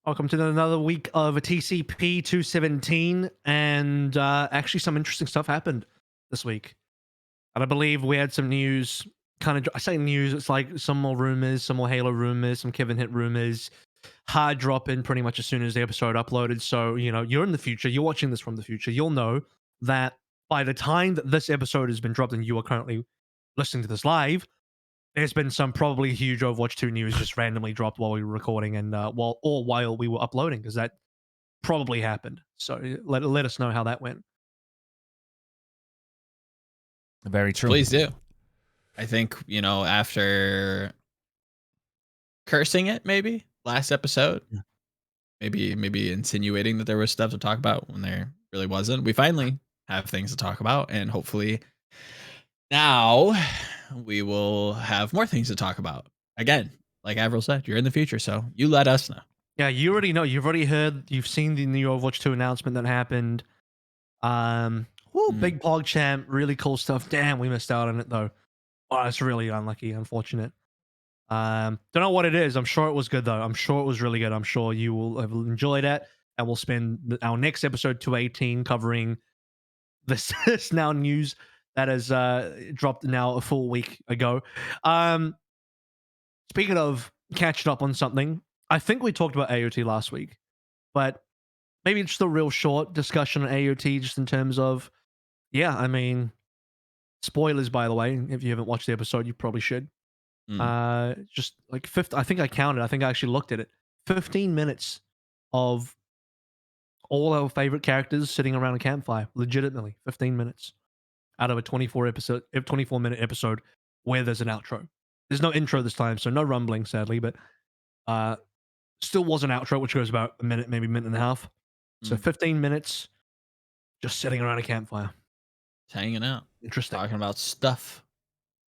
Welcome to another week of a TCP 217, and actually some interesting stuff happened this week. And I believe we had some news, I say news, it's like some more rumors, some more Halo rumors, some Kevin Hit rumors, hard drop in pretty much as soon as the episode uploaded. So, you know, you're in the future, you're watching this from the future, you'll know that by the time that this episode has been dropped and you are currently listening to this live, there's been some probably huge Overwatch 2 news just randomly dropped while we were recording and while we were uploading, because that probably happened. So let us know how that went. Very true. Please do. I think, you know, after cursing it maybe last episode, maybe insinuating that there was stuff to talk about when there really wasn't, we finally have things to talk about, and hopefully now we will have more things to talk about. Again, like AVRL said, you're in the future, so you let us know. Yeah, you already know. You've already heard. You've seen the new Overwatch 2 announcement that happened. Big PogChamp, really cool stuff. Damn, we missed out on it though. Oh, it's really unlucky, unfortunate. Don't know what it is. I'm sure it was good though. I'm sure it was really good. I'm sure you will have enjoyed it, and we'll spend our next episode 218 covering this now news that has dropped now a full week ago. Speaking of catching up on something, I think we talked about AOT last week, but maybe just a real short discussion on AOT, just in terms of, yeah, I mean, spoilers, by the way. If you haven't watched the episode, you probably should. Just like I think I counted. I think I actually looked at it. 15 minutes of all our favorite characters sitting around a campfire. Legitimately, 15 minutes out of a 24-minute episode where there's an outro. There's no intro this time, so no rumbling, sadly, but still was an outro, which goes about a minute, maybe a minute and a half. So 15 minutes just sitting around a campfire. Hanging out. Interesting. Talking about stuff.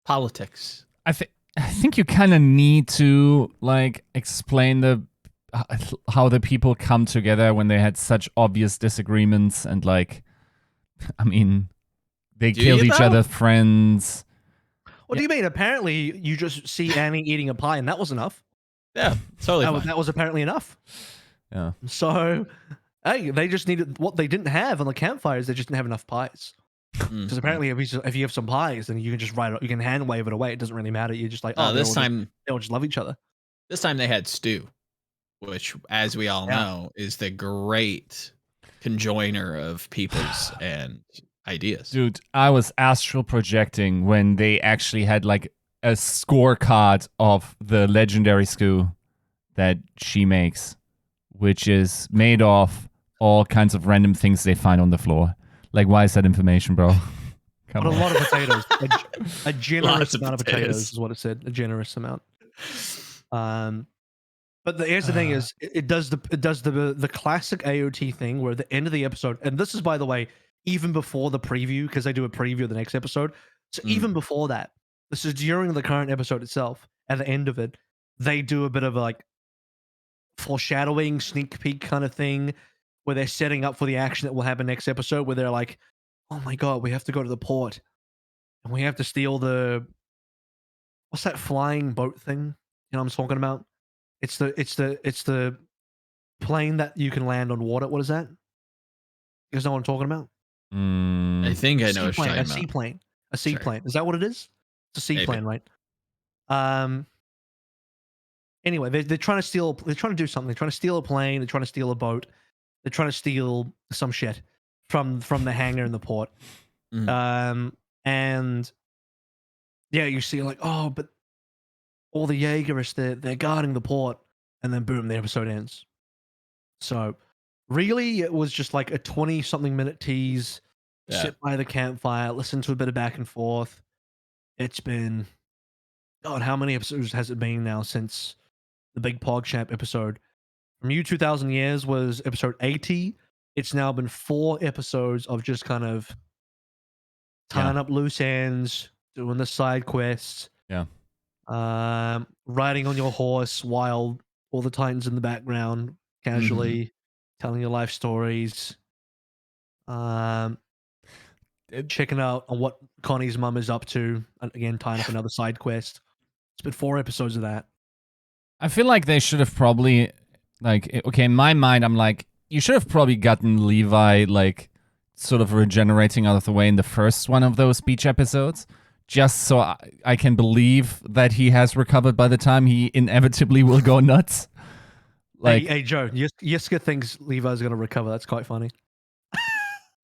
Politics. I think you kind of need to like explain how the people come together when they had such obvious disagreements, and like, I mean, they killed each other's friends. What do you mean? Apparently, you just see Annie eating a pie, and that was enough. Yeah, totally. That was apparently enough. Yeah. So, hey, they just needed what they didn't have on the campfires. They just didn't have enough pies. Because apparently, if you have some pies, then you can just you can hand wave it away. It doesn't really matter. You're just like, oh, this time they'll just love each other. This time they had stew, which, as we all know, is the great conjoiner of peoples and ideas. Dude, I was astral projecting when they actually had like a scorecard of the legendary stew that she makes, which is made of all kinds of random things they find on the floor. Like, why is that information, bro? But a lot of potatoes. A generous amount of potatoes is what it said. A generous amount. But here's the thing: is it does the classic AOT thing where at the end of the episode, and this is, by the way, even before the preview, because I do a preview of the next episode. So even before that, this is during the current episode itself. At the end of it, they do a bit of like foreshadowing, sneak peek kind of thing, where they're setting up for the action that will happen next episode, where they're like, oh my god, we have to go to the port and we have to steal what's that flying boat thing? You know what I'm talking about? It's the plane that you can land on water. What is that? You guys know what I'm talking about? I think I know what you're talking about. Seaplane. A seaplane. Is that what it is? It's a seaplane, right? Anyway, they're trying to steal. They're trying to do something. They're trying to steal a plane. They're trying to steal a boat. They're trying to steal some shit from the hangar in the port. And yeah, you see like, oh, but all the Jaegerists, they're guarding the port, and then boom, the episode ends. So really, it was just like a 20-something minute tease. Sit by the campfire, listen to a bit of back and forth. It's been, God, how many episodes has it been now since the big PogChamp episode? From You 2000 Years was episode 80. It's now been 4 episodes of just kind of tying up loose ends, doing the side quests. Yeah. Riding on your horse while all the Titans in the background, casually telling your life stories. Checking out on what Connie's mum is up to. Again, tying up another side quest. It's been 4 episodes of that. I feel like they should have probably like, okay, in my mind, I'm like, you should have probably gotten Levi, like, sort of regenerating out of the way in the first one of those beach episodes, just so I can believe that he has recovered by the time he inevitably will go nuts. Like, hey Joe, Yiska thinks Levi's going to recover. That's quite funny.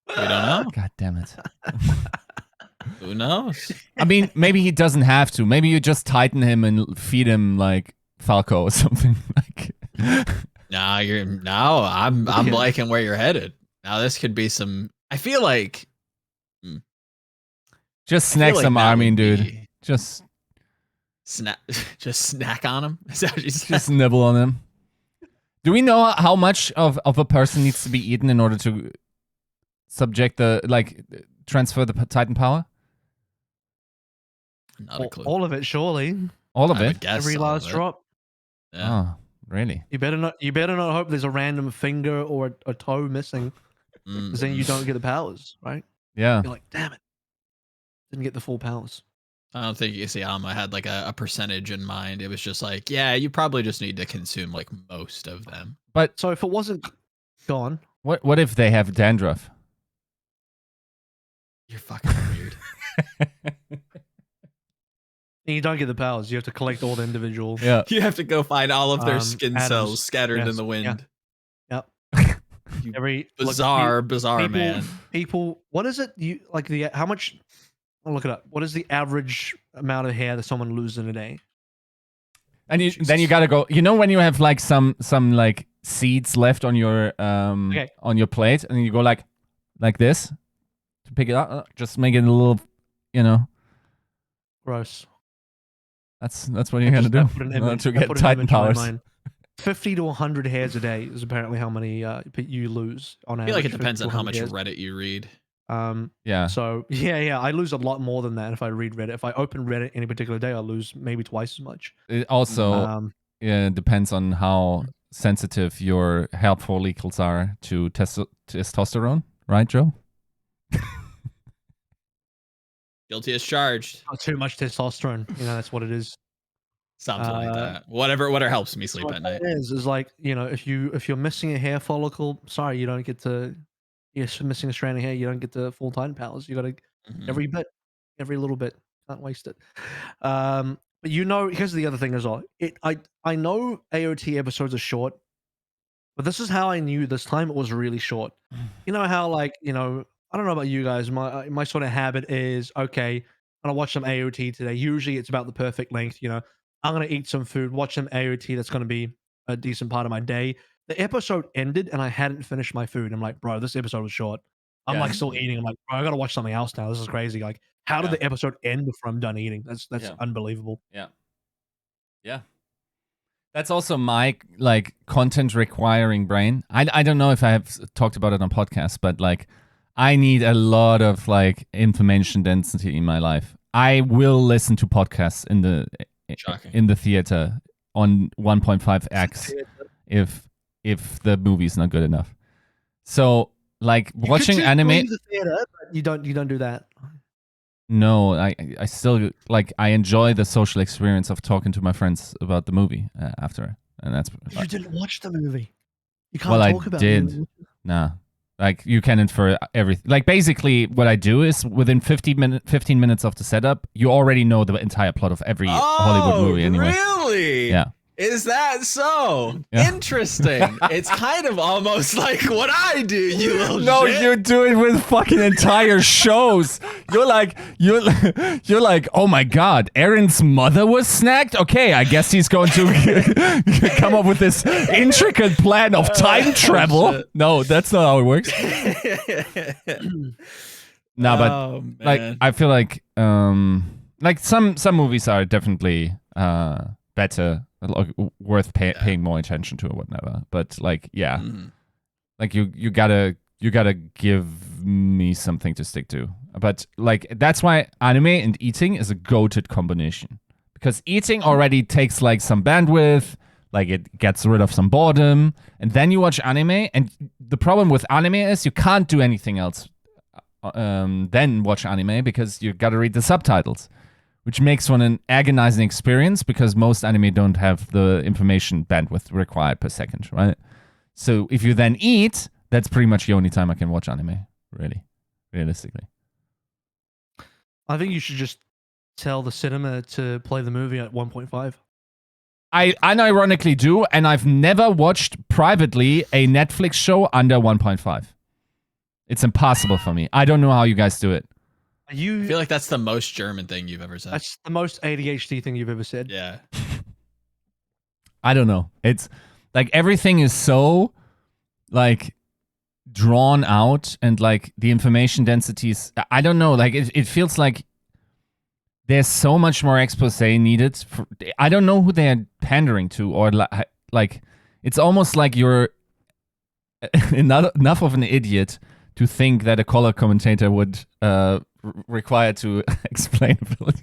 We don't know. God damn it. Who knows? I mean, maybe he doesn't have to. Maybe you just tighten him and feed him like Falco or something. Like, I'm liking where you're headed. Now this could be some. I feel like just snack some Armin, dude. be- Just just snack on him. Is that what you said? just nibble on him. Do we know how much of a person needs to be eaten in order to transfer the Titan power? Not a clue. All of it, surely. All of I it? would guess Every all last of it. drop. Yeah. Oh, really? You better not hope there's a random finger or a toe missing, because then you don't get the powers, right? Yeah. You're like, damn it, didn't get the full powers. I don't think Isayama had like a percentage in mind. It was just like, yeah, you probably just need to consume like most of them. But So if it wasn't gone, what if they have dandruff? You're fucking weird. and you don't get the powers, you have to collect all the individual. Yeah. You have to go find all of their skin atoms. cells scattered in Yes, the wind. Yep. You Every bizarre people, man. People, what is it? You like the how much? I'll look it up. What is the average amount of hair that someone loses in a day? And then you gotta go. You know when you have like some like seeds left on your on your plate, and you go like this to pick it up. Just make it a little, Gross. That's what you're gonna do to get Titan powers. 50 to 100 hairs a day is apparently how many you lose on I average. feel like it depends 50 on to how 100 much hairs. Reddit you read. Yeah. So yeah, I lose a lot more than that if I read Reddit. If I open Reddit any particular day, I'll lose maybe twice as much. It also depends on how sensitive your hair follicles are to testosterone, right, Joe? Guilty as charged. Not too much testosterone. That's what it is. Something like that. Whatever helps me sleep at night. It is like, if you're missing a hair follicle, sorry, you don't get to. You're missing a strand of hair, you don't get the full Titan powers. You got to every bit, every little bit. Can't waste it. But here's the other thing as well. I know AOT episodes are short, but this is how I knew this time it was really short. You know how I don't know about you guys. My sort of habit is, okay, I'm gonna watch some AOT today. Usually it's about the perfect length. I'm gonna eat some food, watch some AOT. That's gonna be a decent part of my day. The episode ended and I hadn't finished my food. I'm like, bro, this episode was short. I'm like still eating. I'm like, bro, I gotta watch something else now. This is crazy. Like, how did the episode end before I'm done eating? That's unbelievable. Yeah. That's also my content requiring brain. I don't know if I have talked about it on podcasts, but I need a lot of information density in my life. I will listen to podcasts in the theater on 1.5x if the movie's not good enough. So watching anime. The theater, but you don't do that. No, I still I enjoy the social experience of talking to my friends about the movie after, and that's. You didn't watch the movie. You can't talk about it. Well, I did. Nah. You can infer everything. Basically, what I do is within 15 minutes of the setup, you already know the entire plot of every Hollywood movie anyway. Really? Yeah. Is that so? Yeah. Interesting. It's kind of almost like what I do, you little No, shit. you do it with fucking entire shows. You're like, oh my god, Aaron's mother was snagged? Okay, I guess he's going to come up with this intricate plan of time travel. No, that's not how it works. No, but I feel like some movies are definitely better, worth paying more attention to or whatever. But you gotta give me something to stick to. But that's why anime and eating is a goated combination, because eating already takes some bandwidth. It gets rid of some boredom, and then you watch anime, and the problem with anime is you can't do anything else then watch anime because you gotta read the subtitles, which makes one an agonizing experience because most anime don't have the information bandwidth required per second, right? So if you then eat, that's pretty much the only time I can watch anime, really, realistically. I think you should just tell the cinema to play the movie at 1.5. I unironically do, and I've never watched privately a Netflix show under 1.5. It's impossible for me. I don't know how you guys do it. I feel like that's the most German thing you've ever said. That's the most ADHD thing you've ever said. Yeah. I don't know. It's like everything is so like drawn out and like the information densities. I don't know. Like it feels like there's so much more expose needed. I don't know who they're pandering to, or like it's almost like you're enough of an idiot to think that a color commentator would require to explain ability.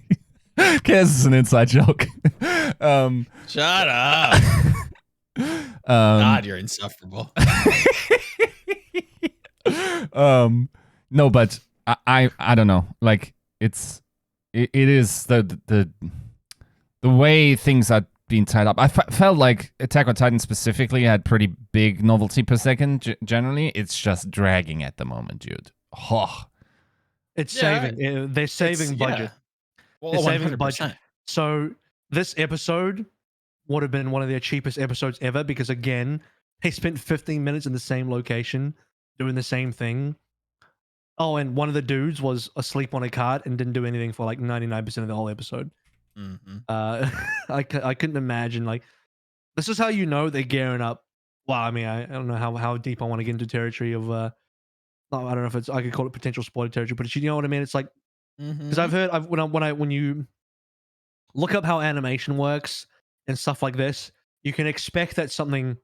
Okay, this is an inside joke. Shut up. God, you're insufferable. No, but I don't know. Like it is the way things are being tied up. I felt like Attack on Titan specifically had pretty big novelty per second. Generally, it's just dragging at the moment, dude. Oh. It's saving. They're saving budget. Yeah. Well, they're saving 100%. budget. So this episode would have been one of their cheapest episodes ever because, again, they spent 15 minutes in the same location doing the same thing. Oh, and one of the dudes was asleep on a cart and didn't do anything for like 99% of the whole episode. Mm-hmm. I couldn't imagine. Like, this is how you know they're gearing up. Well, I mean, I don't know how deep I want to get into territory of... I don't know if I could call it potential spoiler territory, but you know what I mean? It's like... Because I've heard... When you look up how animation works and stuff like this, you can expect that something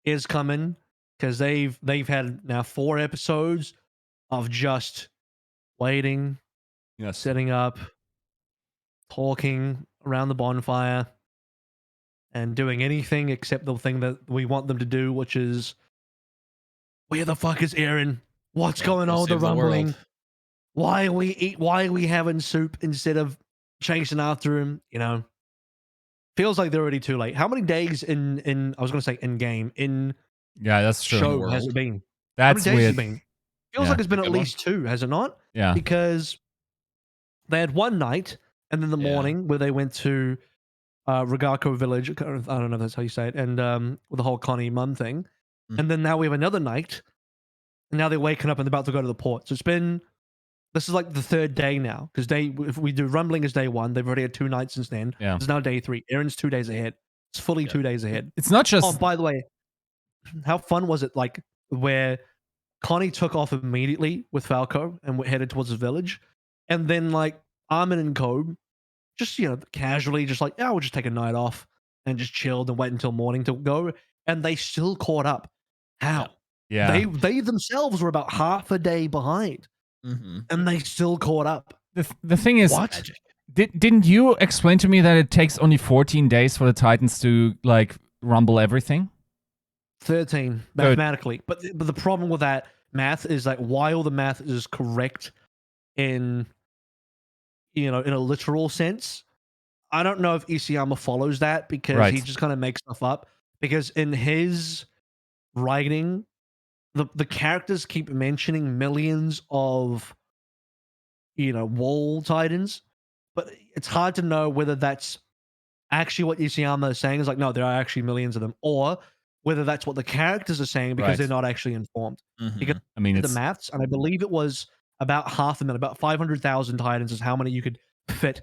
is coming because they've had now 4 episodes of just waiting, setting up, talking around the bonfire, and doing anything except the thing that we want them to do, which is, where the fuck is Eren? What's going on with the rumbling? Why are we having soup instead of chasing after him? You know, feels like they're already too late. How many days in I was going to say in game in that's true. Show has it been? That's how many days weird. has it been? Feels like it's been at least 2, has it not? Yeah. Because they had one night and then the morning where they went to Ragako village. I don't know if that's how you say it. And with the whole Connie mum thing. Mm. And then now we have another night. And now they're waking up and they're about to go to the port. So this is like the 3rd day now. Because if we do rumbling as day 1, they've already had 2 nights since then. Yeah. It's now day 3. Eren's 2 days ahead. It's fully 2 days ahead. It's not just... Oh, by the way, how fun was it? Like where Connie took off immediately with Falco and headed towards the village. And then like Armin and Kobe just, casually just like, we'll just take a night off and just chilled and wait until morning to go. And they still caught up. How? Yeah. They themselves were about half a day behind. Mm-hmm. And they still caught up. The thing is, what? Didn't you explain to me that it takes only 14 days for the Titans to like rumble everything? 13 mathematically. But the problem with that math is like while the math is correct in in a literal sense, I don't know if Isayama follows that because he just kind of makes stuff up. Because in his writing, the characters keep mentioning millions of wall titans, but it's hard to know whether that's actually what Isayama is saying. Is like, no, there are actually millions of them, or whether that's what the characters are saying because they're not actually informed. Mm-hmm. Because I mean, the maths, and I believe it was about 500,000, about 500,000 titans is how many you could fit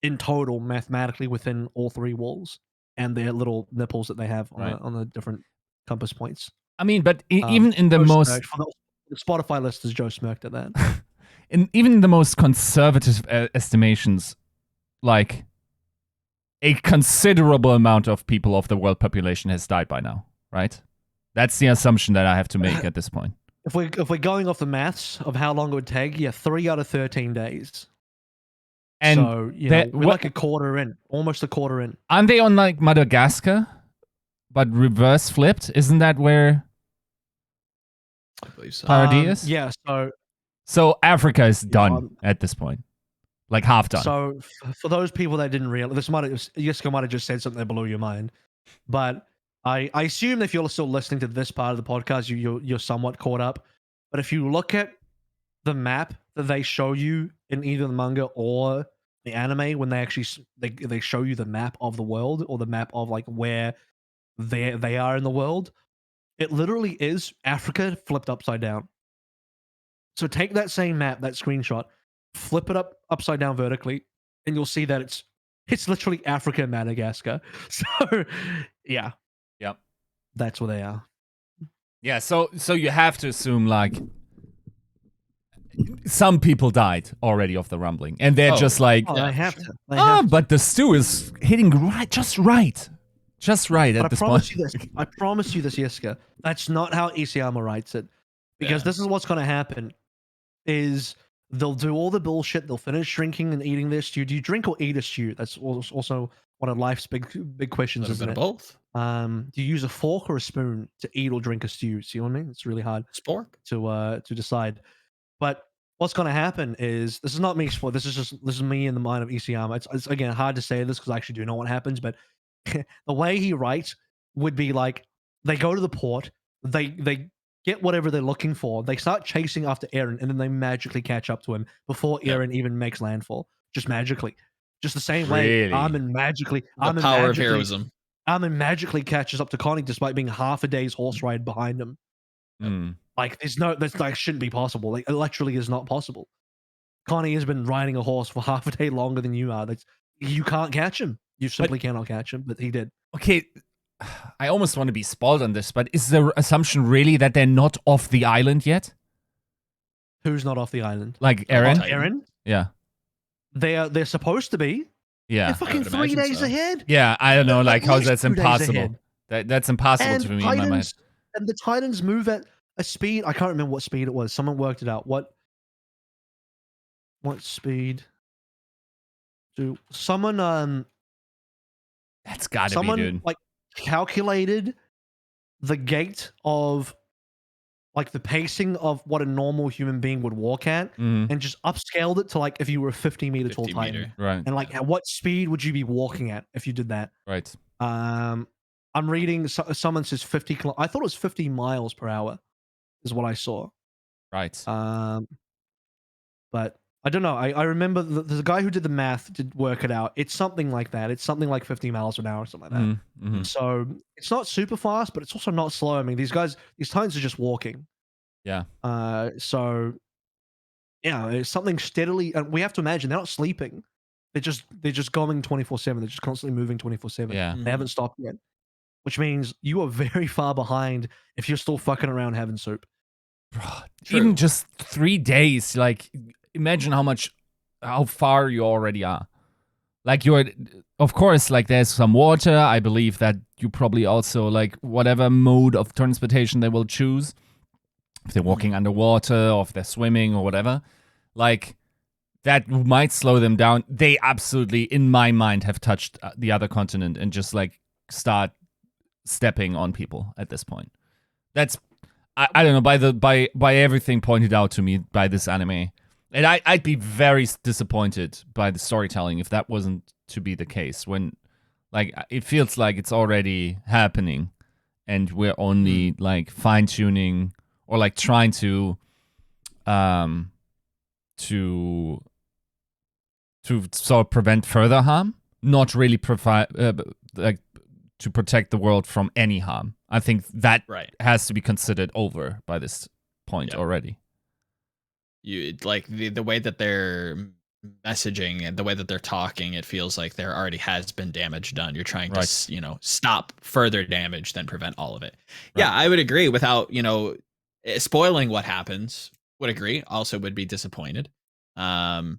in total mathematically within all 3 walls and their little nipples that they have on the different compass points. I mean, but even in the most... The Spotify listeners, Joe smirked at that. Even in the most conservative estimations, like a considerable amount of people of the world population has died by now, right? That's the assumption that I have to make at this point. If we're going off the maths of how long it would take, 3 out of 13 days. And so, we're like a quarter in, almost a quarter in. Aren't they on like Madagascar, but reverse flipped? Isn't that where I believe so. Paradis is? Yeah, so Africa is done at this point. like half done. So for those people that didn't realize, Yiska might have just said something that blew your mind, but I assume if you're still listening to this part of the podcast, you're somewhat caught up. But if you look at the map that they show you in either the manga or the anime, when they actually they show you the map of the world or the map of like where they are in the world, it literally is Africa flipped upside down. So take that same map, that screenshot, flip it upside down vertically, and you'll see that it's literally Africa and Madagascar. So yeah, Yep. that's where they are. Yeah, so you have to assume like some people died already of the rumbling, and they're just like, I have to. They have to. but the stew is hitting just right But at this point. I promise you this, Yiska. That's not how Isayama writes it, because this is what's going to happen: is they'll do all the bullshit. They'll finish drinking and eating their stew. Do you drink or eat a stew? That's also one of life's big questions, isn't it? Both. Do you use a fork or a spoon to eat or drink a stew? See what I mean? It's really hard Spork. to decide. But what's going to happen is, this is not me. This is me in the mind of Isayama. It's again hard to say this because I actually do know what happens, but the way he writes would be like, they go to the port, they get whatever they're looking for, they start chasing after Eren, and then they magically catch up to him before Eren even makes landfall. Just magically. Just the same way Armin magically Power of heroism. Armin magically catches up to Connie despite being half a day's horse ride behind him. Like that's like shouldn't be possible. Like it literally is not possible. Connie has been riding a horse for half a day longer than you are. You can't catch him. You simply cannot catch him, but he did. Okay, I almost want to be spoiled on this, but is the assumption really that they're not off the island yet? Who's not off the island? Like Eren? Eren? Yeah. They're supposed to be. Yeah. They're fucking 3 days ahead. Yeah, I don't know, like how's least that's 2 days impossible. ahead. That's impossible to me in my mind. And the Titans move at a speed. I can't remember what speed it was. Someone worked it out. What speed do someone That's gotta be, dude. like calculated the gait of like the pacing of what a normal human being would walk at, and just upscaled it to like if you were a 50-meter tall Titan. Right. And like at what speed would you be walking at if you did that? Right. I'm reading someone says 50 I thought it was 50 miles per hour is what I saw. Right. But I don't know. I remember the guy who did the math did work it out. It's something like that. It's something like 50 miles an hour or something like that. So it's not super fast, but it's also not slow. I mean, these Titans are just walking. Yeah. So yeah, it's something steadily, and we have to imagine they're not sleeping. They're just going 24/7. They're just constantly moving 24/7. Yeah. They haven't stopped yet, which means you are very far behind if you're still fucking around having soup. Bro, even just 3 days, like imagine how far you already are. Like of course, like there's some water. I believe that you probably also like whatever mode of transportation they will choose. If they're walking underwater or if they're swimming or whatever, like that might slow them down. They absolutely, in my mind, have touched the other continent and just like start stepping on people at this point. That's I don't know, by everything pointed out to me by this anime. And I'd be very disappointed by the storytelling if that wasn't to be the case. When like it feels like it's already happening and we're only like fine-tuning or like trying to sort of prevent further harm, not really provide like to protect the world from any harm. I think that has to be considered over by this point already. You like the way that they're messaging and the way that they're talking, it feels like there already has been damage done. You're trying to, stop further damage than prevent all of it. Right. Yeah, I would agree without, spoiling what happens. Would agree. Also would be disappointed. And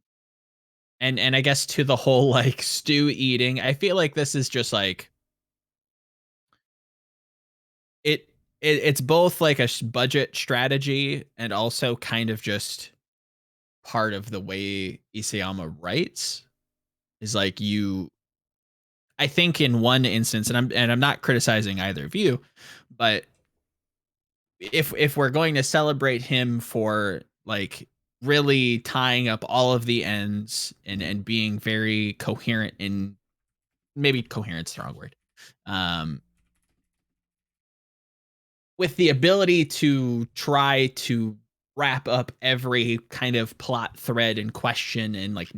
I guess to the whole like stew eating, I feel like this is just like it's both like a budget strategy and also kind of just part of the way Isayama writes is like I think in one instance, and I'm not criticizing either of you, but if we're going to celebrate him for like really tying up all of the ends and being very coherent in maybe coherent's the wrong word. With the ability to try to wrap up every kind of plot thread and question and like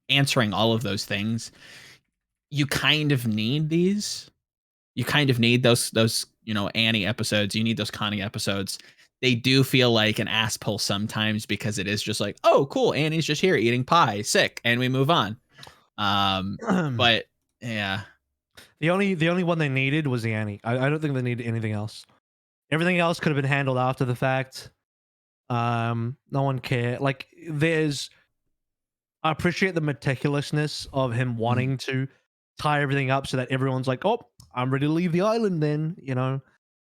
answering all of those things, you kind of need these. You kind of need those Annie episodes. You need those Connie episodes. They do feel like an ass pull sometimes because it is just like, oh, cool, Annie's just here eating pie, sick, and we move on. But yeah, the only one they needed was the Annie. I don't think they needed anything else. Everything else could have been handled after the fact. No one cared. Like, I appreciate the meticulousness of him wanting to tie everything up so that everyone's like, oh, I'm ready to leave the island then, you know?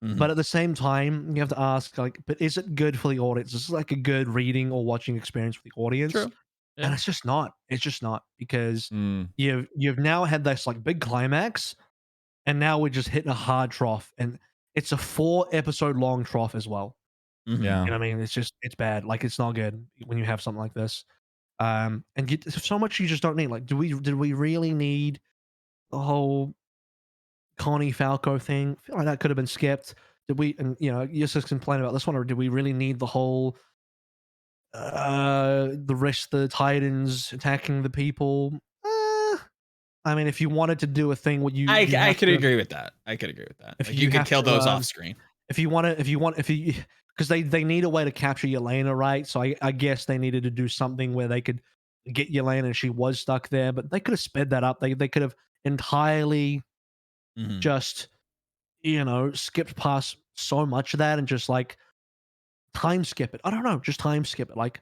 But at the same time, you have to ask, like, but is it good for the audience? Is this like a good reading or watching experience for the audience? true. Yeah. And it's just not. It's just not, because you've now had this like big climax, and now we're just hitting a hard trough, and it's a 4-episode long trough as well. Yeah. You know what I mean? It's bad. Like, it's not good when you have something like this. And so much you just don't need. Like, did we really need the whole Connie Falco thing? I feel like that could have been skipped. Did we? And Yiska complained about this one, or did we really need the whole the rest of the Titans attacking the people? I mean, if you wanted to do a thing, what I could agree with that. I could agree with that. If like, you could kill those off screen. If you because they need a way to capture Yelena, right? So I guess they needed to do something where they could get Yelena and she was stuck there, but they could have sped that up. They could have entirely just skipped past so much of that and just like time skip it. I don't know, just time skip it. Like,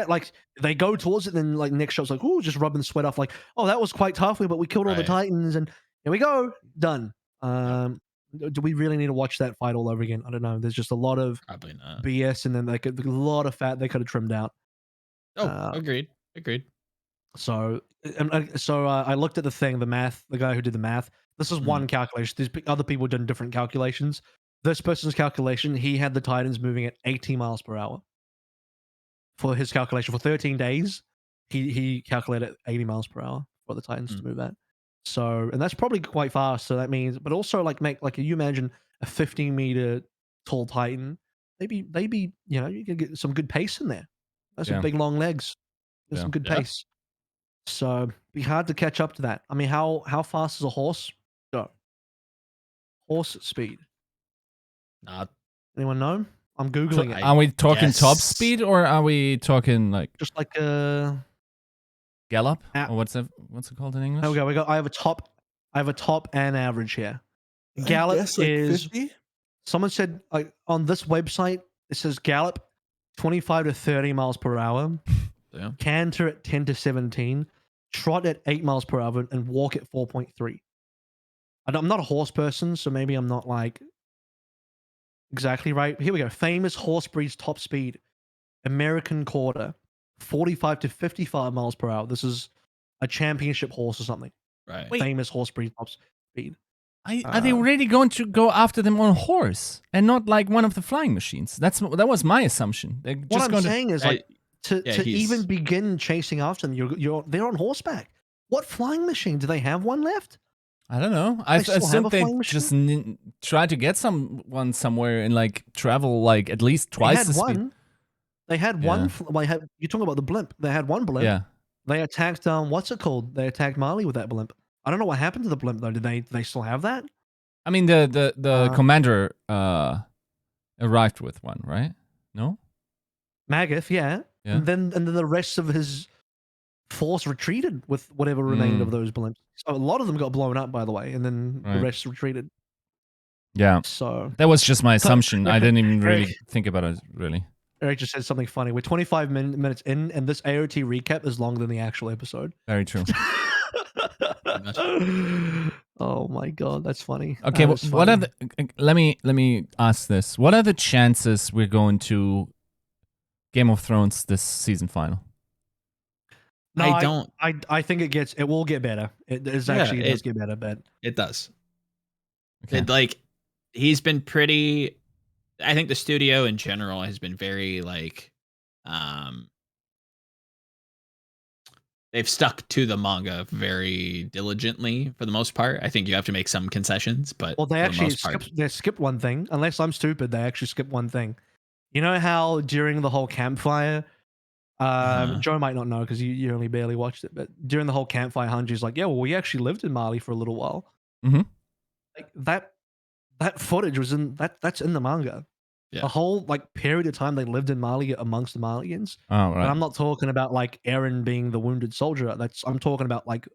like they go towards it, then like next shot's like, oh, just rubbing the sweat off. Like, oh, that was quite tough, but we killed all the Titans, and here we go, done. Do we really need to watch that fight all over again? I don't know. There's just a lot of probably not BS, and then like a lot of fat they could have trimmed out. Agreed. So I looked at the math, the guy who did the math. This is one calculation. There's other people doing different calculations. This person's calculation, he had the Titans moving at 80 miles per hour. For his calculation, for 13 days, he calculated 80 miles per hour for the Titans to move at. So, and that's probably quite fast. So that means, but also like you imagine a 15-meter tall Titan, maybe you can get some good pace in there. That's some big long legs. There's some good pace. So it'd be hard to catch up to that. I mean, how fast does a horse go? Horse speed. Not. Anyone know? I'm googling it. Are we talking top speed, or are we talking like just like a gallop? Or what's it called in English? There we go. I have a top and average here. Gallop is 50? Someone said on this website it says gallop 25 to 30 miles per hour. Yeah. Canter at 10 to 17, trot at 8 miles per hour, and walk at 4.3. I'm not a horse person, so maybe I'm not like exactly right. Here we go. Famous horse breeds top speed. American Quarter, 45 to 55 miles per hour. This is a championship horse or something. Right. Famous horse breed top speed. Are they really going to go after them on a horse and not like one of the flying machines? That was my assumption. They're just what I'm saying is like to he's... even begin chasing after them, they're on horseback. What flying machine? Do they have one left? I don't know. I assume they just try to get someone somewhere and like travel like at least twice the speed. They had one. You're talking about the blimp. They had one blimp. Yeah. They attacked what's it called? They attacked Mali with that blimp. I don't know what happened to the blimp though. Did they still have that? I mean the commander arrived with one, right? No? Magath, yeah. And then the rest of his force retreated with whatever remained of those blimps. So a lot of them got blown up, by the way, and then the rest retreated. Yeah. So that was just my assumption. I didn't even really think about it, really. Eric just said something funny. We're 25 minutes in, and this AOT recap is longer than the actual episode. Very true. Oh my god, that's funny. Okay, what are the? Let me ask this. What are the chances we're going to Game of Thrones this season final? No, I think it will get better. It does get better, but it does. Okay. He's been pretty. I think the studio in general has been very they've stuck to the manga very diligently for the most part. I think you have to make some concessions, but Well, they for the actually most part, skipped one thing. Unless I'm stupid, they actually skipped one thing. You know how during the whole campfire, Joe might not know because you only barely watched it, but during the whole campfire, Hanji's like, yeah, well, we actually lived in Mali for a little while. Mhm. Like that footage was that's in the manga. Yeah. The whole like period of time they lived in Mali amongst the Malians. Oh, And right. I'm not talking about like Eren being the wounded soldier. I'm talking about like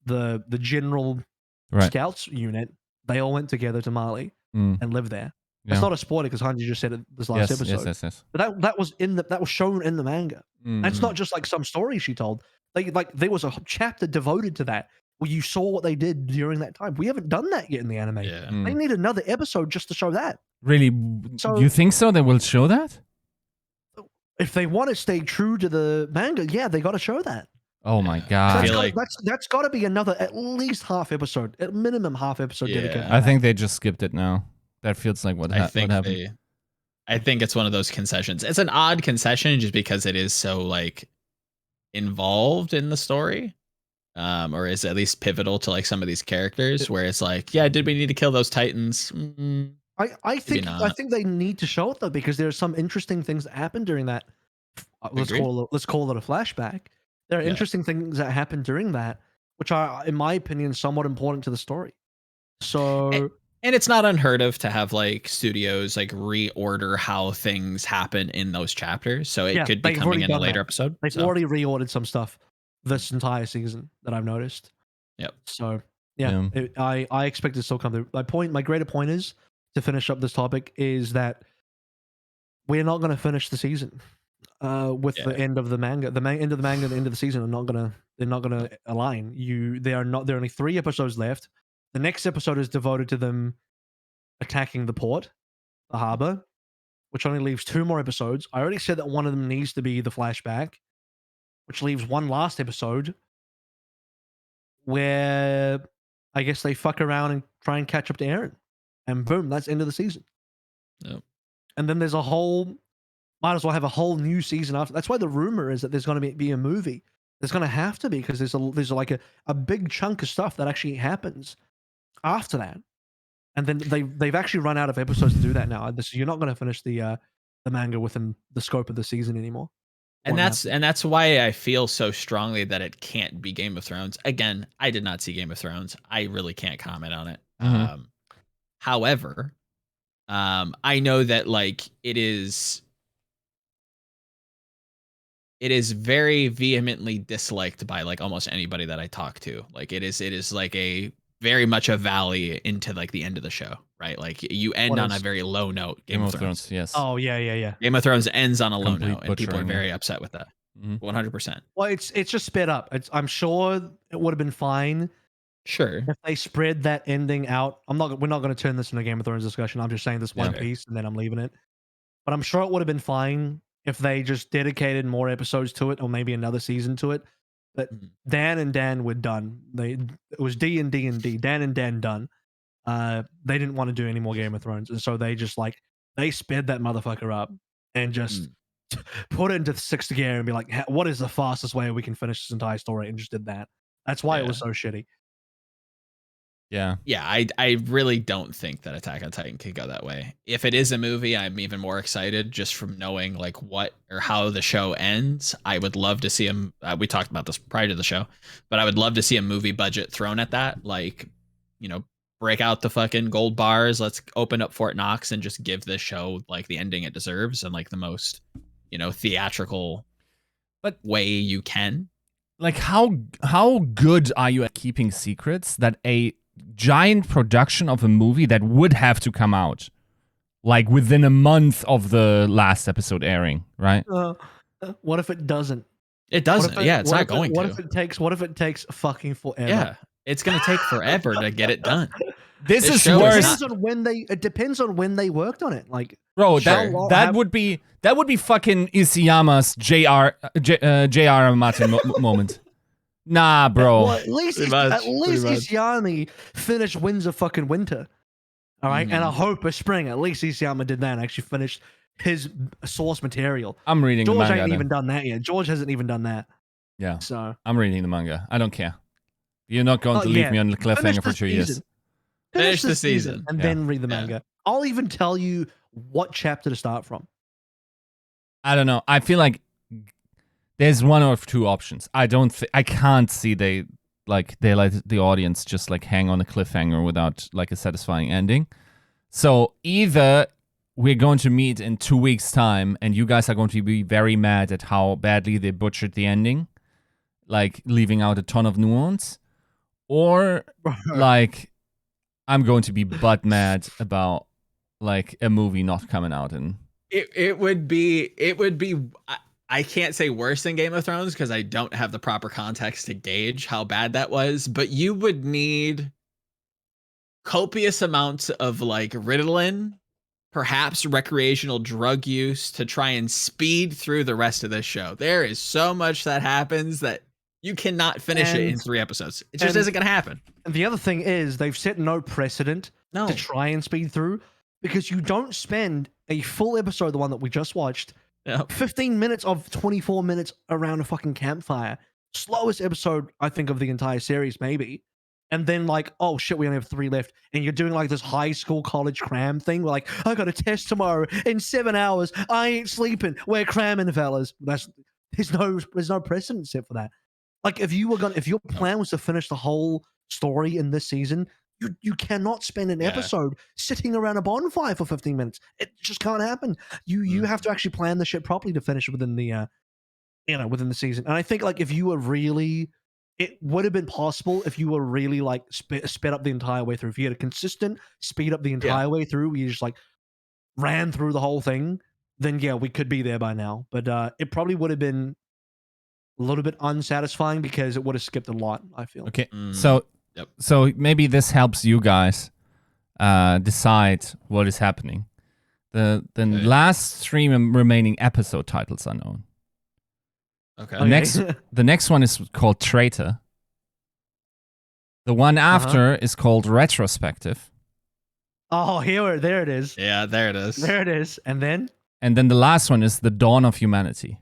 the general Right. scouts unit. They all went together to Mali Mm. and lived there. Yeah. It's not a spoiler because Hanji just said it this last episode. Yes. But that was shown in the manga. Mm. That's not just like some story she told. There was a chapter devoted to that where you saw what they did during that time. We haven't done that yet in the anime. yeah. They need another episode just to show that. Really? So- You think so? They will show that? If they want to stay true to the manga, yeah, they got to show that. Oh my Yeah. I god! feel like- That's got to be another at least half episode, at minimum half episode Yeah. dedicated. to I that. think they just skipped it now. That feels like what I think happened. I think it's one of those concessions. It's an odd concession just because it is so like involved in the story. Or is at least pivotal to like some of these characters where it's like, yeah, did we need to kill those Titans? I think not. they need to show it though because there are some interesting things that happen during that. Let's Agreed. call it a flashback. There are Yeah. interesting things that happen during that, which are, in my opinion, somewhat important to the story. So And it's not unheard of to have like studios like reorder how things happen in those chapters. So it Yeah, could be they've coming already in a done later that. episode. they've So, already reordered some stuff this entire season that I've noticed. Yep. So yeah, I expect it to still come through. My greater point is to finish up this topic is that we're not going to finish the season with the end of the manga. The end of the manga and the end of the season they're not gonna align. There are only 3 episodes left. The next episode is devoted to them attacking the port, the harbor, which only leaves 2 more episodes. I already said that one of them needs to be the flashback, which leaves one last episode where I guess they fuck around and try and catch up to Eren. And boom, that's end of the season. Yep. And then there's might as well have a whole new season after. That's why the rumor is that there's going to be a movie. There's going to have to be because there's like a big chunk of stuff that actually happens after that. And then they've actually run out of episodes to do that now. You're not going to finish the manga within the scope of the season anymore. and that's why I feel so strongly that it can't be Game of Thrones. Again, I did not see Game of Thrones. I really can't comment on it. Mhm. However, I know that like it is very vehemently disliked by like almost anybody that I talk to. Like it is like a very much a valley into like the end of the show, right? Like you end What on is- a very low note. Game of Thrones, yes. Oh yeah. Game of Thrones ends on a low Complete note, and people are butchering, very upset with that. Mhm. 100%. Well, it's just sped up. I'm sure it would have been fine Sure. if they spread that ending out. We're not going to turn this into a Game of Thrones discussion. I'm just saying this one Yeah. piece and then I'm leaving it. But I'm sure it would have been fine if they just dedicated more episodes to it or maybe another season to it. But Mhm. Dan and Dan were done. It was D and D and D. Dan and Dan done. They didn't want to do any more Game of Thrones, and so they just they sped that motherfucker up and just put it into 6th gear and be like, what is the fastest way we can finish this entire story? And just did that. That's why it was so shitty. Yeah. Yeah, I really don't think that Attack on Titan could go that way. If it is a movie, I'm even more excited just from knowing like what or how the show ends. I would love to see him. We talked about this prior to the show, but I would love to see a movie budget thrown at that. Like, break out the fucking gold bars. Let's open up Fort Knox and just give this show like the ending it deserves and like the most, theatrical way you can. Like how good are you at keeping secrets that a giant production of a movie that would have to come out like within a month of the last episode airing, right? What if it doesn't? It doesn't. It's not going to. What if it takes fucking forever? Yeah, it's gonna take forever to get it done. This is show is worse. It depends on when they worked on it. Like, bro, Sure. that would be fucking Isayama's J.R. Martin moment. Nah, bro. well, at least Isayama finished Winds of fucking Winter. All right, and a Hope of Spring. At least Isayama did that and actually finished his source material. I'm reading George the manga. ain't then. even done that yet. George hasn't even done that. Yeah, So I'm reading the manga. I don't care. You're not going to leave me on the cliffhanger for 2 years. Finish the season. and Yeah. then read the manga. I'll even tell you what chapter to start from. I don't know. I feel like there's one or two options. I can't see they let the audience just like hang on a cliffhanger without like a satisfying ending. So either we're going to meet in 2 weeks' time, and you guys are going to be very mad at how badly they butchered the ending, like leaving out a ton of nuance, or like I'm going to be butt mad about like a movie not coming out in. It would be I can't say worse than Game of Thrones because I don't have the proper context to gauge how bad that was, but you would need copious amounts of like Ritalin, perhaps recreational drug use, to try and speed through the rest of this show. There is so much that happens that you cannot finish it in 3 episodes. It just isn't going to happen. And the other thing is they've set no precedent to try and speed through, because you don't spend a full episode, the one that we just watched, 15 minutes of 24 minutes around a fucking campfire. Slowest episode, I think, of the entire series, maybe. And then like, oh shit, we only have 3 left. And you're doing like this high school college cram thing. We're like, I got a test tomorrow in 7 hours. I ain't sleeping. We're cramming, fellas. There's no precedent set for that. Like if your plan was to finish the whole story in this season, you cannot spend an episode sitting around a bonfire for 15 minutes. It just can't happen. You have to actually plan the shit properly to finish within the within the season. And I think like if you were really, it would have been possible if you were really like sped up the entire way through. If you had a consistent speed up the entire way through, you just like ran through the whole thing, then yeah, we could be there by now. But it probably would have been a little bit unsatisfying because it would have skipped a lot, I feel. Okay, so maybe this helps you guys decide what is happening. The last 3 remaining episode titles are known. Okay. The next one is called Traitor. The one after is called Retrospective. Oh, there it is. Yeah, there it is. There it is. And then the last one is The Dawn of Humanity.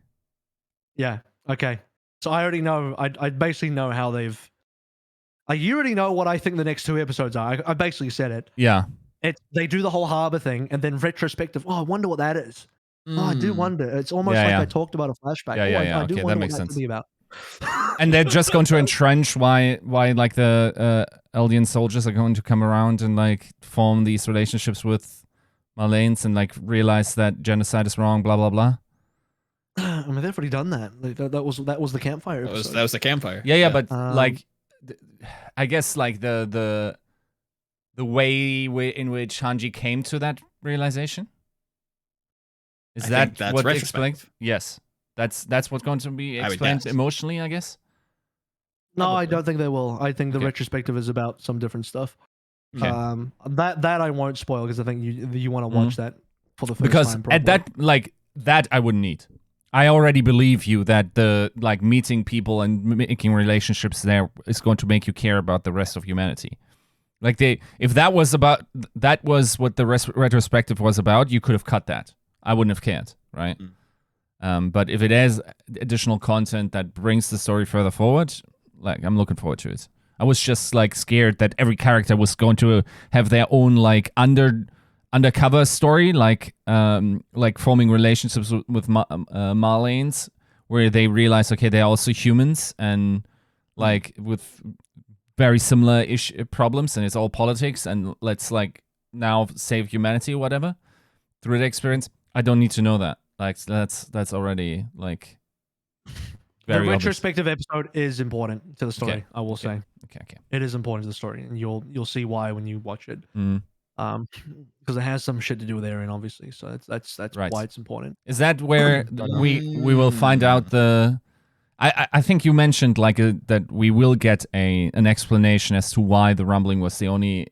Yeah. Okay. So I already know. I basically know how they've. You already know what I think the next 2 episodes are. I basically said it. Yeah. They do the whole harbor thing, and then retrospective. Oh, I wonder what that is. Oh, I do wonder. It's almost like I talked about a flashback. I do wonder that makes what sense. That could be about. And they're just going to entrench why like the Eldian soldiers are going to come around and like form these relationships with Malanes and like realize that genocide is wrong. Blah blah blah. I mean, they've already done that. Like, that was the campfire episode. That was the campfire. Yeah, but like, I guess like the way in which Hanji came to that realization. Is that's what explained? Yes, that's what's going to be explained emotionally, I guess. No, I don't think they will. I think the retrospective is about some different stuff. Okay. That I won't spoil because I think you want to watch that for the first time. Because at that I wouldn't need. I already believe you that the like meeting people and making relationships there is going to make you care about the rest of humanity. Like if that was what the retrospective was about, you could have cut that. I wouldn't have cared, right? But if it has additional content that brings the story further forward, like I'm looking forward to it. I was just like scared that every character was going to have their own like undercover story, like forming relationships with Marlanes, where they realize, okay, they're also humans and like with very similar problems, and it's all politics, and let's like now save humanity or whatever through the experience. I don't need to know that. Like that's already like very the retrospective episode is important to the story. I will say, okay, it is important to the story, and you'll see why when you watch it. Because it has some shit to do with Eren, obviously. So that's right. Why it's important. Is that where we will find out the? I think you mentioned like that we will get an explanation as to why the rumbling was the only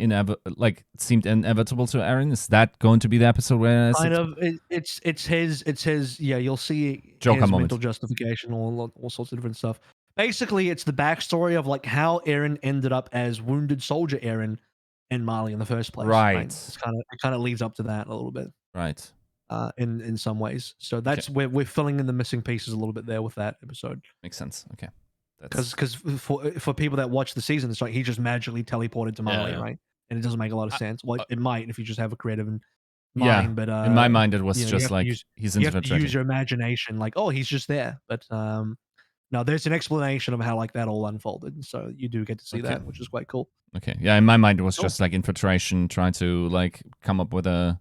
seemed inevitable to Eren. Is that going to be the episode where it's his you'll see Joker his moment. Mental justification, all sorts of different stuff. Basically, it's the backstory of like how Eren ended up as wounded soldier Eren in Mali in the first place. Right. It kind of leads up to that a little bit. Right. in some ways. So that's where we're filling in the missing pieces a little bit there with that episode. Makes sense. Okay. Because for people that watch the season, it's like he just magically teleported to Mali, right? And it doesn't make a lot of sense. Well, it might if you just have a creative mind, but in my mind, it was you just like he's you have to infiltrating. use your imagination, like, oh, he's just there. But no, there's an explanation of how like that all unfolded, so you do get to see that, which is quite cool. Okay, yeah, in my mind, it was just like infiltration, trying to like come up with a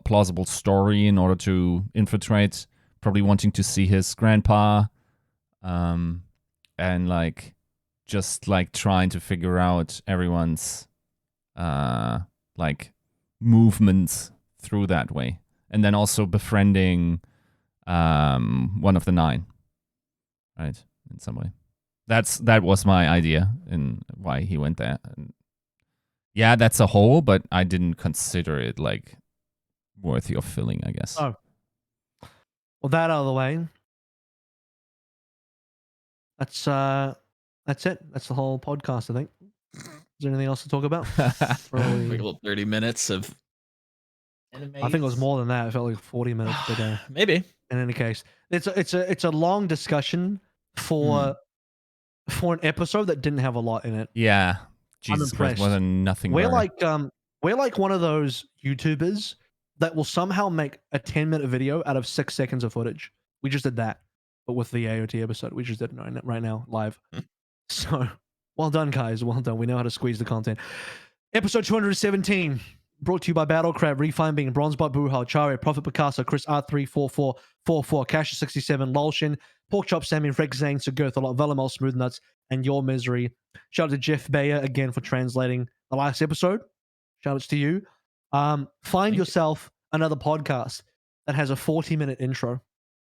plausible story in order to infiltrate. Probably wanting to see his grandpa, and like just like trying to figure out everyone's like movements through that way, and then also befriending one of the 9, right, in some way. That was my idea and why he went there. And yeah, that's a whole, but I didn't consider it like worthy of filling, I guess. Oh, well, that out of the way. That's it. That's the whole podcast, I think. Is there anything else to talk about? Probably like about 30 minutes of anime. I think it was more than that. It felt like 40 minutes, but maybe. In any case, it's a long discussion for an episode that didn't have a lot in it. Yeah, Jesus Christ, more than nothing. We're like one of those YouTubers that will somehow make a 10-minute video out of 6 seconds of footage. We just did that, but with the AOT episode, we just did it right now live. So well done, guys. Well done. We know how to squeeze the content. Episode 217. Brought to you by Battle Crab, Refine Being, Bronzebot, Buhal, Charia, Prophet Picasso, Chris R34444, Cash67, Lolshin, Porkchop, Sammy, Rex Zane, Sugurth, a lot, Volamel, Smooth Nuts, and Your Misery. Shout out to Jeff Bayer again for translating the last episode. Shout outs to you. Find yourself another podcast that has a 40-minute intro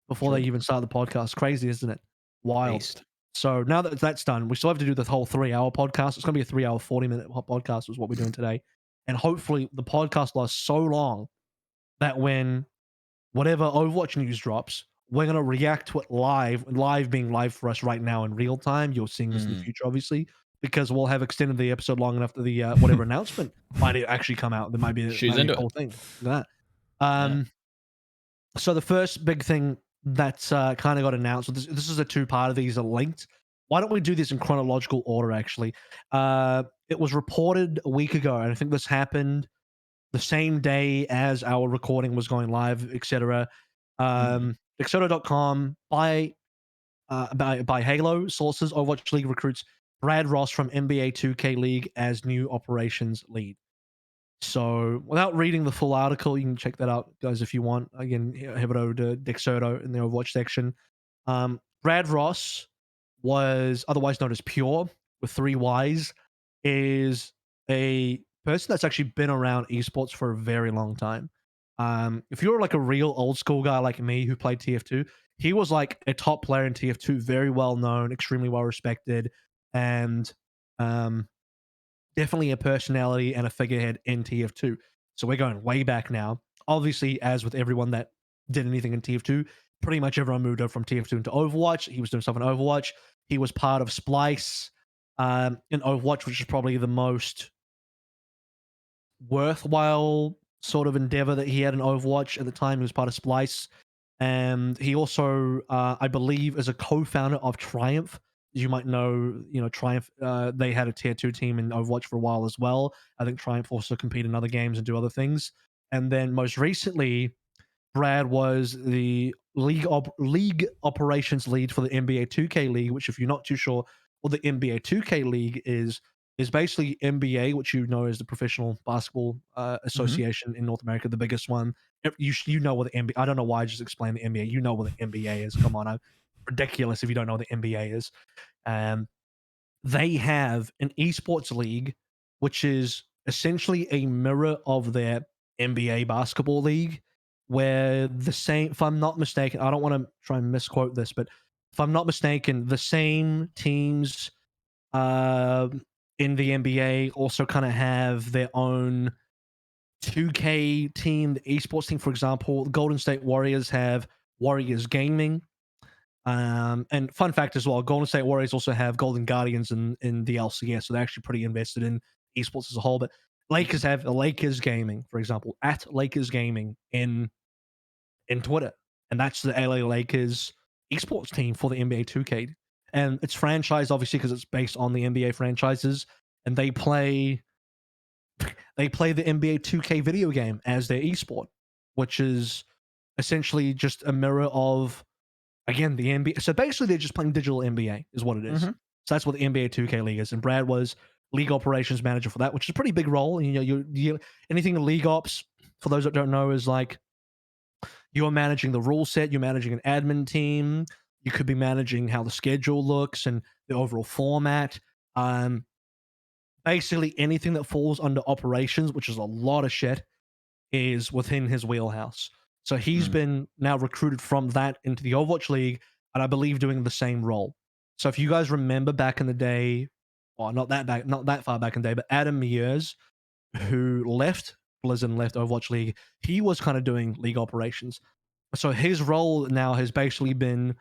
before they even start the podcast. Crazy, isn't it? Wild. Based. So now that that's done, we still have to do the whole 3-hour podcast. It's going to be a 3-hour, 40-minute podcast is what we're doing today. And hopefully the podcast lasts so long that when whatever Overwatch news drops, we're going to react to it live being live for us right now in real time. You're seeing this in the future, obviously, because we'll have extended the episode long enough that the whatever announcement might actually come out. There might be a whole thing. Look at that. So the first big thing that's kind of got announced, this is a two-part of these are linked. Why don't we do this in chronological order, actually? It was reported a week ago, and I think this happened the same day as our recording was going live, etc. Exodo.com by Halo sources, Overwatch League recruits Brad Ross from NBA 2K League as new operations lead. So without reading the full article, you can check that out, guys, if you want. Again, have it over to Dexodo in the Overwatch section. Brad Ross was otherwise known as Pure with 3 Ys, is a person that's actually been around esports for a very long time. If you're like a real old school guy like me who played TF2, he was like a top player in TF2, very well known, extremely well respected, and definitely a personality and a figurehead in TF2. So we're going way back now. Obviously, as with everyone that did anything in TF2, pretty much everyone moved over from TF2 into Overwatch. He was doing stuff in Overwatch. He was part of Splice in Overwatch, which is probably the most worthwhile sort of endeavor that he had in Overwatch at the time. He was part of Splice. And he also, I believe, is a co-founder of Triumph. As you might know, Triumph, they had a tier 2 team in Overwatch for a while as well. I think Triumph also compete in other games and do other things. And then most recently, Brad was the league operations lead for the NBA 2K League, which, if you're not too sure what the NBA 2K League is basically NBA, which you know is the Professional Basketball Association in North America, the biggest one. You know what the NBA. I don't know why I just explained the NBA. You know what the NBA is. Come on, I'm ridiculous if you don't know what the NBA is. They have an esports league, which is essentially a mirror of their NBA basketball league, where the same, if I'm not mistaken, I don't want to try and misquote this, but if I'm not mistaken, the same teams in the NBA also kind of have their own 2K team, the esports team. For example, the Golden State Warriors have Warriors Gaming. And fun fact as well, Golden State Warriors also have Golden Guardians in the LCS, so they're actually pretty invested in esports as a whole. But Lakers have Lakers Gaming, for example, at Lakers Gaming in Twitter, and that's the LA Lakers esports team for the NBA 2K, and it's franchised obviously because it's based on the NBA franchises, and they play the NBA 2K video game as their esport, which is essentially just a mirror of, again, the NBA. So basically, they're just playing digital NBA, is what it is. Mhm. So that's what the NBA 2K League is. And Brad was league operations manager for that, which is a pretty big role. You know, you anything in league ops, for those that don't know, is like you're managing the rule set, you're managing an admin team, you could be managing how the schedule looks and the overall format. Basically, anything that falls under operations, which is a lot of shit, is within his wheelhouse. So he's been now recruited from that into the Overwatch League, and I believe doing the same role. So if you guys remember back in the day, or not that far back in the day, but Adam Mears, who left Blizzard and left Overwatch League, he was kind of doing league operations. So his role now has basically been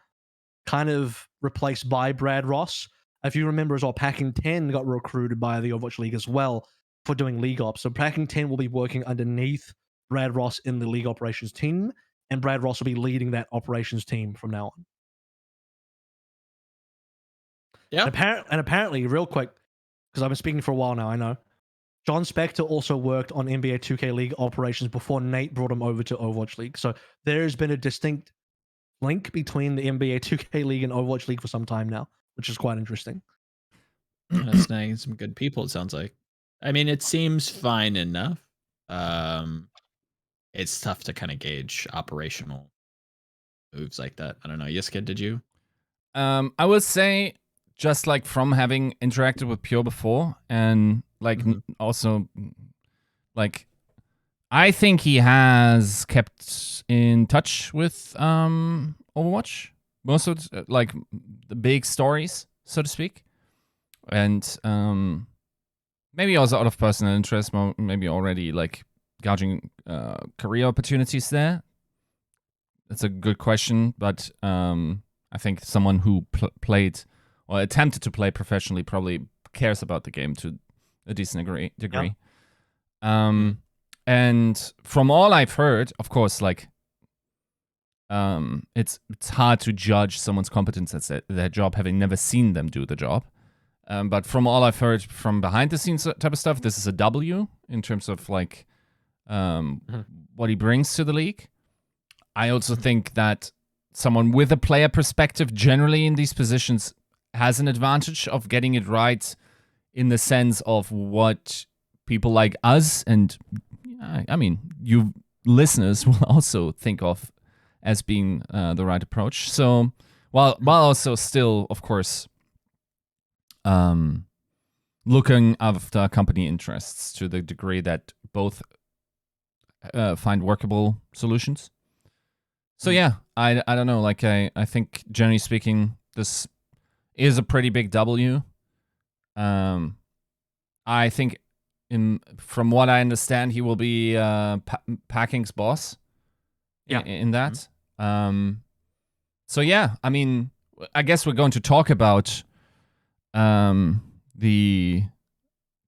kind of replaced by Brad Ross. If you remember as well, Packing 10 got recruited by the Overwatch League as well for doing league ops. So Packing 10 will be working underneath Brad Ross in the league operations team, and Brad Ross will be leading that operations team from now on. Yeah. And apparently, real quick, because I've been speaking for a while now, I know, John Spector also worked on NBA 2K League operations before Nate brought him over to Overwatch League. So there's been a distinct link between the NBA 2K League and Overwatch League for some time now, which is quite interesting. That's snagging some good people, it sounds like. I mean, it seems fine enough. It's tough to kind of gauge operational moves like that. I don't know. Yiska, did you? I would say, just like from having interacted with Pure before, and like also, like, I think he has kept in touch with Overwatch, most of like the big stories, so to speak, and maybe also out of personal interest, maybe already like gouging career opportunities there. That's a good question, but I think someone who played or attempted to play professionally probably cares about the game to a decent degree. Yeah. And from all I've heard, of course, like it's hard to judge someone's competence at their job having never seen them do the job. But from all I've heard from behind the scenes type of stuff, this is a W in terms of like what he brings to the league. I also think that someone with a player perspective generally in these positions has an advantage of getting it right in the sense of what people like us and I mean, you listeners will also think of as being the right approach. So while also still, of course, looking after company interests to the degree that both find workable solutions. So yeah, I don't know. Like I think generally speaking, this is a pretty big W. I think from what I understand, he will be Packing's boss. Yeah. In that. So yeah, I mean, I guess we're going to talk about the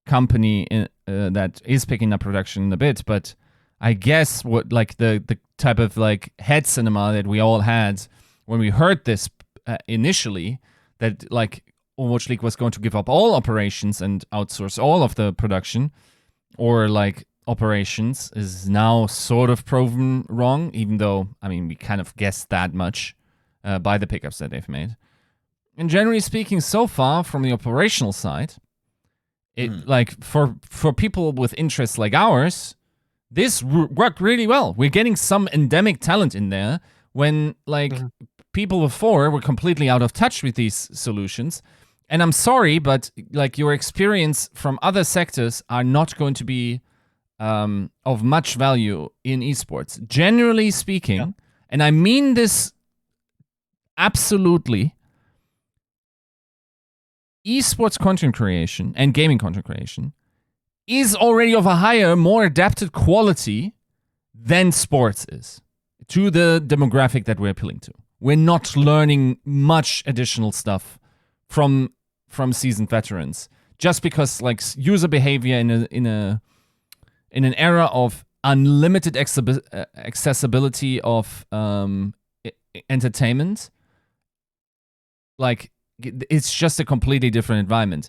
company that is picking up production in a bit, but I guess what like the type of like head cinema that we all had when we heard this initially, that like Overwatch League was going to give up all operations and outsource all of the production or like operations, is now sort of proven wrong, even though, I mean, we kind of guessed that much by the pickups that they've made. And generally speaking, so far from the operational side, it like for people with interests like ours, this worked really well. We're getting some endemic talent in there when like people before were completely out of touch with these solutions. And I'm sorry, but like your experience from other sectors are not going to be of much value in esports. Generally speaking, and I mean this absolutely, esports content creation and gaming content creation is already of a higher, more adapted quality than sports is to the demographic that we're appealing to. We're not learning much additional stuff from seasoned veterans just because like user behavior in a in an era of unlimited accessibility of entertainment, like it's just a completely different environment.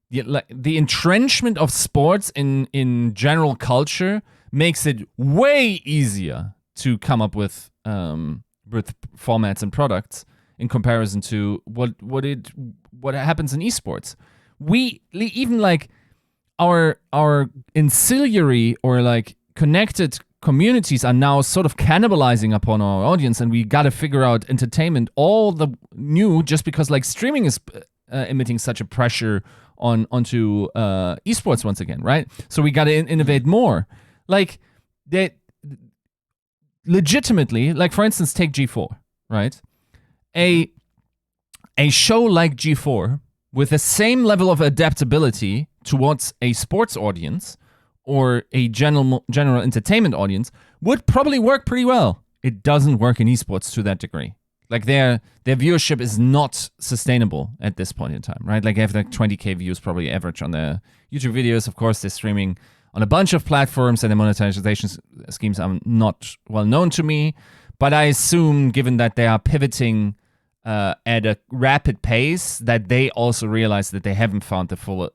The entrenchment of sports in general culture makes it way easier to come up with formats and products in comparison to what happens in esports. We even like our ancillary or like connected communities are now sort of cannibalizing upon our audience, and we got to figure out entertainment all the new just because like streaming is emitting such a pressure onto esports once again, right? So we got to innovate more. Like that, legitimately, like for instance, take G4, right? A show like G4 with the same level of adaptability towards a sports audience or a general entertainment audience would probably work pretty well. It doesn't work in esports to that degree. Like their viewership is not sustainable at this point in time, right? Like they have like 20K views probably average on their YouTube videos. Of course, they're streaming on a bunch of platforms, and the monetization schemes are not well known to me. But I assume, given that they are pivoting at a rapid pace, that they also realize that they haven't found the full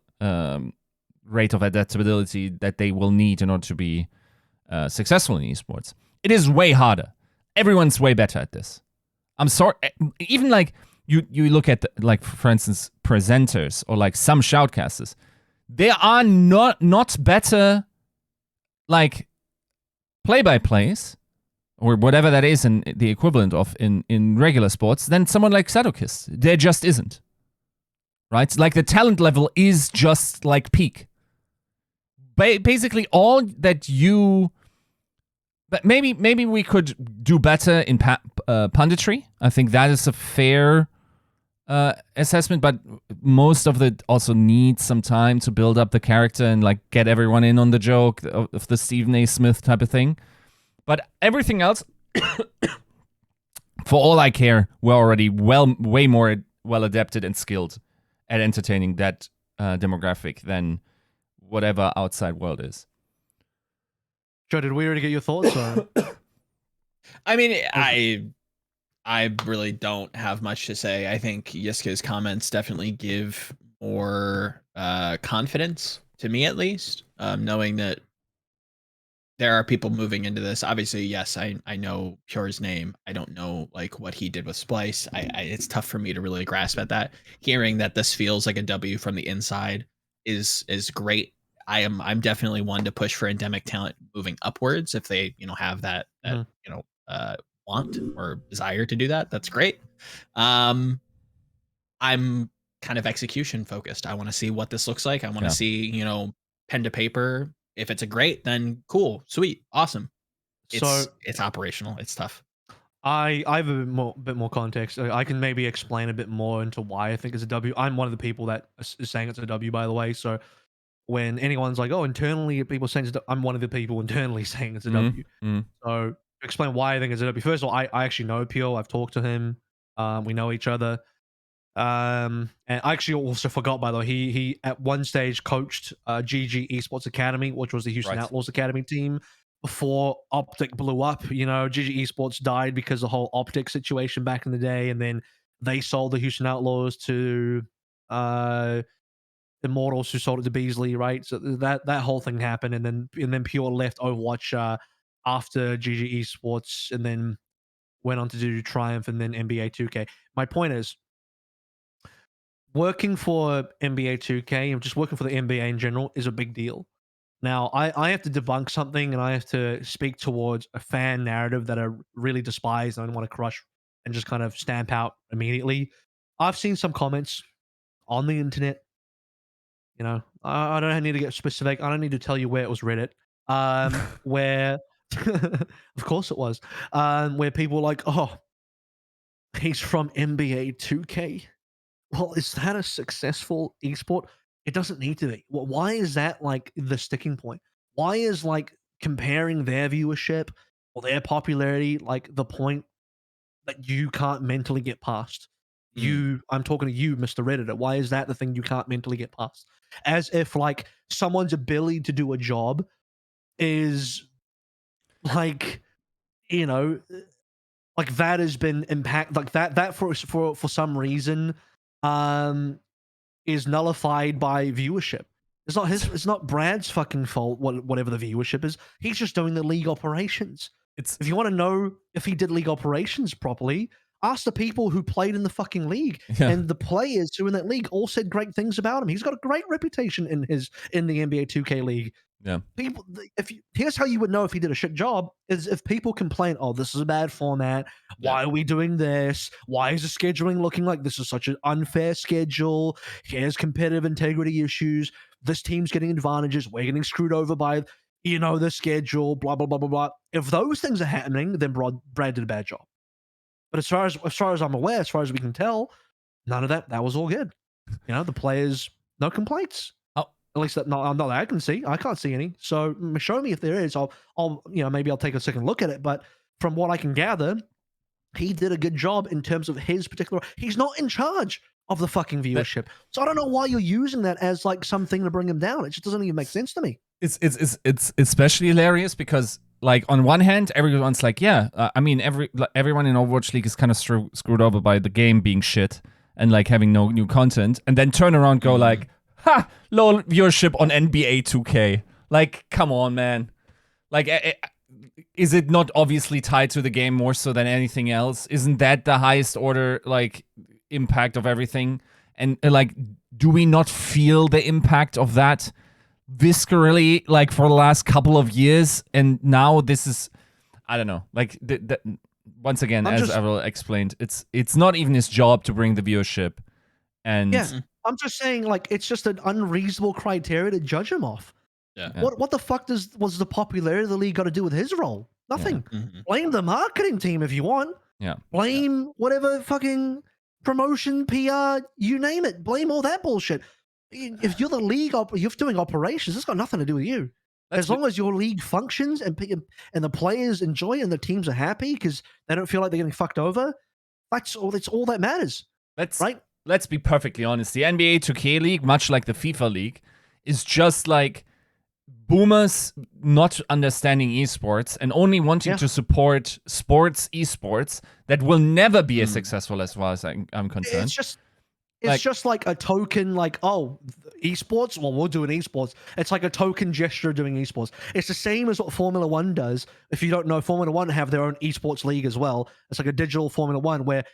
rate of adaptability that they will need in order to be successful in esports. It is way harder. Everyone's way better at this. I'm sorry. Even like you look at like for instance presenters or like some shoutcasters, they are not better like play-by-plays or whatever that is in the equivalent of in regular sports than someone like Sadokist. There just isn't. Right? Like the talent level is just like peak. Basically all that you... But maybe we could do better in punditry. I think that is a fair assessment, but most of it also needs some time to build up the character and like get everyone in on the joke of the Stephen A. Smith type of thing. But everything else, for all I care, we're already way more well adapted and skilled at entertaining that demographic than whatever outside world is. Joe, did we already get your thoughts? Or? I mean, I really don't have much to say. I think Yiska's comments definitely give more confidence to me, at least, knowing that there are people moving into this. Obviously, yes, I know Pure's name. I don't know like what he did with Splice. It's tough for me to really grasp at that. Hearing that this feels like a W from the inside is great. I'm definitely one to push for endemic talent moving upwards if they have that want or desire to do that. That's great. I'm kind of execution focused. I want to see what this looks like. I want to see pen to paper. If it's a great, then cool, sweet, awesome. It's operational. It's tough. I have a bit more context. I can maybe explain a bit more into why I think it's a W. I'm one of the people that is saying it's a W, by the way. So when anyone's like, oh, internally people saying it's I'm one of the people internally saying it's a W. So to explain why I think it's a W. First of all, I actually know Pure. I've talked to him. We know each other. And I actually also forgot, by the way, he at one stage coached GG Esports Academy, which was the Houston Outlaws Academy team before Optic blew up. GG Esports died because of the whole Optic situation back in the day, and then they sold the Houston Outlaws to Immortals, who sold it to Beasley, right? So that whole thing happened, and then Pure left Overwatch after GG Esports, and then went on to do Triumph and then NBA 2K. My point is, working for NBA 2K and just working for the NBA in general is a big deal. Now, I have to debunk something, and I have to speak towards a fan narrative that I really despise and I want to crush and just kind of stamp out immediately. I've seen some comments on the internet. I don't need to get specific. I don't need to tell you where it was Reddit. Where, of course it was, where people were like, oh, he's from NBA 2K. Well, is that a successful esport? It doesn't need to be. Well, why is that like the sticking point? Why is like comparing their viewership or their popularity like the point that you can't mentally get past? I'm talking to you, Mr. Redditor. Why is that the thing you can't mentally get past? As if like someone's ability to do a job is like, you know, like that has been like that for some reason is nullified by viewership. It's not Brad's fucking fault whatever the viewership is. He's just doing the league operations. If you want to know if he did league operations properly, ask the people who played in the fucking league. Yeah. And the players who in that league all said great things about him. He's got a great reputation in the NBA 2K league. Yeah. People, here's how you would know if he did a shit job is if people complain, oh, this is a bad format. Why are we doing this? Why is the scheduling looking like this is such an unfair schedule? Here's competitive integrity issues. This team's getting advantages. We're getting screwed over by, the schedule, blah, blah, blah, blah, blah. If those things are happening, then Brad did a bad job. But as far as I'm aware, as far as we can tell, none of that was all good. The players, no complaints. At least not that I can see. I can't see any. So show me if there is. I'll maybe I'll take a second look at it. But from what I can gather, he did a good job in terms of his particular. He's not in charge of the fucking viewership. So I don't know why you're using that as like something to bring him down. It just doesn't even make sense to me. It's especially hilarious because like on one hand, everyone's like, yeah, I mean everyone in Overwatch League is kind of screwed over by the game being shit and like having no new content, and then turn around, go like, ha, low viewership on NBA 2K. Like, come on, man. Like, is it not obviously tied to the game more so than anything else? Isn't that the highest order, like, impact of everything? And, like, do we not feel the impact of that viscerally, like, for the last couple of years? And now this is, I don't know. Like, once again, as Avril explained, it's not even his job to bring the viewership. And yeah. I'm just saying, like, it's just an unreasonable criteria to judge him off. Yeah. What the fuck was the popularity of the league got to do with his role? Nothing. Yeah. Mm-hmm. Blame the marketing team if you want. Yeah. Blame whatever fucking promotion, PR, you name it. Blame all that bullshit. If you're the league, you're doing operations, it's got nothing to do with you. As long as your league functions and the players enjoy and the teams are happy because they don't feel like they're getting fucked over, that's all that matters. Right? Let's be perfectly honest. The NBA 2K League, much like the FIFA League, is just like boomers not understanding esports and only wanting to support esports that will never be as successful as far as I'm concerned. It's just like a token, like, oh, esports? Well, we'll do an esports. It's like a token gesture of doing esports. It's the same as what Formula One does. If you don't know, Formula One have their own esports league as well. It's like a digital Formula One where,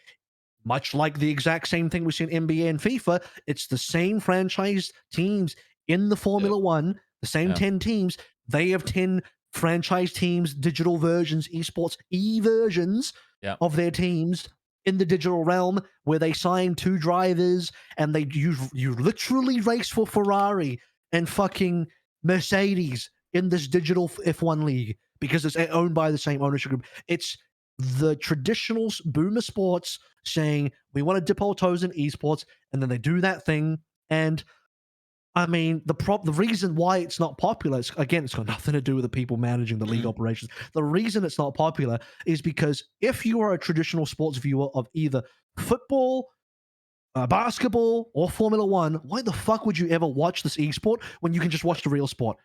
much like the exact same thing we see in NBA and FIFA, it's the same franchise teams in the Formula One, the same 10 teams. They have 10 franchise teams, digital versions, esports, versions of their teams in the digital realm where they sign 2 drivers and you literally race for Ferrari and fucking Mercedes in this digital F1 league because it's owned by the same ownership group. It's the traditional boomer sports saying we want to dip our toes in esports, and then they do that thing. And I mean, the reason why it's not popular is, again, it's got nothing to do with the people managing the league operations. The reason it's not popular is because if you are a traditional sports viewer of either football, basketball, or Formula One, why the fuck would you ever watch this esport when you can just watch the real sport,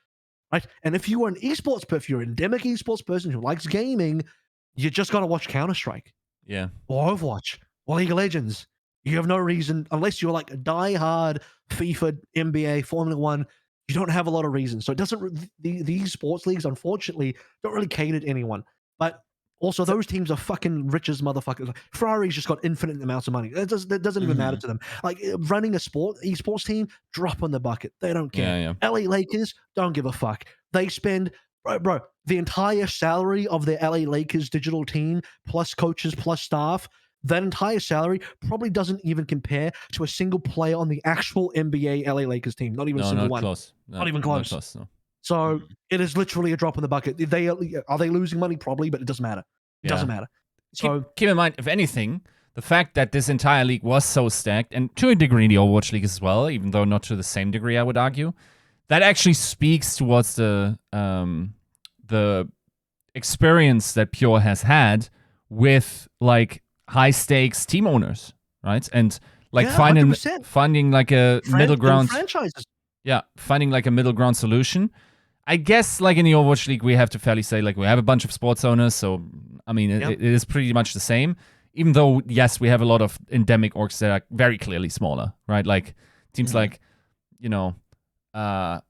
right? And if you are an esports person, if you're an endemic esports person who likes gaming, you're just going to watch Counter-Strike. Yeah. Or Overwatch. Or League of Legends. You have no reason, unless you're like a die-hard FIFA, NBA, Formula One, you don't have a lot of reasons. So it doesn't, these sports leagues, unfortunately, don't really cater to anyone. But also, those teams are fucking rich as motherfuckers. Ferrari's just got infinite amounts of money. That doesn't even matter to them. Like, running a esports team, drop on the bucket. They don't care. Yeah. LA Lakers don't give a fuck. They spend, bro, the entire salary of their LA Lakers digital team, plus coaches, plus staff, that entire salary probably doesn't even compare to a single player on the actual NBA LA Lakers team. Not even a single one. Close. Not even close. Not close, no. So it is literally a drop in the bucket. Are they losing money? Probably, but it doesn't matter. It doesn't matter. So keep in mind, if anything, the fact that this entire league was so stacked, and to a degree the Overwatch League as well, even though not to the same degree, I would argue, that actually speaks towards the experience that Pure has had with like high stakes team owners, right? And like finding like a middle ground. Franchises. Yeah, finding like a middle ground solution. I guess like in the Overwatch League, we have to fairly say like we have a bunch of sports owners, so I mean it is pretty much the same. Even though yes, we have a lot of endemic orgs that are very clearly smaller, right? Like teams like like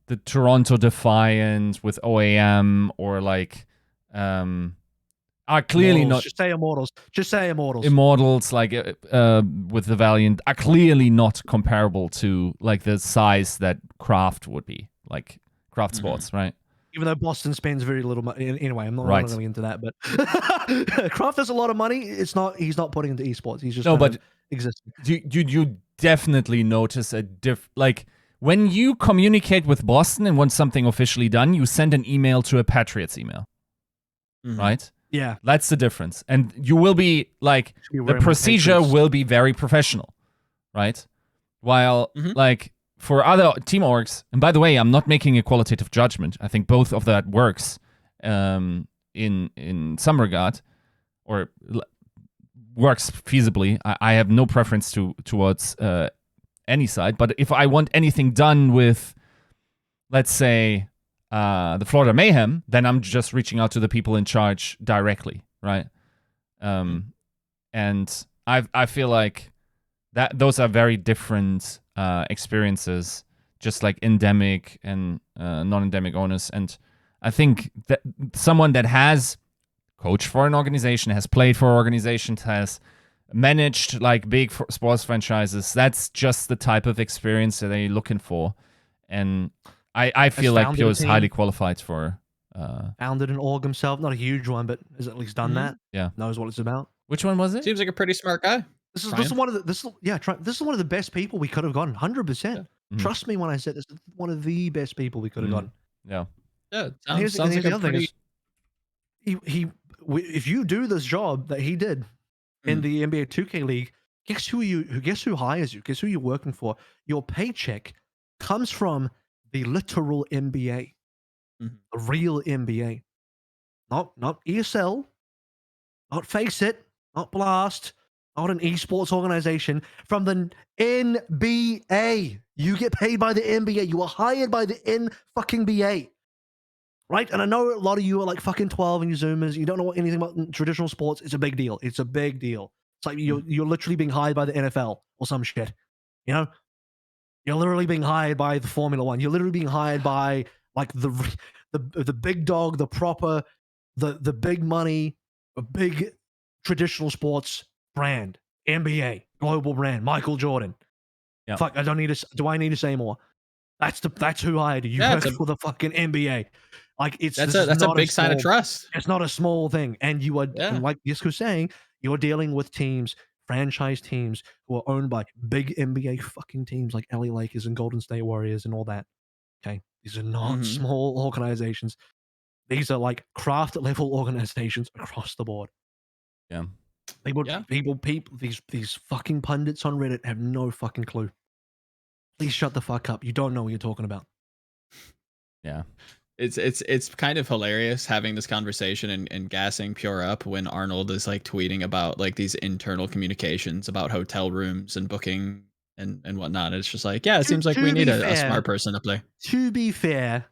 the Toronto Defiant with OAM or like are clearly Immortals. not Just say Immortals. Just say Immortals. Immortals like with the Valiant are clearly not comparable to like the size that Craft would be, like Craft Sports, right? Even though Boston spends very little money. Anyway, I'm not Right. going into that, but Kraft has a lot of money. He's not putting into esports. He's just existing. You definitely notice a like when you communicate with Boston and want something officially done, you send an email to a Patriots email, right? Yeah, that's the difference, and you will be like the procedure will be very professional, right? While like for other team orgs, and by the way, I'm not making a qualitative judgment. I think both of that works in some regard, or works feasibly. I have no preference towards any side. But if I want anything done with, let's say, the Florida Mayhem, then I'm just reaching out to the people in charge directly, right? And I feel like that those are very different experiences, just like endemic and non-endemic owners. And I think that someone that has coached for an organization, has played for organizations, has managed like big sports franchises, that's just the type of experience that they're looking for. And I feel like Pure is highly qualified for. Founded an org himself, not a huge one, but has at least done that. Yeah, knows what it's about. Which one was it? Seems like a pretty smart guy. This is one of the this is one of the best people we could have gotten. 100%. Trust me when I said this is one of the best people we could have gotten. Yeah. Yeah. Sounds like a pretty. If you do this job that he did in the NBA 2K League, guess who hires you? Guess who you're working for? Your paycheck comes from the literal NBA, the real NBA, not ESL, not Face It, not Blast, not an esports organization, from the NBA. You get paid by the NBA. You are hired by the NBA. Right? And I know a lot of you are like fucking 12 and you Zoomers. You don't know anything about traditional sports. It's a big deal. It's a big deal. It's like you're literally being hired by the NFL or some shit. You know? You're literally being hired by the Formula One. You're literally being hired by like the big dog, the proper, the big money, a big traditional sports brand. NBA, global brand, Michael Jordan. Yeah. Fuck, do I need to say more? That's who hired you. You work for the fucking NBA. Like that's a big sign of trust. It's not a small thing. And you are and like Yiska was saying, you're dealing with teams, franchise teams who are owned by big NBA fucking teams like LA Lakers and Golden State Warriors and all that. Okay. These are not small organizations. These are like craft level organizations across the board. Yeah. People, these fucking pundits on Reddit have no fucking clue. Please shut the fuck up. You don't know what you're talking about. Yeah. It's kind of hilarious having this conversation and gassing Pure up when Arnold is like tweeting about like these internal communications about hotel rooms and booking and whatnot. It's just like, yeah, it seems like we need a smart person up there. To be fair,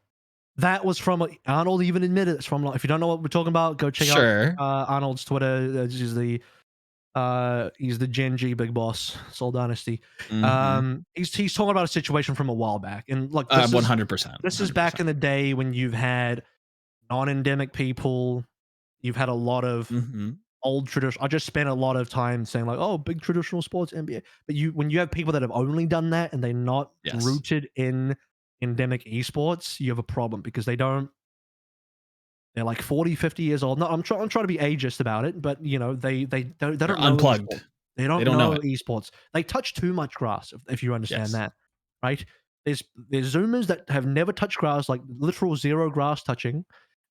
that was from Arnold even admitted it's from, if you don't know what we're talking about, go check out Arnold's Twitter. He's the Gen G big boss, Soul Dynasty. He's talking about a situation from a while back, and like 100%. This is back in the day when you've had non-endemic people. You've had a lot of old traditional. I just spent a lot of time saying like, oh, big traditional sports NBA. But when you have people that have only done that and they're not rooted in endemic esports, you have a problem because they're like 40, 50 years old. No, I'm trying to be ageist about it, but you know, they don't know unplugged. Esports. They don't know esports. They touch too much grass, if you understand that, right? There's Zoomers that have never touched grass, like literal zero grass touching.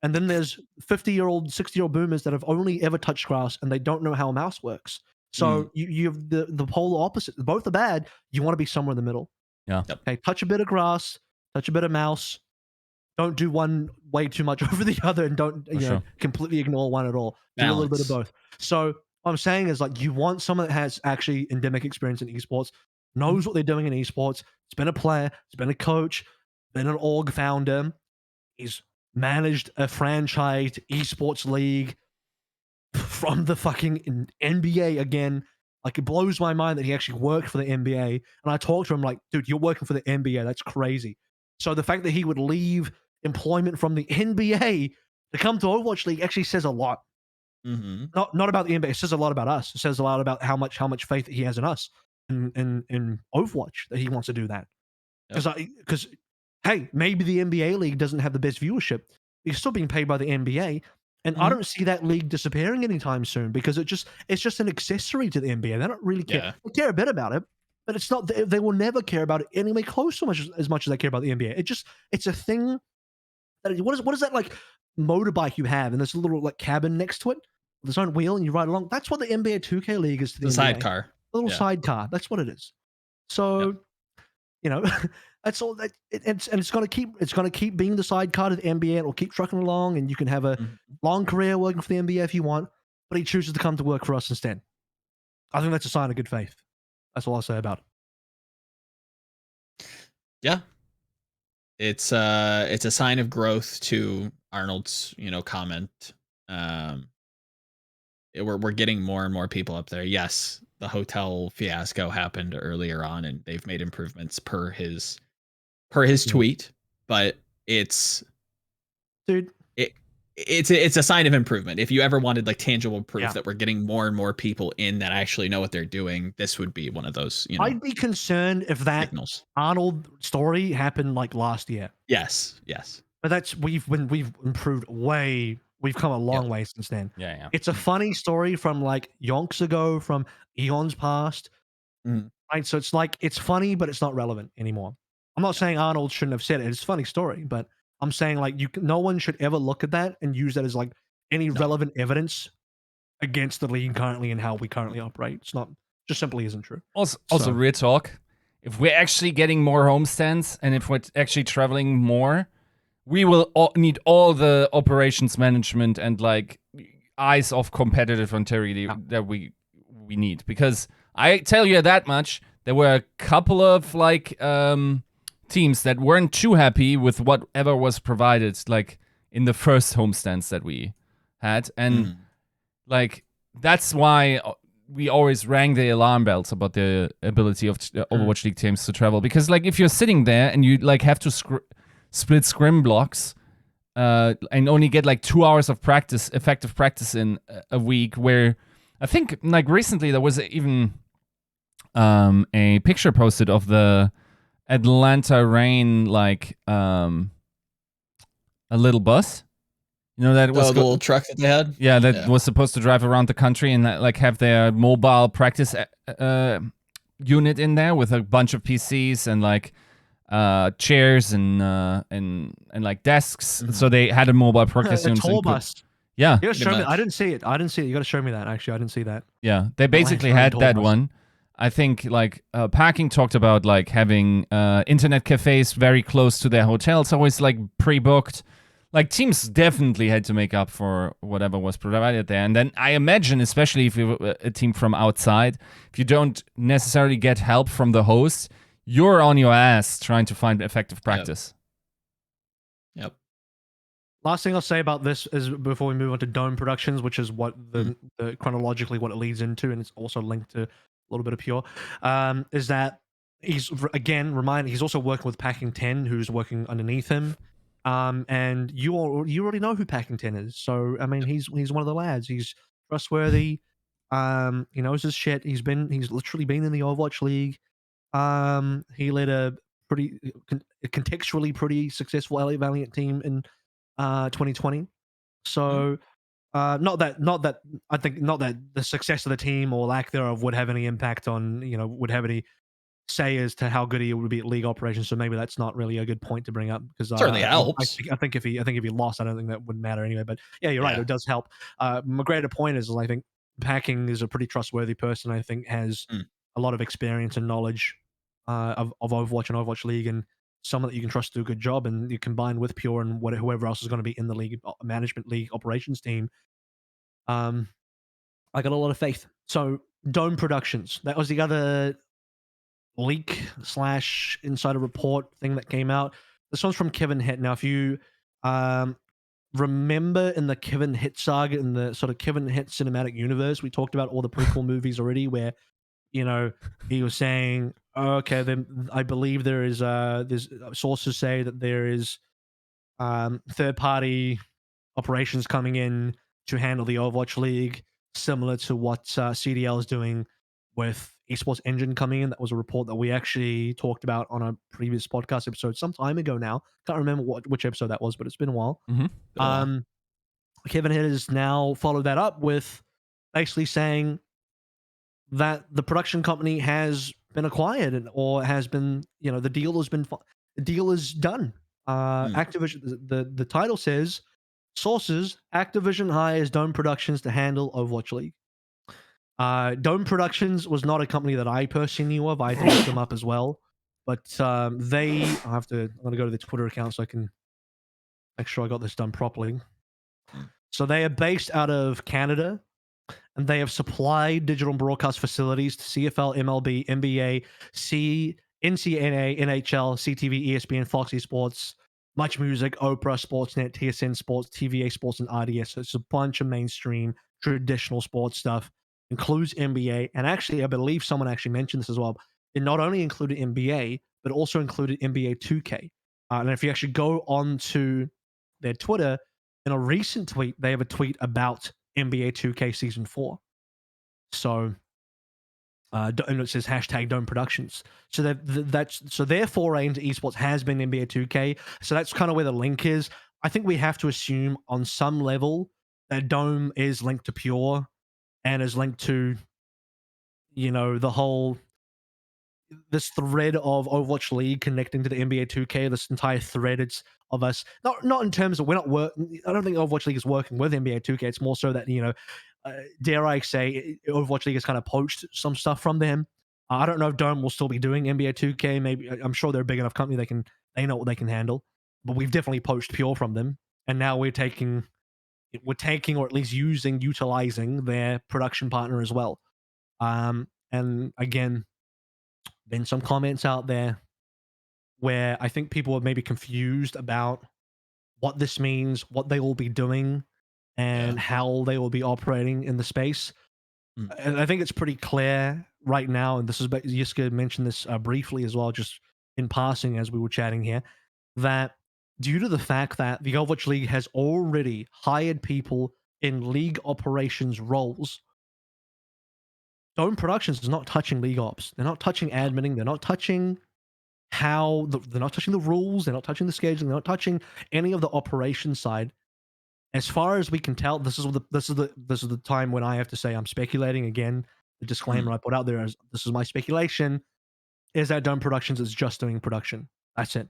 And then there's 50-year-old, 60-year-old boomers that have only ever touched grass and they don't know how a mouse works. So you have the polar opposite. Both are bad. You want to be somewhere in the middle. Yeah. Okay, touch a bit of grass, touch a bit of mouse. Don't do one way too much over the other, and don't completely ignore one at all. Do a little bit of both. So what I'm saying is like you want someone that has actually endemic experience in esports, knows what they're doing in esports. It's been a player, it's been a coach, been an org founder. He's managed a franchise esports league from the fucking NBA again. Like, it blows my mind that he actually worked for the NBA. And I talked to him like, dude, you're working for the NBA. That's crazy. So the fact that he would leave employment from the NBA to come to Overwatch League actually says a lot. Mm-hmm. Not about the NBA. It says a lot about us. It says a lot about how much faith that he has in us in Overwatch, that he wants to do that. Because hey, maybe the NBA league doesn't have the best viewership. He's still being paid by the NBA. And I don't see that league disappearing anytime soon, because it's just an accessory to the NBA. They don't really care. Yeah. They care a bit about it, but it's not. They will never care about it anyway close to as much as they care about the NBA. It's a thing. What is that like motorbike you have, and there's a little like cabin next to it, with its own wheel, and you ride along? That's what the NBA 2K league is to the The NBA. sidecar. A little sidecar. That's what it is. So, you know, that's all. It's gonna keep being the sidecar to the NBA. It'll keep trucking along, and you can have a long career working for the NBA if you want. But he chooses to come to work for us instead. I think that's a sign of good faith. That's all I'll say about it. Yeah. It's a sign of growth, to Arnold's, comment. We're getting more and more people up there. Yes, the hotel fiasco happened earlier on, and they've made improvements per his tweet, but it's it's a sign of improvement. If you ever wanted like tangible proof that we're getting more and more people in that actually know what they're doing, this would be one of those. I'd be concerned if that signals. Arnold story happened like last year. Yes. But we've improved way. We've come a long way since then. Yeah. It's a funny story from like yonks ago, from eons past. Right? So it's like, it's funny, but it's not relevant anymore. I'm not saying Arnold shouldn't have said it. It's a funny story, but I'm saying like no one should ever look at that and use that as like any relevant evidence against the league currently and how we currently operate. It's not, just simply isn't true. Also, real talk. If we're actually getting more homestands, and if we're actually traveling more, we will need all the operations management and like eyes of competitive integrity that we need. Because I tell you that much, there were a couple of like teams that weren't too happy with whatever was provided, like in the first homestands that we had, and like that's why we always rang the alarm bells about the ability of Overwatch League teams to travel. Because like if you're sitting there and you like have to split scrim blocks and only get like 2 hours of effective practice in a week, where I think like recently there was even a picture posted of the Atlanta Rain, like a little bus. You know, that was the little truck that they had? Yeah, that was supposed to drive around the country and like have their mobile practice unit in there with a bunch of PCs and like chairs and like desks. So they had a mobile practice unit. A tour bus. Yeah. You gotta show me. I didn't see it. You gotta show me that. Actually, I didn't see that. Yeah, they basically had that one. I think like Packing talked about like having internet cafes very close to their hotels, always like pre-booked. Like teams definitely had to make up for whatever was provided there. And then I imagine, especially if you're a team from outside, if you don't necessarily get help from the host, you're on your ass trying to find effective practice. Yep. Last thing I'll say about this is before we move on to Dome Productions, which is what the chronologically what it leads into, and it's also linked to a little bit of Pure, is that he's he's also working with Packing 10, who's working underneath him. And you already know who Packing 10 is. So I mean, he's one of the lads. He's trustworthy. He knows his shit. He's literally been in the Overwatch League. He led a pretty contextually pretty successful LA Valiant team in 2020. So not that the success of the team or lack thereof would have any impact on, would have any say as to how good he would be at league operations. So maybe that's not really a good point to bring up, because certainly helps. I think if he lost, I don't think that would matter anyway. But yeah, you're right. It does help. My greater point is I think Packing is a pretty trustworthy person. I think has a lot of experience and knowledge of Overwatch and Overwatch League, and someone that you can trust to do a good job. And you combine with Pure and whoever else is going to be in the league management, league operations team. I got a lot of faith. So Dome Productions, that was the other leak / insider report thing that came out. This one's from Kevin Hitt. Now, if you remember in the Kevin Hitt saga, in the sort of Kevin Hitt cinematic universe, we talked about all the prequel movies already, where he was saying, okay, then I believe there's sources say that there is third party operations coming in to handle the Overwatch League, similar to what CDL is doing with Esports Engine coming in. That was a report that we actually talked about on a previous podcast episode some time ago now. Can't remember which episode that was, but it's been a while. Kevin Hitt has now followed that up with basically saying that the production company has been acquired or has been, the deal is done. Activision, the title says, sources, Activision hires Dome Productions to handle Overwatch League. Dome Productions was not a company that I personally knew of. I had to look them up as well. But I'm going to go to the Twitter account so I can make sure I got this done properly. So they are based out of Canada, and they have supplied digital broadcast facilities to CFL, MLB, NBA, NCAA, NHL, CTV, ESPN, Fox Esports, Much Music, Oprah, Sportsnet, TSN Sports, TVA Sports, and RDS. So it's a bunch of mainstream, traditional sports stuff. Includes NBA, and actually, I believe someone actually mentioned this as well. It not only included NBA, but also included NBA 2K. And if you actually go on to their Twitter, in a recent tweet, they have a tweet about NBA 2K Season 4. So, and it says hashtag Dome Productions. So so their foray into esports has been NBA 2K. So that's kind of where the link is. I think we have to assume on some level that Dome is linked to Pure and is linked to, the whole this thread of Overwatch League connecting to the NBA 2K. This entire thread, it's of us not in terms of we're not work. I don't think Overwatch League is working with NBA 2K. It's more so that dare I say, Overwatch League has kind of poached some stuff from them. I don't know if Dome will still be doing NBA 2K. Maybe I'm sure they're a big enough company they know what they can handle. But we've definitely poached Pure from them, and now we're taking or at least utilizing their production partner as well. And again, been some comments out there where I think people are maybe confused about what this means, what they will be doing, and how they will be operating in the space. And I think it's pretty clear right now, and this is Yiska mentioned this briefly as well, just in passing as we were chatting here, that due to the fact that the Overwatch League has already hired people in league operations roles, Dome Productions is not touching league ops. They're not touching adminning. They're not touching they're not touching the rules. They're not touching the scheduling. They're not touching any of the operations side. As far as we can tell, this is the time when I have to say I'm speculating again. The disclaimer I put out there is this is my speculation. Is that Dome Productions is just doing production? That's it.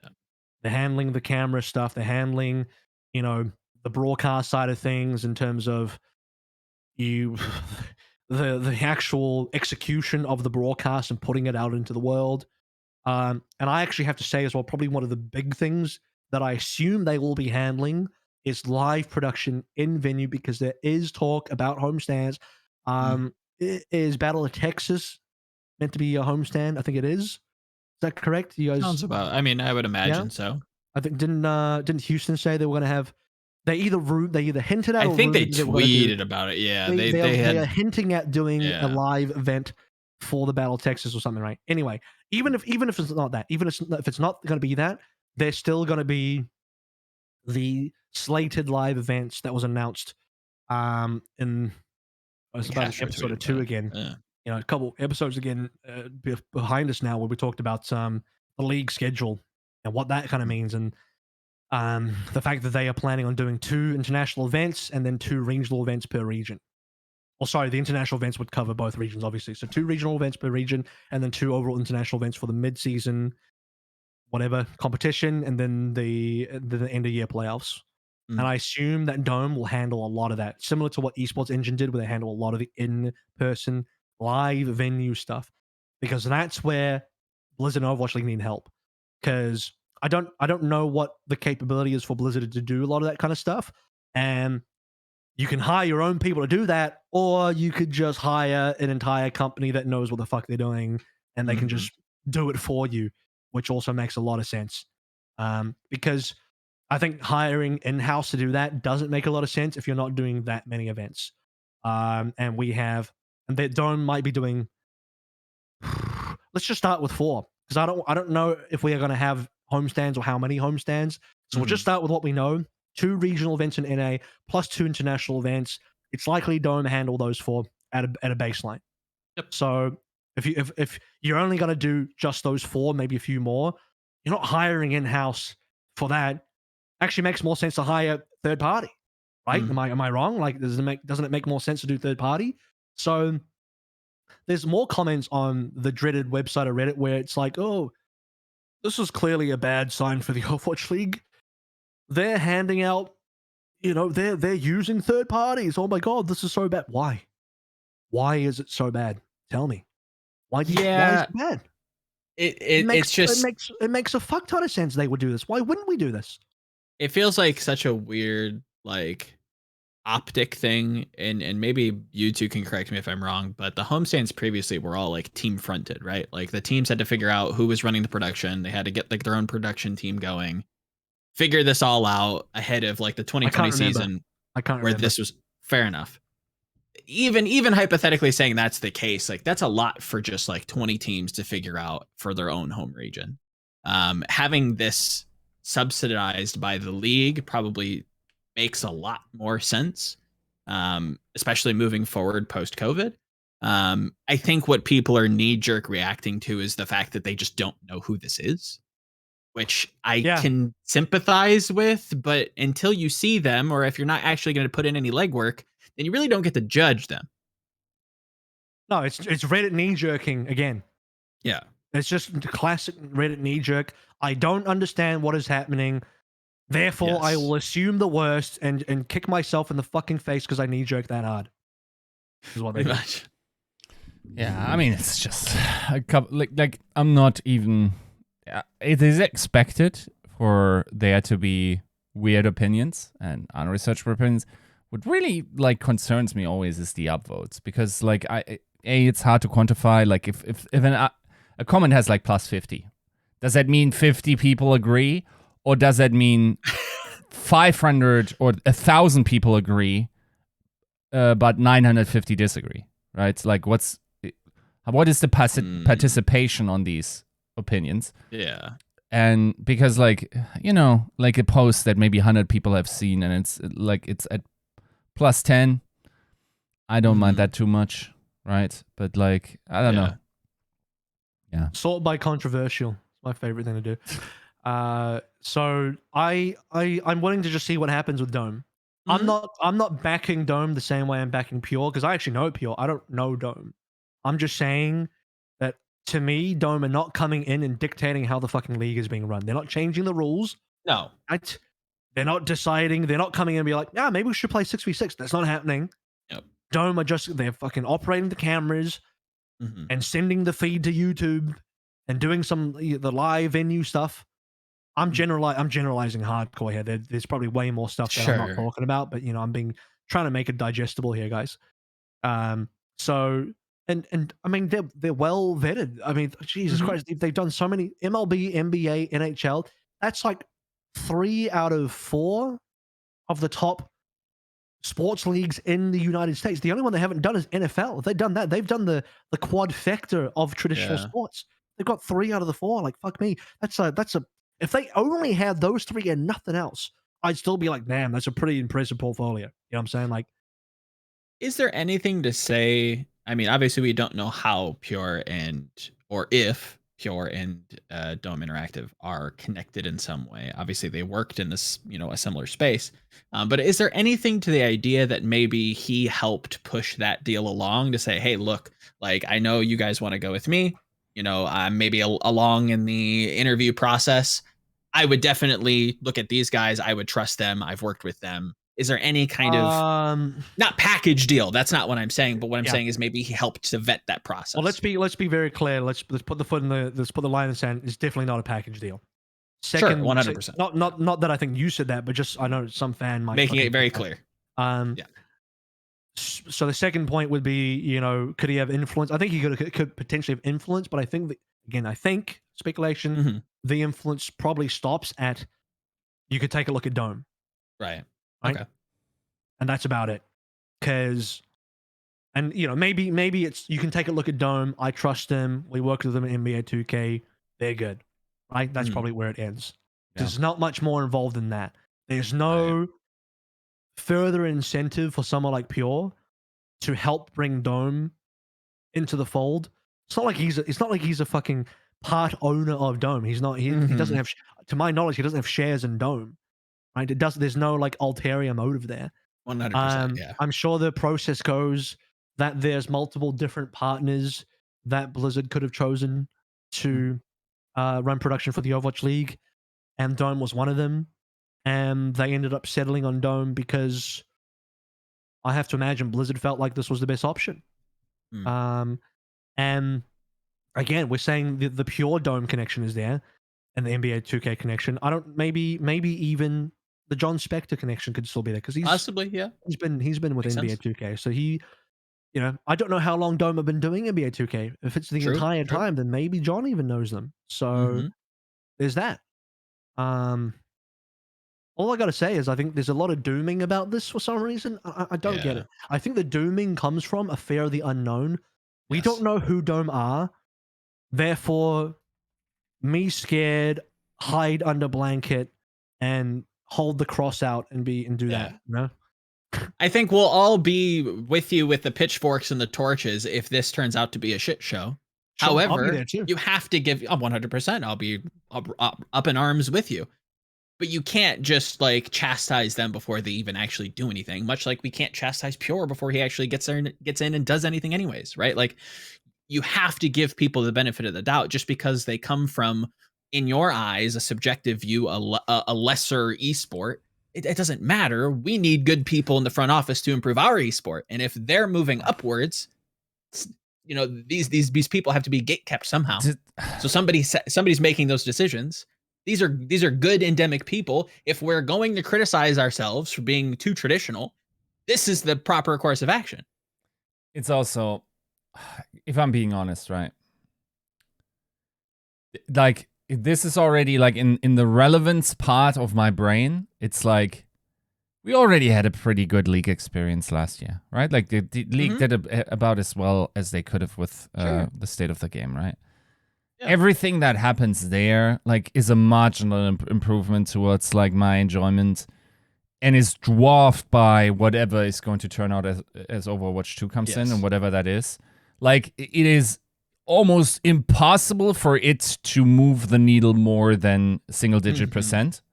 They're handling the camera stuff. They're handling, the broadcast side of things in terms of the actual execution of the broadcast and putting it out into the world. And I actually have to say as well, probably one of the big things that I assume they will be handling is live production in venue, because there is talk about homestands. Is Battle of Texas meant to be a homestand? I think it is. Is that correct? You guys? Sounds about. I mean, I would imagine so. I think didn't Houston say they were going to have? They either hinted at. I think they tweeted about it. Yeah, they are hinting at doing a live event for the Battle of Texas or something, right? Anyway, even if it's not that, even if it's not going to be that, there's still going to be the slated live events that was announced in about episode 2 again. A couple episodes again behind us now, where we talked about the league schedule and what that kind of means, and the fact that they are planning on doing 2 international events and then 2 regional events per region. Well, sorry, the international events would cover both regions, obviously. So 2 regional events per region, and then 2 overall international events for the mid-season, whatever, competition, and then the end-of-year playoffs. And I assume that Dome will handle a lot of that, similar to what Esports Engine did, where they handle a lot of the in-person live venue stuff, because that's where Blizzard and Overwatch League need help. Because I don't know what the capability is for Blizzard to do a lot of that kind of stuff, and you can hire your own people to do that, or you could just hire an entire company that knows what the fuck they're doing, and they can just do it for you, which also makes a lot of sense. Because I think hiring in-house to do that doesn't make a lot of sense if you're not doing that many events. And that Dome might be doing. Let's just start with 4 because I don't know if we are going to have homestands or how many homestands. So we'll just start with what we know: 2 regional events in NA plus 2 international events. It's likely Dome handle those 4 at a baseline. Yep. So if you're only going to do just those 4, maybe a few more, you're not hiring in-house for that. Actually makes more sense to hire third party, right? Am I wrong? Like, doesn't it make more sense to do third party? So there's more comments on the dreaded website of Reddit where it's like, oh, this is clearly a bad sign for the Overwatch League. They're handing out, they're using third parties. Oh my god, this is so bad. Why? Why is it so bad? Tell me. Why is it bad? It makes a fuck ton of sense they would do this. Why wouldn't we do this? It feels like such a weird, like, optic thing, and maybe you two can correct me if I'm wrong, but the homestands previously were all like team fronted, right? Like the teams had to figure out who was running the production. They had to get like their own production team going, figure this all out ahead of like the 2020 season. I can't where remember. This was fair enough. Even hypothetically saying that's the case, like that's a lot for just like 20 teams to figure out for their own home region. Having this subsidized by the league probably makes a lot more sense, especially moving forward post-COVID. I think what people are knee-jerk reacting to is the fact that they just don't know who this is, which I can sympathize with, but until you see them, or if you're not actually going to put in any legwork, then you really don't get to judge them. No, it's Reddit knee-jerking again. Yeah. It's just classic Reddit knee-jerk. I don't understand what is happening. Therefore, I will assume the worst and kick myself in the fucking face because I knee-jerk that hard. Is what they do. Yeah, I mean, it's just a couple. Like I'm not even. It is expected for there to be weird opinions and unresearched opinions. What really like concerns me always is the upvotes, because like it's hard to quantify. Like if a comment has like plus 50, does that mean 50 people agree, or does that mean 500 or 1,000 people agree, but 950 disagree? Right? Like what is the participation on these opinions? Yeah. And because like like a post that maybe 100 people have seen and it's at plus 10, I don't mind that too much, right? But like I don't know. Yeah. Sort by controversial. It's my favorite thing to do. So I'm willing to just see what happens with Dome. I'm not backing Dome the same way I'm backing Pure, because I actually know Pure. I don't know Dome. I'm just saying that to me, Dome are not coming in and dictating how the fucking league is being run. They're not changing the rules. No. They're not deciding. They're not coming in and be like, yeah, maybe we should play 6v6. That's not happening. Yep. Dome are they're fucking operating the cameras and sending the feed to YouTube and doing the live venue stuff. I'm generalizing hardcore here. There's probably way more stuff that I'm not talking about, but I'm trying to make it digestible here, guys. So and I mean they're well vetted. I mean, Jesus Christ, they've done so many MLB, NBA, NHL. That's like 3 out of 4 of the top sports leagues in the United States. The only one they haven't done is NFL. If they've done that, they've done the quadfecta of traditional sports. They've got 3 out of the 4. Like, fuck me. That's a if they only had those 3 and nothing else, I'd still be like, damn, that's a pretty impressive portfolio. You know what I'm saying? Like, is there anything to say? I mean, obviously we don't know how Pure or if Pure and Dome Interactive are connected in some way. Obviously they worked in this, a similar space. But is there anything to the idea that maybe he helped push that deal along to say, hey, look, like, I know you guys want to go with me. I'm maybe along in the interview process. I would definitely look at these guys. I would trust them. I've worked with them. Is there any kind of not package deal? That's not what I'm saying. But what I'm saying is maybe he helped to vet that process. Well, let's be very clear. Let's put the line in the sand. It's definitely not a package deal. Second, 100%. Not that I think you said that, but just I know some fan might making it very clear. So the second point would be, could he have influence? I think he could potentially have influence, but I think that, again, speculation. the influence probably stops at you could take a look at Dome, Right. right? Okay. And that's about it. Because, and you know, maybe it's you can take a look at Dome. I trust them. We work with them in NBA 2K. They're good, right? That's probably where it ends. Yeah. There's not much more involved than that. There's no Right. further incentive for someone like Pure to help bring Dome into the fold. It's not like he's a fucking part owner of Dome. He's not. He doesn't have, to my knowledge, he doesn't have shares in Dome. Right? It does. There's no like ulterior motive there. 100%. Yeah. I'm sure the process goes that there's multiple different partners that Blizzard could have chosen to run production for the Overwatch League, and Dome was one of them. And they ended up settling on Dome because I have to imagine Blizzard felt like this was the best option. And again, we're saying the pure Dome connection is there, and the NBA 2K connection. I don't. Maybe even the John Spector connection could still be there because Possibly. Yeah. he's been with Makes NBA sense. 2K, so he, you know, I don't know how long Dome have been doing NBA 2K. If it's the True, entire true. time, then maybe John even knows them. So there's that. All I gotta say is I think there's a lot of dooming about this for some reason. I don't get Yeah. it. I think the dooming comes from a fear of the unknown. We Yes. don't know who Dome are. Therefore, me scared, hide under blanket, and hold the cross out and do that. You know? I think we'll all be with you with the pitchforks and the torches if this turns out to be a shit show. Sure, I'll be However, there too. you have to give 100%. I'll be up in arms with you. But you can't just like chastise them before they even actually do anything. Much like we can't chastise Pure before he actually gets in and does anything anyways, right? Like you have to give people the benefit of the doubt just because they come from, in your eyes, a subjective view, a lesser esport. It doesn't matter. We need good people in the front office to improve our esport. And if they're moving upwards, you know, these people have to be gatekept somehow. So somebody's making those decisions. These are good endemic people. If we're going to criticize ourselves for being too traditional, this is the proper course of action. It's also, if I'm being honest, right? Like this is already like in the relevance part of my brain. It's like we already had a pretty good league experience last year, right? Like the league did about as well as they could have with the state of the game, right? Yeah. Everything that happens there, like, is a marginal improvement towards like my enjoyment, and is dwarfed by whatever is going to turn out as Overwatch 2 comes in, and whatever that is. Like, it is almost impossible for it to move the needle more than single-digit percent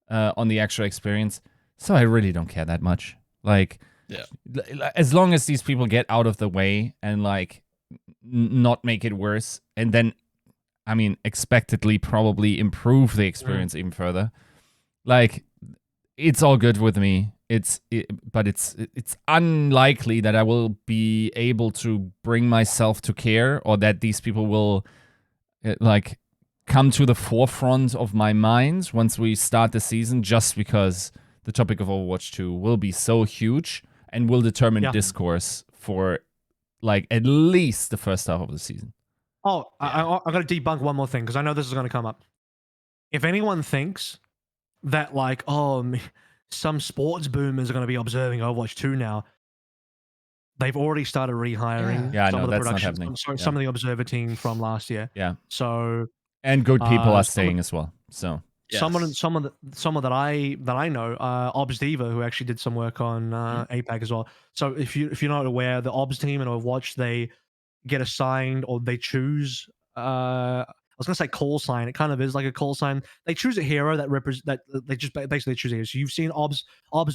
on the actual experience. So I really don't care that much. Like, as long as these people get out of the way and like not make it worse, and then, I mean, expectedly probably improve the experience even further. Like, it's all good with me. But it's unlikely that I will be able to bring myself to care, or that these people will like come to the forefront of my mind once we start the season, just because the topic of Overwatch 2 will be so huge and will determine discourse for like at least the first half of the season. Oh, yeah. I got to debunk one more thing because I know this is going to come up. If anyone thinks that like, some sports boomers are going to be observing Overwatch 2 now, they've already started rehiring some of the production, some of the observer team from last year. Yeah. So, and good people are staying as well. So someone that I know, Obs Diva, who actually did some work on APAC as well. So if you're not aware, the Obs team in Overwatch, they get assigned, or they choose, I was gonna say call sign. It kind of is like a call sign. They choose a hero that they just basically choose a hero. So you've seen Obs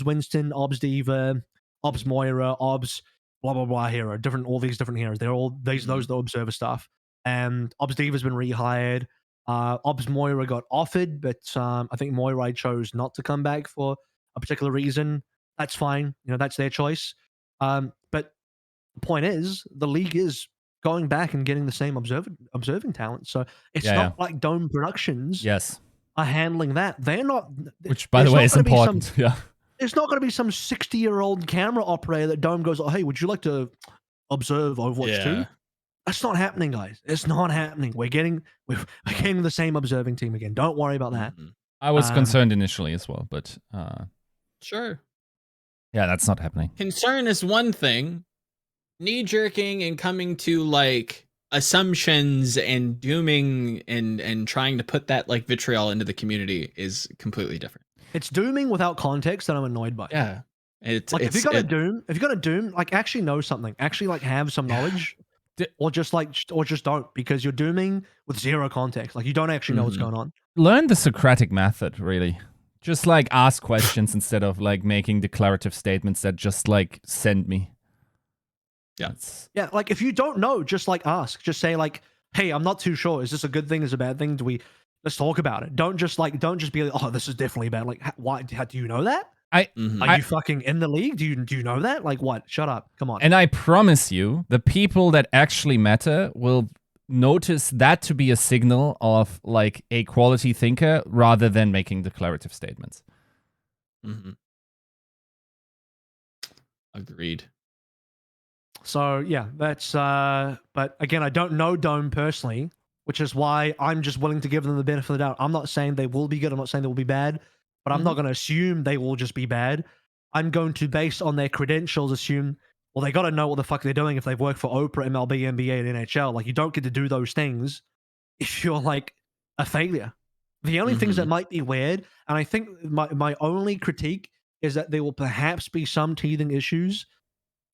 Winston, Obs Diva, Obs Moira, Obs blah blah blah hero. All these different heroes. They're all those are the observer stuff. And Obs Diva's been rehired. Obs Moira got offered, but I think Moira chose not to come back for a particular reason. That's fine. You know, that's their choice. But the point is, the league is going back and getting the same observing talent. So it's not like Dome Productions are handling that. They're not. Which, by the way, is important. There's not going to be some 60-year-old camera operator that Dome goes, "Oh, hey, would you like to observe Overwatch 2?" That's not happening, guys. It's not happening. We're getting the same observing team again. Don't worry about that. Mhm. I was concerned initially as well, but Sure. yeah, that's not happening. Concern is one thing. Knee jerking and coming to like assumptions and dooming and trying to put that like vitriol into the community is completely different. It's dooming without context that I'm annoyed by. Yeah. It's Like if you're gonna doom, like actually know something, actually like have some knowledge, or just don't, because you're dooming with zero context. Like you don't actually know what's going on. Learn the Socratic method, really. Just like ask questions instead of like making declarative statements that just like send me. Yeah. Yeah, like if you don't know, just like ask. Just say like, "Hey, I'm not too sure. Is this a good thing? Is it a bad thing? Let's talk about it." Don't just be like, "Oh, this is definitely bad." Like, why? Do you know that? Are you fucking in the league? Do you know that? Like, what? Shut up. Come on. And I promise you, the people that actually matter will notice that to be a signal of like a quality thinker rather than making declarative statements. Agreed. So yeah, that's but again, I don't know Dome personally, which is why I'm just willing to give them the benefit of the doubt. I'm not saying they will be good, I'm not saying they will be bad, but I'm not going to assume they will just be bad. I'm going to, based on their credentials, assume, well, they got to know what the fuck they're doing if they've worked for Oprah, MLB, NBA, and NHL. Like, you don't get to do those things if you're like a failure. The only things that might be weird, and I think my only critique is that there will perhaps be some teething issues.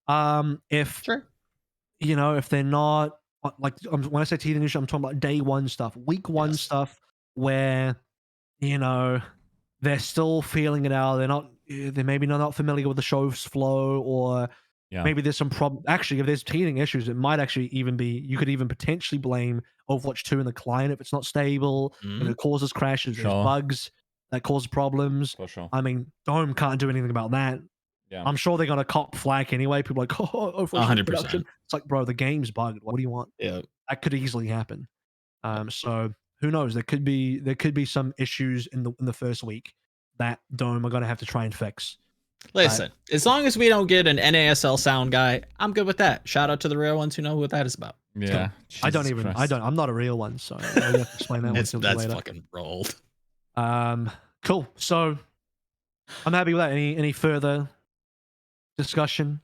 If if they're not like, when I say teething issue, I'm talking about day one stuff, week one stuff, where they're still feeling it out. They're maybe not familiar with the show's flow, or maybe there's some problem. Actually, if there's teething issues, it might actually even be, you could even potentially blame Overwatch 2 and the client if it's not stable, if it causes crashes, there's bugs that cause problems. I mean, Dome can't do anything about that. I'm sure they're gonna cop flag anyway. People are like, oh, Overwatch production. It's like, bro, the game's bugged. What do you want? Yeah, that could easily happen. So who knows? There could be some issues in the first week that Dome are gonna have to try and fix. Listen, as long as we don't get an NASL sound guy, I'm good with that. Shout out to the real ones who know what that is about. Yeah, I'm not a real one, so I'll have to explain that that's later. fucking rolled. Cool. So I'm happy with that. Any further discussion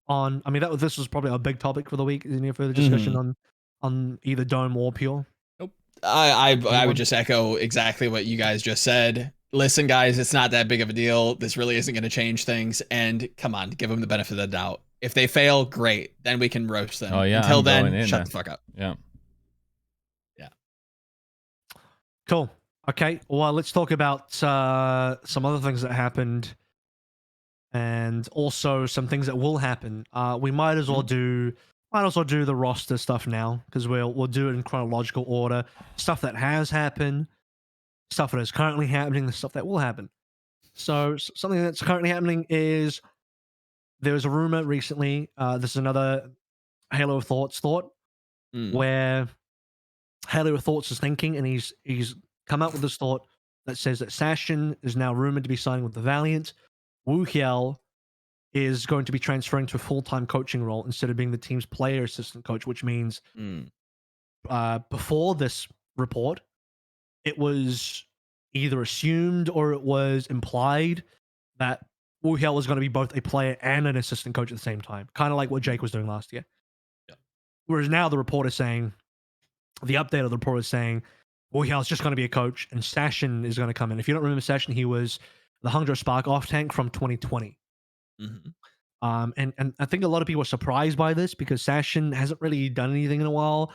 on? I mean, this was probably a big topic for the week. Is any further discussion on either Dome or Pure? Nope. I would just echo exactly what you guys just said. Listen, guys, it's not that big of a deal. This really isn't going to change things. And come on, give them the benefit of the doubt. If they fail, great. Then we can roast them. Oh yeah. Until then, shut the fuck up. Yeah. Yeah. Cool. Okay. Well, let's talk about some other things that happened, and also some things that will happen. We might as well do the roster stuff now, because we'll do it in chronological order. Stuff that has happened, stuff that is currently happening, the stuff that will happen. So something that's currently happening is, there was a rumor recently. This is another Halo of Thoughts thought, where Halo of Thoughts is thinking, and he's come up with this thought that says that Sasin is now rumored to be signing with the Valiant. Whooyal is going to be transferring to a full-time coaching role instead of being the team's player assistant coach, which means before this report, it was either assumed or it was implied that Whooyal was going to be both a player and an assistant coach at the same time, kind of like what Jake was doing last year. Yeah. Whereas now the update of the report is saying Whooyal is just going to be a coach, and Sasin is going to come in. If you don't remember Sasin, he was the Hangzhou Spark off tank from 2020. And I think a lot of people are surprised by this, because Sasin hasn't really done anything in a while.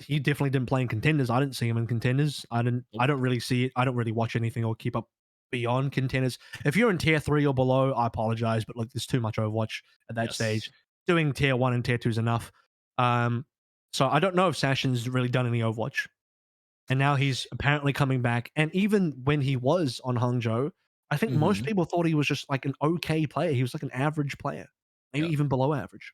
He definitely didn't play in contenders. I didn't see him in contenders. I don't really see it. I don't really watch anything or keep up beyond contenders. If you're in tier 3 or below, I apologize, but like, there's too much Overwatch at that stage. Doing tier 1 and tier 2 is enough. So I don't know if Sasin's really done any Overwatch. And now he's apparently coming back. And even when he was on Hangzhou, I think most people thought he was just like an okay player. He was like an average player, maybe even below average.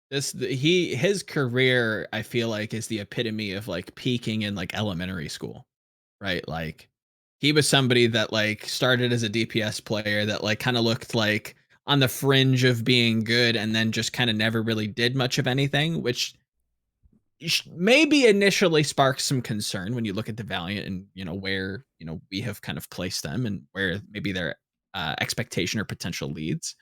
His career, I feel like, is the epitome of like peaking in like elementary school, right? Like, he was somebody that like started as a DPS player that like kind of looked like on the fringe of being good, and then just kind of never really did much of anything, which maybe initially sparks some concern when you look at the Valiant and where we have kind of placed them and where maybe their expectation or potential leads.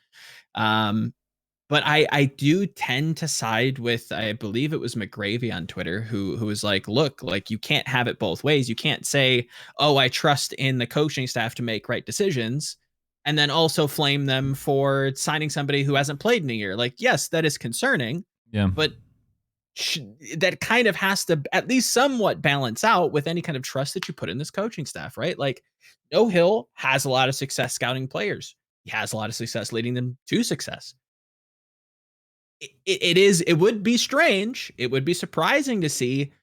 But I do tend to side with, I believe it was McGravy on Twitter who was like, look, like, you can't have it both ways. You can't say, oh, I trust in the coaching staff to make right decisions, and then also flame them for signing somebody who hasn't played in a year. Like, yes, that is concerning. Yeah. But that kind of has to at least somewhat balance out with any kind of trust that you put in this coaching staff, right? Like, No Hill has a lot of success scouting players. He has a lot of success leading them to success. It would be strange. It would be surprising to see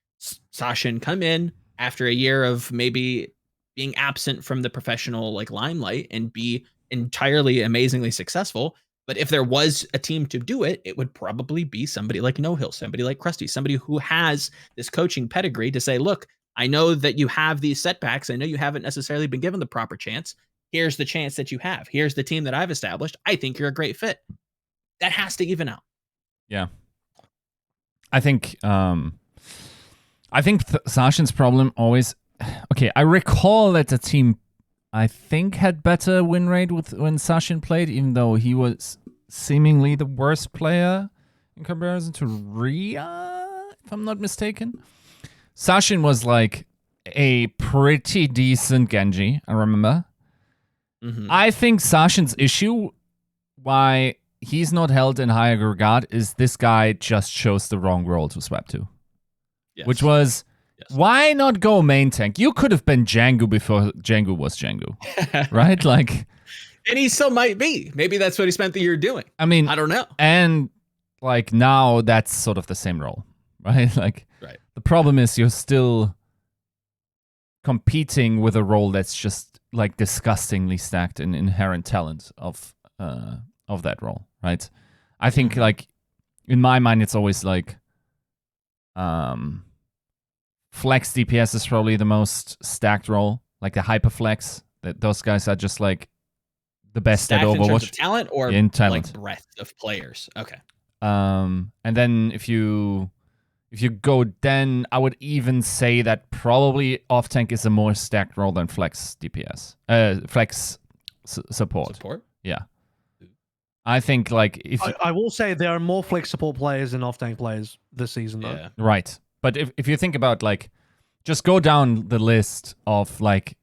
Sasin come in after a year of maybe being absent from the professional limelight and be entirely amazingly successful. But if there was a team to do it, it would probably be somebody like No Hill, somebody like Krusty, somebody who has this coaching pedigree to say, look, I know that you have these setbacks. I know you haven't necessarily been given the proper chance. Here's the chance that you have. Here's the team that I've established. I think you're a great fit. That has to even out. Yeah. I think Sasin's problem always, okay, I recall that the team, I think, had better win rate when Sasin played, even though he was seemingly the worst player in comparison to Rhea, if I'm not mistaken. Sasin was like a pretty decent Genji, I remember. Mm-hmm. I think Sasin's issue, why he's not held in higher regard, is this guy just chose the wrong role to swap to. Yes. Which was, why not go main tank? You could have been Django before Django was Django, right? Like, and he still might be. Maybe that's what he spent the year doing. I mean, I don't know. And like now that's sort of the same role, right? Like, right. The problem is you're still competing with a role that's just like disgustingly stacked in inherent talent of that role, right? I think like in my mind it's always like flex DPS is probably the most stacked role, like the hyper flex. That those guys are just like the best Stacked at Overwatch. in terms of talent or in talent. like breadth of players. Okay. And then if you go, then I would even say that probably off tank is a more stacked role than flex DPS. Flex support. Support? Yeah. I think like if I will say there are more flex support players than off tank players this season though. Yeah. Right. But if you think about like, just go down the list of like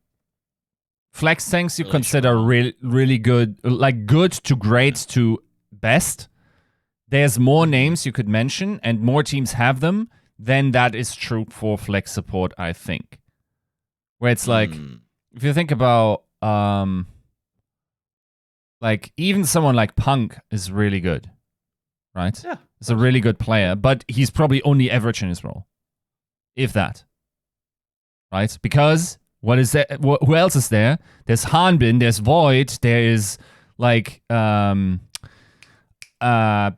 flex tanks you Really consider really good, like good to great to best. There's more names you could mention and more teams have them, then that is true for flex support, I think. Where it's like, if you think about like even someone like Punk is really good, right? Yeah. He's a really good player, but he's probably only average in his role. If that. Right? Because what is that? Who else is there? There's Hanbin, there's Void, there is like come on,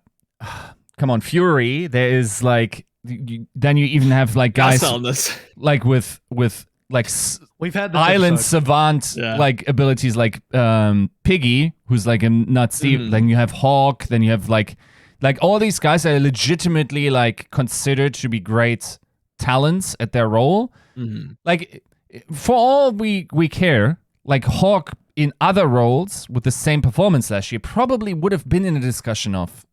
Fury. There is like then you even have like guys like with like we've had this island episode. savant like abilities like Piggy, who's like a nut Steve. Then you have Hawk. Then you have like all these guys are legitimately like considered to be great talents at their role. Like for all we care, like Hawk in other roles with the same performance last year probably would have been in a discussion of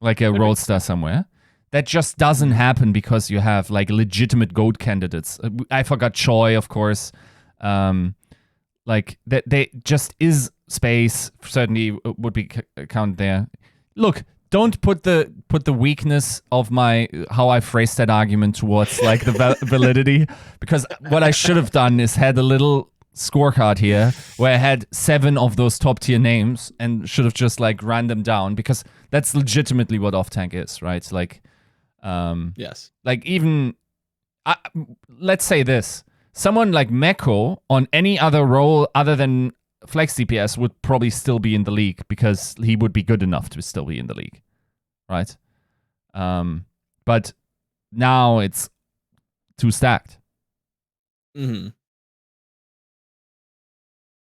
like a role star somewhere. That just doesn't happen because you have like legitimate GOAT candidates. I forgot Choi, of course. Like that, they just is space. Certainly would be counted there. Look, don't put the weakness of how I phrased that argument towards like the validity, because what I should have done is had a little scorecard here where I had 7 of those top tier names and should have just like ran them down, because that's legitimately what off tank is, right? Like, yes, like even let's say this: someone like Meko on any other role other than flex DPS would probably still be in the league because he would be good enough to still be in the league, right? But now it's too stacked.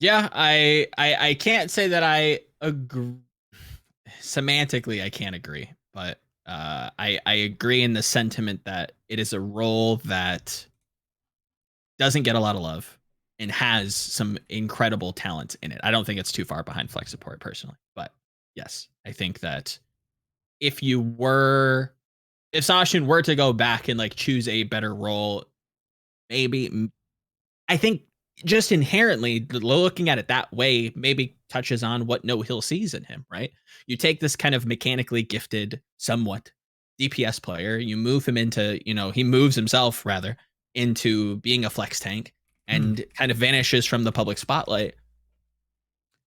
Yeah, I can't say that I agree. Semantically, I can't agree, but I agree in the sentiment that it is a role that doesn't get a lot of love and has some incredible talent in it. I don't think it's too far behind flex support personally, but yes, I think that if Sasin were to go back and like choose a better role, maybe I think just inherently looking at it that way maybe touches on what No Hill sees in him, right? You take this kind of mechanically gifted, somewhat DPS player, you move him into, he moves himself rather into being a flex tank and kind of vanishes from the public spotlight,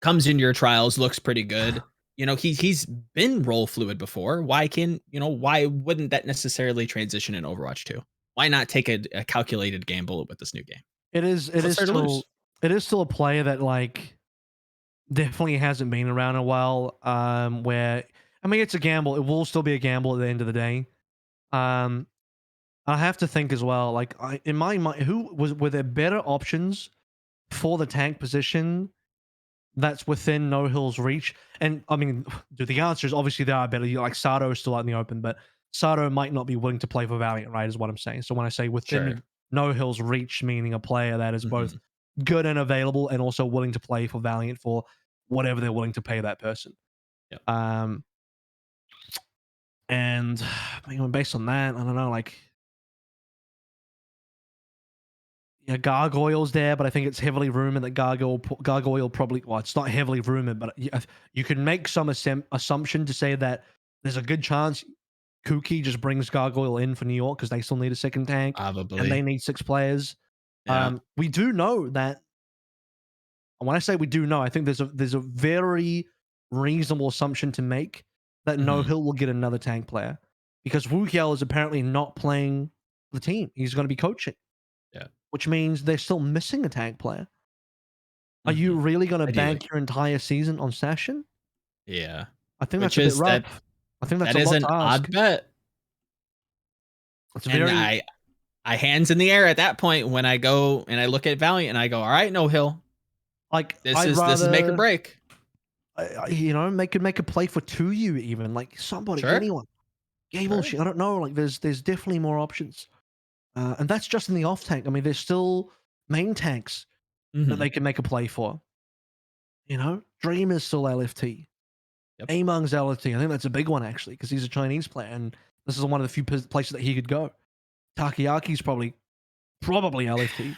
comes into your trials, looks pretty good. He's been role fluid before. Why wouldn't that necessarily transition in Overwatch 2? Why not take a calculated gamble with this new game? It is still a player that like definitely hasn't been around a while. Where I mean, it's a gamble. It will still be a gamble at the end of the day. I have to think as well. Like in my mind, were there better options for the tank position that's within No Hill's reach? And I mean, dude, the answer is obviously there are better. Like Sato is still out in the open, but Sato might not be willing to play for Valiant, right? Is what I'm saying. So when I say within Sure. No Hill's reach, meaning a player that is both good and available and also willing to play for Valiant for whatever they're willing to pay that person. Yep. And I mean, based on that, I don't know, like, yeah, Gargoyle's there, but I think it's heavily rumored that Gargoyle probably, well, it's not heavily rumored, but you can make some assumption to say that there's a good chance Kuki just brings Gargoyle in for New York because they still need a second tank. Probably. And they need 6 players. Yeah. We do know that, and when I say we do know, I think there's a very reasonable assumption to make that No Hill will get another tank player because Whooyal is apparently not playing the team. He's going to be coaching. Yeah. Which means they're still missing a tank player. Are you really going to bank your entire season on Sasin? Yeah. I think that's a bit rough. I think that's a lot an to ask. odd bet. It's very. And I hands in the air at that point when I go and I look at Valiant and I go, all right, No Hill. Like this is make or break. Make a play for 2U even, like somebody, anyone. Gable, I don't know. Like there's definitely more options. And that's just in the off tank. I mean, there's still main tanks that they can make a play for. Dream is still LFT. Yep. Among's LFT. I think that's a big one actually, because he's a Chinese player, and this is one of the few places that he could go. Takoyaki's probably LFT.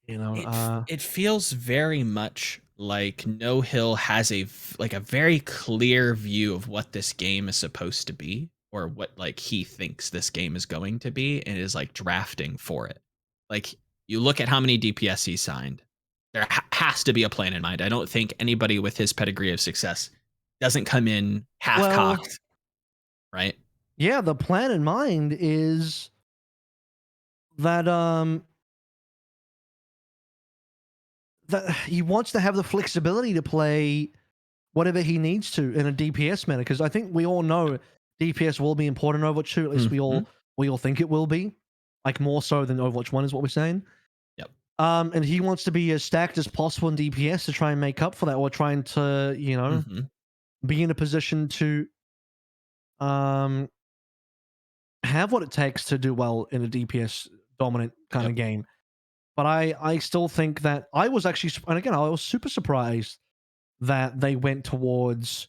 It feels very much like No Hill has a very clear view of what this game is supposed to be, or what like he thinks this game is going to be, and is like drafting for it. Like you look at how many DPS he signed, there has to be a plan in mind. I don't think anybody with his pedigree of success doesn't come in half-cocked, right? Yeah, the plan in mind is that that he wants to have the flexibility to play whatever he needs to in a DPS manner, because I think we all know DPS will be important in Overwatch 2. At least we all think it will be, like more so than Overwatch 1 is what we're saying. Yep. And he wants to be as stacked as possible in DPS to try and make up for that, or trying to be in a position to have what it takes to do well in a DPS dominant kind of game. But I still think that I was actually, and again, I was super surprised that they went towards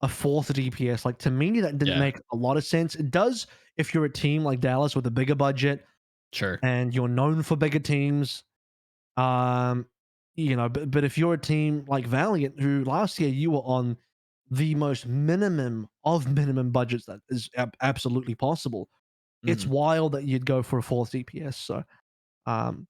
a 4th DPS. Like, to me, that didn't make a lot of sense. It does if you're a team like Dallas with a bigger budget, and you're known for bigger teams. But if you're a team like Valiant, who last year you were on the most minimum of minimum budgets that is absolutely possible, it's wild that you'd go for a 4th DPS. So, I'm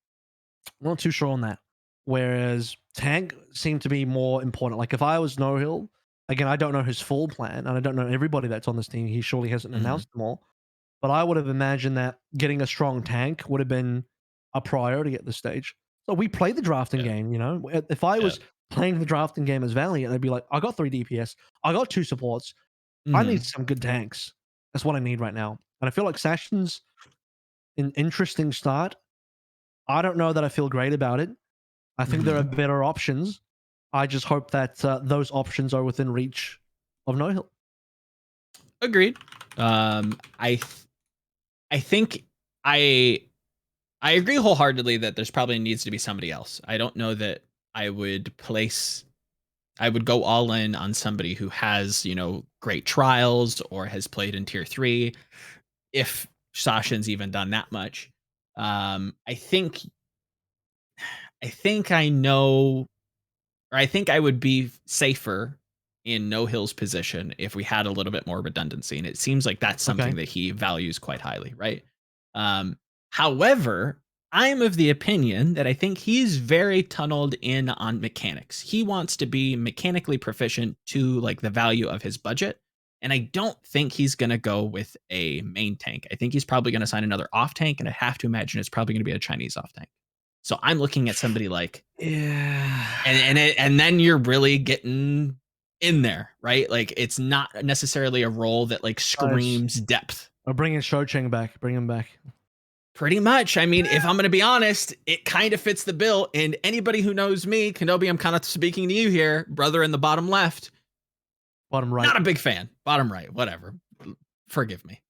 not too sure on that. Whereas tank seemed to be more important. Like if I was No Hill, again, I don't know his full plan, and I don't know everybody that's on this team. He surely hasn't announced them all. But I would have imagined that getting a strong tank would have been a priority at this stage. So we play the drafting game, If I was playing the drafting game as Valiant, I'd be like, I got 3 DPS, I got 2 supports, I need some good tanks. That's what I need right now. And I feel like Sasin's an interesting start. I don't know that I feel great about it. I think there are better options. I just hope that those options are within reach of No Hill. Agreed. I think I agree wholeheartedly that there's probably needs to be somebody else. I don't know that I would go all in on somebody who has, great trials or has played in tier 3 if Sasin's even done that much. I know, or I think I would be safer in No Hill's position if we had a little bit more redundancy, and it seems like that's something that he values quite highly, right? However, I'm of the opinion that I think he's very tunneled in on mechanics. He wants to be mechanically proficient to like the value of his budget, and I don't think he's going to go with a main tank. I think he's probably going to sign another off tank, and I have to imagine it's probably going to be a Chinese off tank. So I'm looking at somebody like, and then you're really getting in there, right? Like it's not necessarily a role that like screams depth. Or bringing Shocheng back. Bring him back. Pretty much. I mean, if I'm going to be honest, it kind of fits the bill. And anybody who knows me, Kenobi, I'm kind of speaking to you here, brother in the bottom left. Bottom right. Not a big fan. Bottom right, whatever. Forgive me.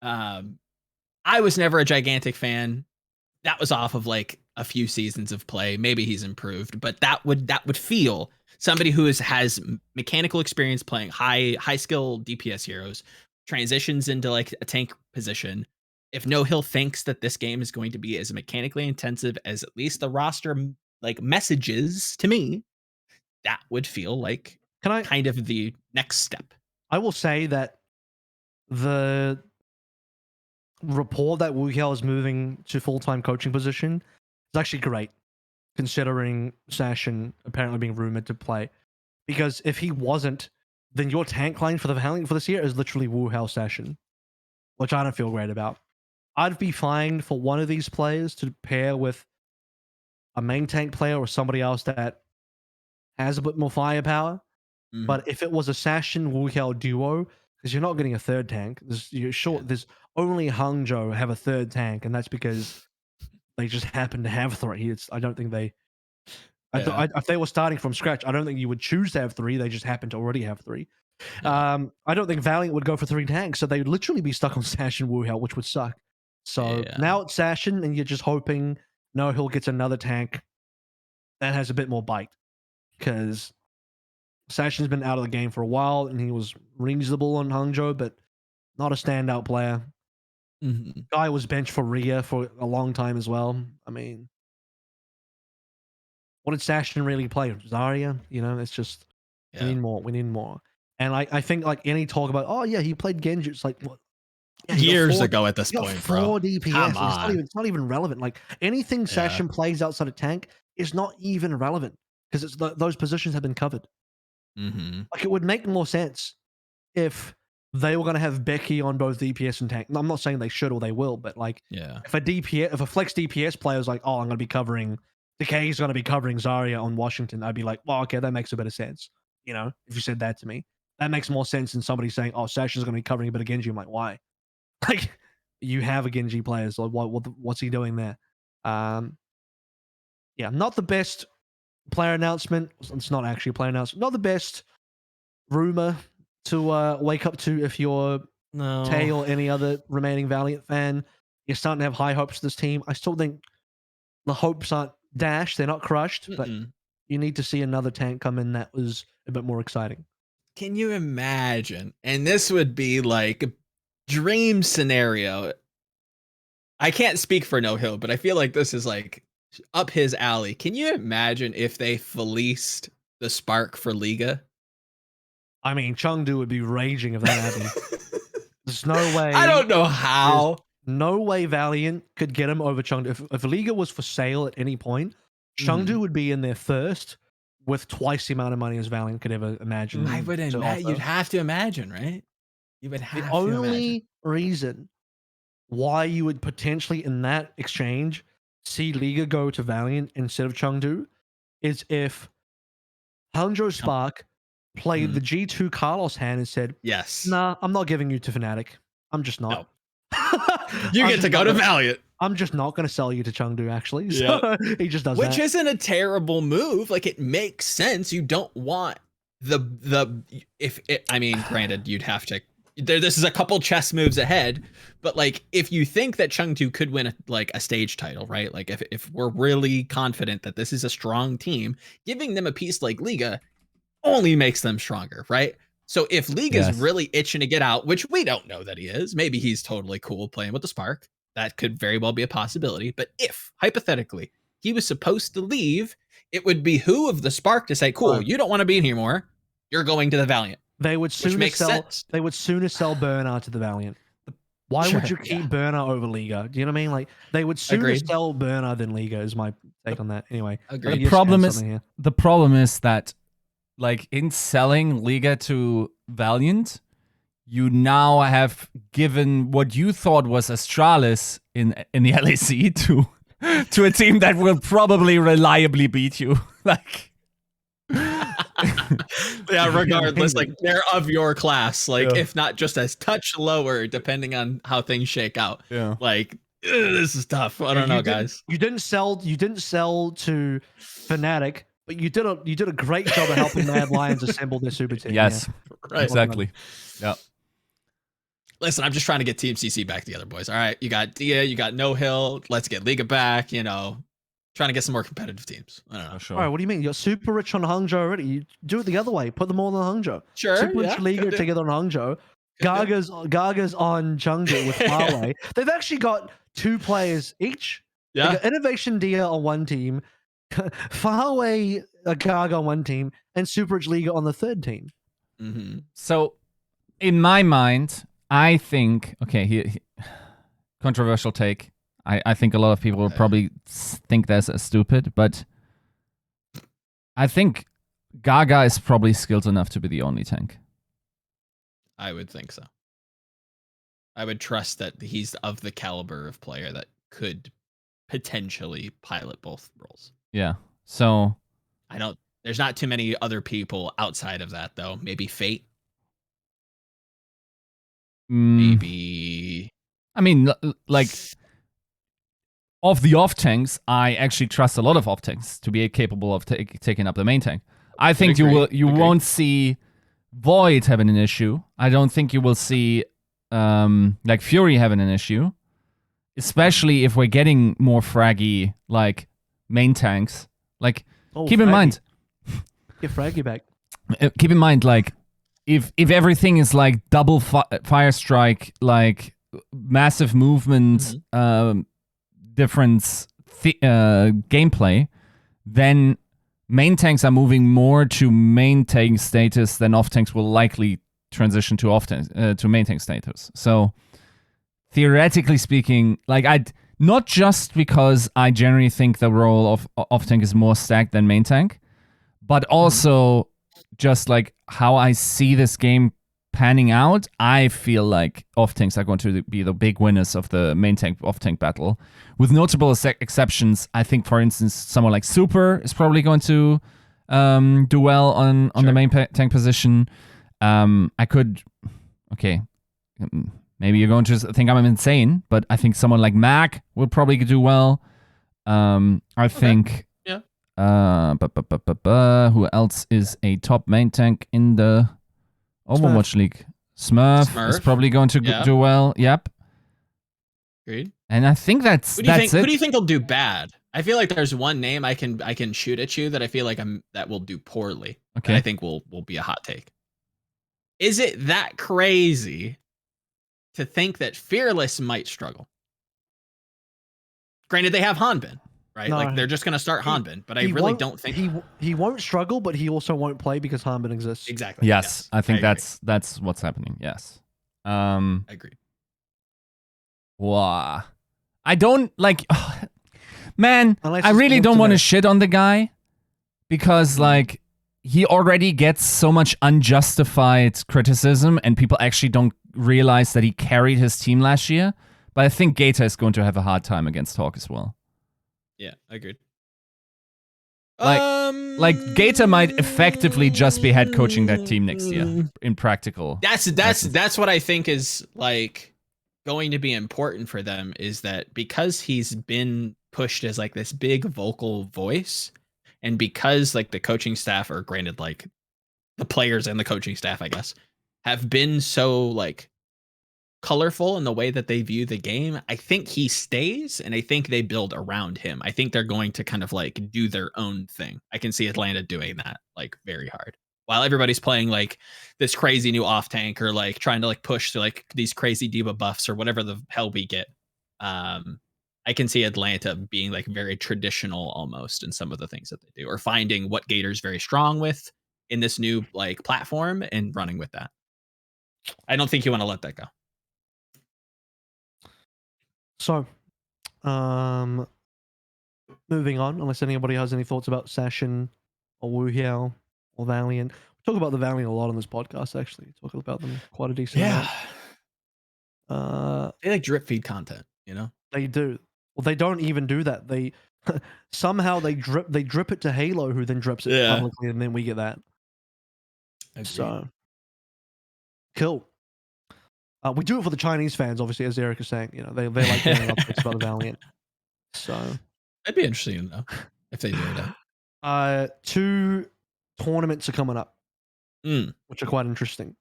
I was never a gigantic fan. That was off of like a few seasons of play. Maybe he's improved, but that would feel somebody who has mechanical experience playing high skill DPS heroes, transitions into like a tank position. If No Hill thinks that this game is going to be as mechanically intensive as at least the roster like messages to me, that would feel like kind of the next step. I will say that the report that Whooyal is moving to full-time coaching position is actually great, considering Sasin apparently being rumored to play. Because if he wasn't, then your tank line for the Valiant for this year is literally Whooyal Sasin, which I don't feel great about. I'd be fine for one of these players to pair with a main tank player or somebody else that has a bit more firepower. Mm-hmm. But if it was a Sasin Whooyal duo, because you're not getting a third tank, there's only Hangzhou have a third tank, and that's because they just happen to have 3. I don't think they. If they were starting from scratch, I don't think you would choose to have 3. They just happen to already have 3. Yeah. I don't think Valiant would go for 3 tanks, so they would literally be stuck on Sasin Whooyal, which would suck. So now it's Sasin, and you're just hoping No Hill gets another tank that has a bit more bite, because Sasin's been out of the game for a while, and he was reasonable on Hangzhou, but not a standout player. Mm-hmm. Guy was benched for Rhea for a long time as well. I mean, what did Sasin really play? Zarya? It's just we need more. We need more. And I think like any talk about, he played Genji. It's like what? Yeah, years ago at this point, 4 DPS. It's not even relevant. Like anything Sasin plays outside of tank is not even relevant because it's those positions have been covered. Mm-hmm. Like it would make more sense if they were going to have Becky on both DPS and tank. I'm not saying they should or they will, but like if a flex DPS player is like, I'm going to be covering Decay's going to be covering Zarya on Washington, I'd be like, well, okay, that makes a bit of sense. If you said that to me, that makes more sense than somebody saying, Sasin's going to be covering a bit of Genji. I'm like, why? Like, you have a Genji player, so what's he doing there? Not the best player announcement. It's not actually a player announcement. Not the best rumor to wake up to if you're Tay or any other remaining Valiant fan. You're starting to have high hopes for this team. I still think the hopes aren't dashed. They're not crushed, but you need to see another tank come in that was a bit more exciting. Can you imagine? And this would be like a dream scenario. I can't speak for No Hill, but I feel like this is like up his alley. Can you imagine if they fleeced the Spark for Liga? I mean, Chengdu would be raging if that happened. There's no way. I don't know how. No way Valiant could get him over Chengdu. If Liga was for sale at any point, Chengdu would be in there first with twice the amount of money as Valiant could ever imagine. I would imagine. You'd have to imagine, right? You would have to imagine. The only reason why you would potentially, in that exchange, see Liga go to Valiant instead of Chengdu is if Hangzhou Spark played the G2 Carlos hand and said, yes, nah, I'm not giving you to Fnatic. I'm just not. No. You get to go to Valiant. I'm just not going to sell you to Chengdu, actually. So he just does Which isn't a terrible move. Like, it makes sense. You don't want I mean, granted, you'd have to this is a couple chess moves ahead, but like if you think that Chengdu could win a stage title, right? Like if we're really confident that this is a strong team, giving them a piece like Liga only makes them stronger, right? So if Liga's really itching to get out, which we don't know that he is, maybe he's totally cool playing with the Spark. That could very well be a possibility. But if hypothetically he was supposed to leave, it would behoove the Spark to say, cool, you don't want to be in here more. You're going to the Valiant. They would sooner sell Bernard to the Valiant. Why would you keep Bernard over Liga? Do you know what I mean? Like they would sooner sell Bernard than Liga is my take on that. Anyway, the problem is that like in selling Liga to Valiant, you now have given what you thought was Astralis in the LAC to a team that will probably reliably beat you. Like yeah, regardless, like they're of your class, like if not just a touch lower, depending on how things shake out. Yeah, like this is tough. I don't know, guys. You didn't sell to Fnatic, but you did a great job of helping Mad Lions assemble their super team. Yes, right, exactly. Yeah. Listen, I'm just trying to get Team CC back together, boys. All right, you got Dia, you got No Hill. Let's get Liga back. You know, trying to get some more competitive teams. I don't know. Sure. All right, what do you mean? You're super rich on Hangzhou already. You do it the other way. Put them all on Hangzhou. Sure. Super rich Liga together on Hangzhou. Gaga's on Chengdu with Huawei. They've actually got 2 players each. Yeah. They got Innovation Dia on one team, Huawei Gaga on one team, and Super Rich Liga on the 3rd team. Mm-hmm. So, in my mind, I think controversial take. I think a lot of people will probably think that's stupid, but I think Gaga is probably skilled enough to be the only tank. I would think so. I would trust that he's of the caliber of player that could potentially pilot both roles. Yeah. So there's not too many other people outside of that though. Maybe Fate. Maybe. I mean, like of the off tanks, I actually trust a lot of off tanks to be capable of taking up the main tank. I think you won't see Void having an issue. I don't think you will see like Fury having an issue, especially if we're getting more fraggy like main tanks. Like keep in mind, get fraggy back. Keep in mind, like if everything is like double fire strike, like massive movement, difference gameplay, then main tanks are moving more to main tank status than off tanks will likely transition to off tanks to main tank status. So theoretically speaking, like not just because I generally think the role of off tank is more stacked than main tank, but also just like how I see this game panning out, I feel like off tanks are going to be the big winners of the main tank off tank battle. With notable exceptions, I think, for instance, someone like Super is probably going to do well on the main tank position. Maybe you're going to think I'm insane, but I think someone like Mac would probably do well. I think. Yeah. Who else is a top main tank in the Overwatch League? Smurf is probably going to do well. Yep. Agreed. And I think that's it. Who do you think will do bad? I feel like there's one name I can shoot at you that I feel like that will do poorly. Okay. I think will be a hot take. Is it that crazy to think that Fearless might struggle? Granted, they have Hanbin, right? No, like they're just going to start Hanbin, but I really don't think he won't struggle, but he also won't play because Hanbin exists. Exactly. Yes, I think that's what's happening. Yes. Agreed. Wow. I don't like. Man, Unless I really don't want to ultimate. shit on the guy because like he already gets so much unjustified criticism, and people actually don't realize that he carried his team last year. But I think Gator is going to have a hard time against Hawk as well. Yeah, agreed. Like Gator might effectively just be head coaching that team next year in practical. That's what I think is like going to be important for them, is that because he's been pushed as like this big vocal voice, and because like the coaching staff, or granted like the players and the coaching staff, I guess, have been so like colorful in the way that they view the game, I think he stays and I think they build around him. I think they're going to kind of like do their own thing. I can see Atlanta doing that like very hard. While everybody's playing like this crazy new off tank or like trying to like push to like these crazy diva buffs or whatever the hell we get. I can see Atlanta being like very traditional almost in some of the things that they do, or finding what Gator's very strong with in this new like platform and running with that. I don't think you want to let that go. So, moving on, unless anybody has any thoughts about Sasin or Whooyal or Valiant. We talk about the Valiant a lot on this podcast, actually. We talk about them quite a decent amount. They like drip feed content, you know? They do. Well, they don't even do that. They somehow they drip it to Halo, who then drips it publicly, and then we get that. Agreed. So cool. We do it for the Chinese fans, obviously, as Eric is saying. You know, they like hearing updates about the Valiant. So that'd be interesting to know if they do that. 2 tournaments are coming up, which are quite interesting.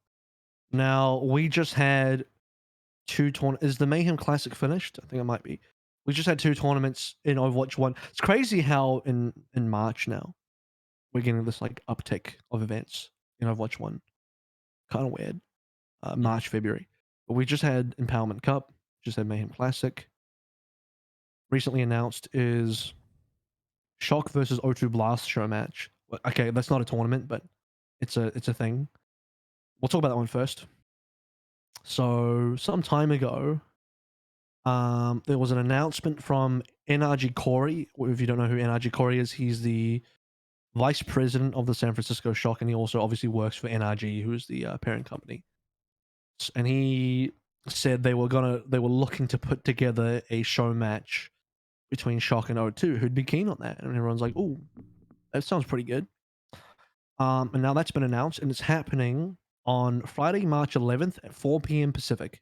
Now, we just had 2 tournaments. Is the Mayhem Classic finished? I think it might be. We just had 2 tournaments in Overwatch 1. It's crazy how in March now, we're getting this like uptick of events in Overwatch 1. Kind of weird. March, February. But we just had Empowerment Cup, just had Mayhem Classic. Recently announced is Shock versus O2 Blast Showmatch. Okay, that's not a tournament, but it's a thing. We'll talk about that one first. So some time ago, there was an announcement from NRG Corey. If you don't know who NRG Corey is, he's the vice president of the San Francisco Shock, and he also obviously works for NRG, who is the parent company. And he said they were looking to put together a show match between Shock and O2, who'd be keen on that. And everyone's like, "Ooh, that sounds pretty good." And now that's been announced, and it's happening on Friday, March 11th at 4 p.m. Pacific.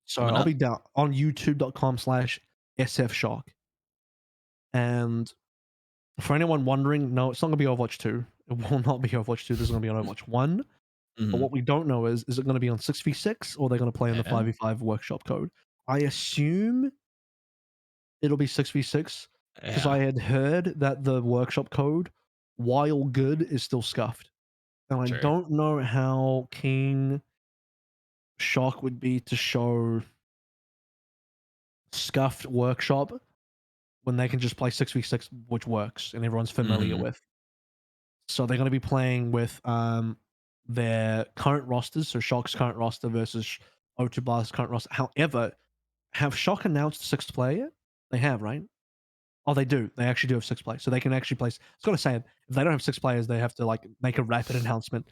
So I'll be down on youtube.com/sfshock. And for anyone wondering, no, it's not going to be Overwatch 2. It will not be Overwatch 2. This is going to be on Overwatch 1. But what we don't know is it going to be on 6v6 or they're going to play in the 5v5 workshop code? I assume it'll be 6v6 because I had heard that the workshop code, while good, is still scuffed. And I don't know how keen Shock would be to show scuffed workshop when they can just play 6v6, which works and everyone's familiar with. So they're going to be playing with their current rosters, so Shock's current roster versus O2 Blast's current roster. However, have Shock announced 6th player yet? They have, right? Oh, they do. They actually do have 6 players, so they can actually play. I was going to say, if they don't have 6 players, they have to like make a rapid announcement.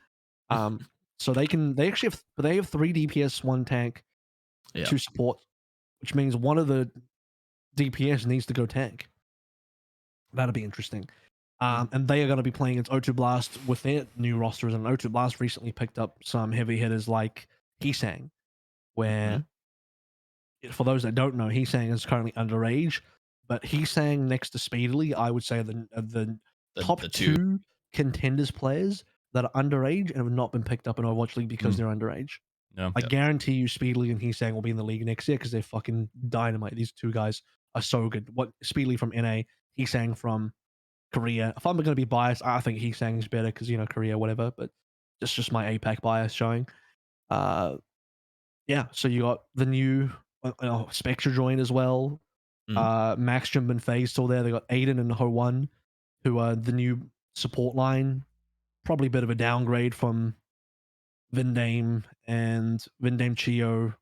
So they actually have 3 DPS, 1 tank, 2 support, which means one of the DPS needs to go tank. That'll be interesting. And they are going to be playing against O2 Blast with their new rosters. And O2 Blast recently picked up some heavy hitters like Heesang, where, for those that don't know, Heesang is currently underage. But Heesang next to Speedily, I would say the top 2 contenders players that are underage and have not been picked up in Overwatch League because they're underage. No. I guarantee you Speedily and Heesang will be in the league next year because they're fucking dynamite. These 2 guys are so good. What Speedily from NA, Heesang from Korea. If I'm going to be biased, I think Heesang is better because, you know, Korea, whatever, but it's just my APAC bias showing. Yeah, so you got the new Spectre join as well. Max Jump and FaZe still there. They got Aiden and Ho1, who are the new support line. Probably a bit of a downgrade from Vindame and Vindame Chio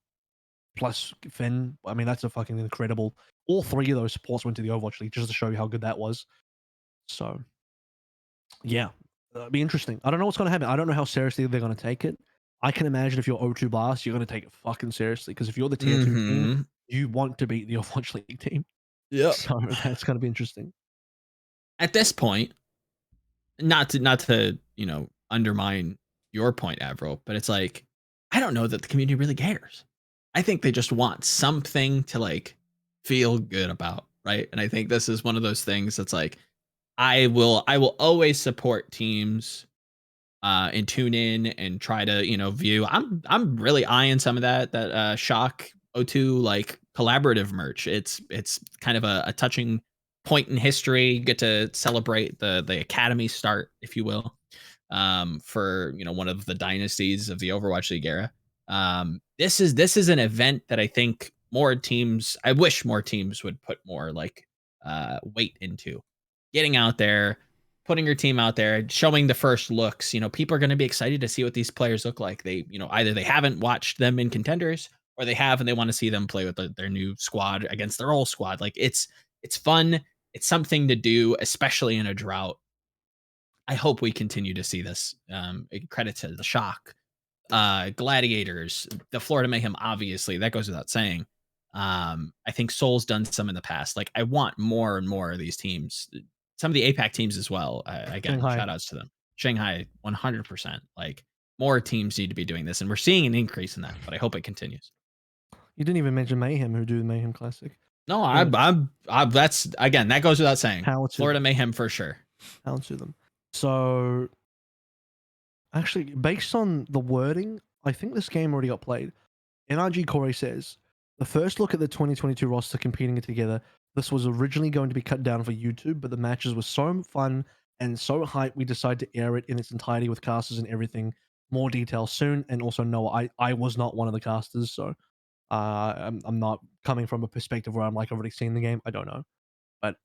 plus Finn. I mean, that's a fucking incredible. All 3 of those supports went to the Overwatch League just to show you how good that was. So, yeah, it'll be interesting. I don't know what's going to happen. I don't know how seriously they're going to take it. I can imagine if you're O2 Blast, you're going to take it fucking seriously because if you're the tier 2 team, you want to beat the Overwatch League team. Yeah. So that's going to be interesting. At this point, not to you know undermine your point, AVRL, but it's like I don't know that the community really cares. I think they just want something to like feel good about, right? And I think this is one of those things that's like I will always support teams and tune in and try to, view. I'm really eyeing some of that Shock O2 like collaborative merch. It's kind of a touching point in history. You get to celebrate the academy start, if you will, for one of the dynasties of the Overwatch League era. This is an event that I think I wish more teams would put more like weight into getting out there, putting your team out there, showing the first looks. People are going to be excited to see what these players look like. They, either they haven't watched them in contenders or they have and they want to see them play with their new squad against their old squad. Like it's fun. It's something to do, especially in a drought. I hope we continue to see this. Credit to the Shock, Gladiators, the Florida Mayhem, obviously, that goes without saying. I think Soul's done some in the past. Like, I want more and more of these teams. Some of the APAC teams as well. Again, Shanghai. shout outs to them. Shanghai, 100%. Like, more teams need to be doing this, and we're seeing an increase in that, but I hope it continues. You didn't even mention Mayhem, who do the Mayhem Classic. No, Yeah. that's, again, that goes without saying. Power to Florida them. Mayhem for sure. Power to them. So, actually, based on the wording, I think this game already got played. NRG Corey says, the first look at the 2022 roster competing together, this was originally going to be cut down for YouTube, but the matches were so fun and so hype, we decided to air it in its entirety with casters and everything. More details soon. And also, no, I was not one of the casters, so I'm not coming from a perspective where I'm like already seen the game. I don't know. But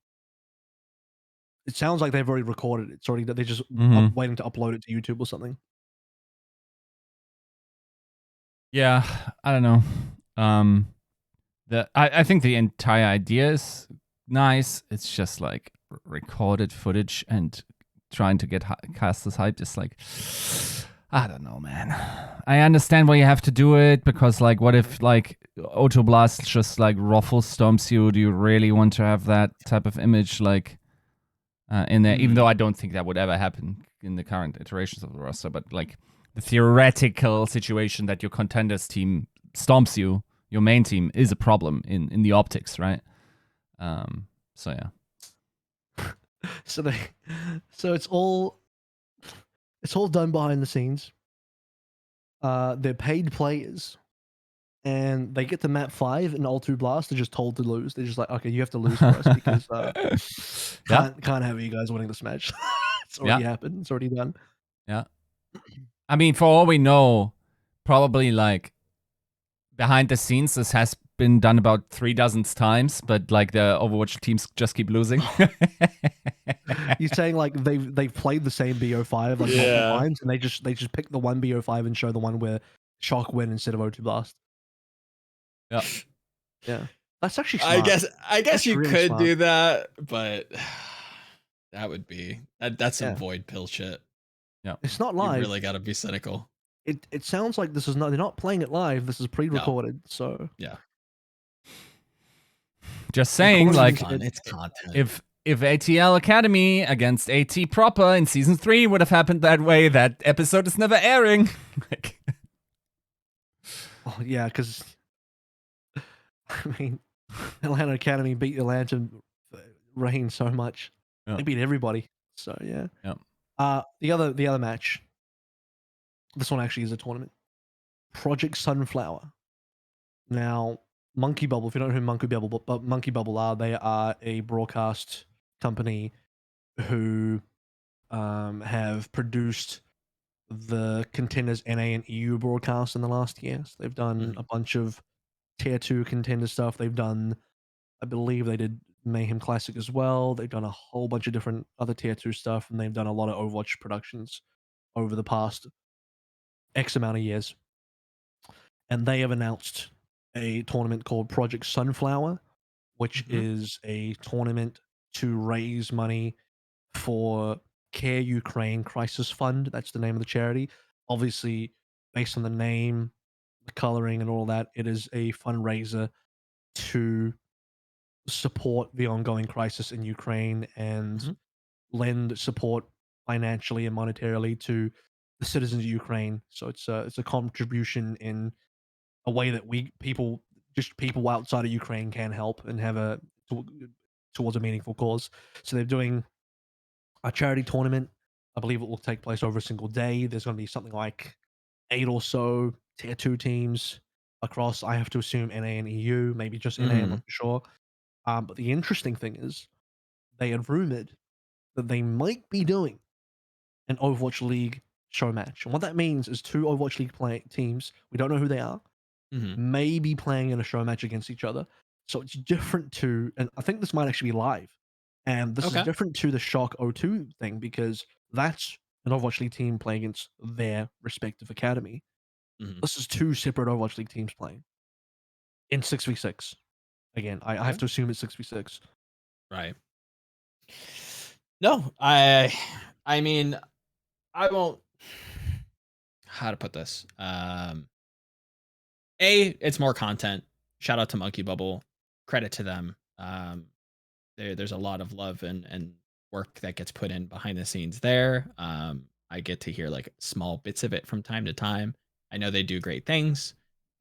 it sounds like they've already recorded it. It's already, they're just waiting to upload it to YouTube or something. Yeah, I don't know. I think the entire idea is nice. It's just like recorded footage and trying to get casters hyped is like, I don't know, man. I understand why you have to do it because, like, what if like Auto Blast just like ruffle stomps you? Do you really want to have that type of image like in there? Even though I don't think that would ever happen in the current iterations of the roster, but like the theoretical situation that your contenders team stomps you, your main team, is a problem in the optics, right? So yeah. So it's all done behind the scenes. They're paid players, and they get to map 5 and Ultra Blast. They're just told to lose. They're just like, okay, you have to lose for us because can't have you guys winning this match. It's already happened. It's already done. Yeah. I mean, for all we know, probably like behind the scenes, this has been done about 36 times, but like the Overwatch teams just keep losing. You're saying like they've played the same BO5 like multiple times, and they just pick the one BO5 and show the one where Shock win instead of O2 Blast. Yeah. Yeah. That's actually smart. I guess That's you really could smart. do that, but that's some void pill shit. Yeah. It's not live. You really got to be cynical. It sounds like this is not, they're not playing it live. This is pre-recorded. So yeah. Just saying, like, it's content. If ATL Academy against AT proper in season 3 would have happened that way, that episode is never airing. Oh yeah, because I mean, Atlanta Academy beat Atlanta Reign so much. Yeah. They beat everybody. So yeah. Yeah. The other match. This one actually is a tournament. Project Sunflower. Now, Monkey Bubble, if you don't know who Monkey Bubble are, they are a broadcast company who have produced the Contenders NA and EU broadcasts in the last year. So they've done a bunch of tier 2 contender stuff. They've done, I believe they did Mayhem Classic as well. They've done a whole bunch of different other tier 2 stuff, and they've done a lot of Overwatch productions over the past X amount of years. And they have announced a tournament called Project Sunflower, which is a tournament to raise money for Care Ukraine Crisis Fund. That's the name of the charity. Obviously, based on the name, the coloring, and all that, it is a fundraiser to support the ongoing crisis in Ukraine and lend support financially and monetarily to the citizens of Ukraine. So it's a contribution in a way that people outside of Ukraine can help and have towards a meaningful cause. So they're doing a charity tournament. I believe it will take place over a single day. There's going to be something like 8 or so tier 2 teams across, I have to assume, NA and EU, maybe just NA, I'm not too sure. But the interesting thing is, they had rumored that they might be doing an Overwatch League show match. And what that means is 2 Overwatch League teams, we don't know who they are, may be playing in a show match against each other. So it's different to, and I think this might actually be live. And this is Okay. different to the Shock O2 thing because that's an Overwatch League team playing against their respective academy. This is 2 separate Overwatch League teams playing in 6v6. Again, I have to assume it's 6v6. Right. No, I mean, I won't. How to put this? It's more content. Shout out to Monkey Bubble. Credit to them. There's a lot of love and work that gets put in behind the scenes there. I get to hear like small bits of it from time to time. I know they do great things.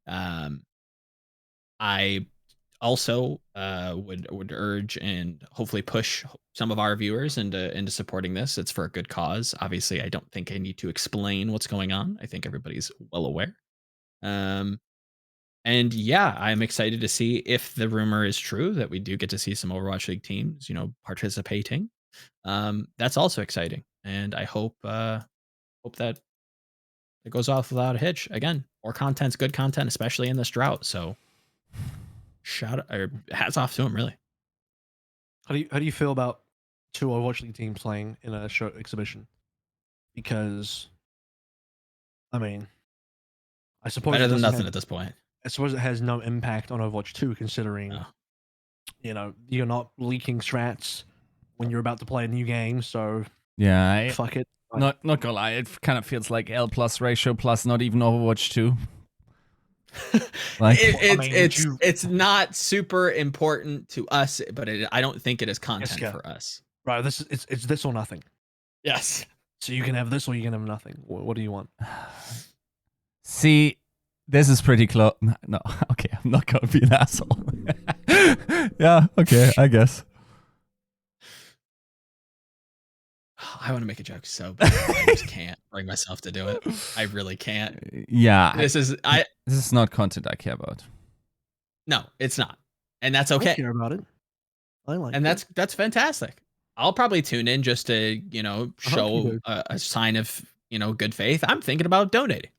I also would urge and hopefully push some of our viewers into supporting this. It's for a good cause. Obviously, I don't think I need to explain what's going on. I think everybody's well aware. And yeah, I'm excited to see if the rumor is true that we do get to see some Overwatch League teams, participating. That's also exciting, and I hope that it goes off without a hitch. Again, more content's good content, especially in this drought. So, hats off to him, really. How do you feel about 2 Overwatch League teams playing in a show exhibition? Because, I mean, I suppose Better it than doesn't nothing have, at this point. I suppose it has no impact on Overwatch 2, considering you're not leaking strats when you're about to play a new game. So Yeah, fuck it. not gonna lie, it kind of feels like L plus ratio plus not even Overwatch 2. Like, it's not super important to us, but I don't think it is content Yiska. for us. Right, it's this or nothing. Yes. So you can have this or you can have nothing. What do you want? see, this is pretty close. No, okay, I'm not gonna be an asshole. Yeah, okay, I guess. I want to make a joke so bad. I just can't bring myself to do it. I really can't. Yeah, This is not content I care about. No, it's not, and that's I okay. care about it. I like And it. that's fantastic. I'll probably tune in just to show a sign of good faith. I'm thinking about donating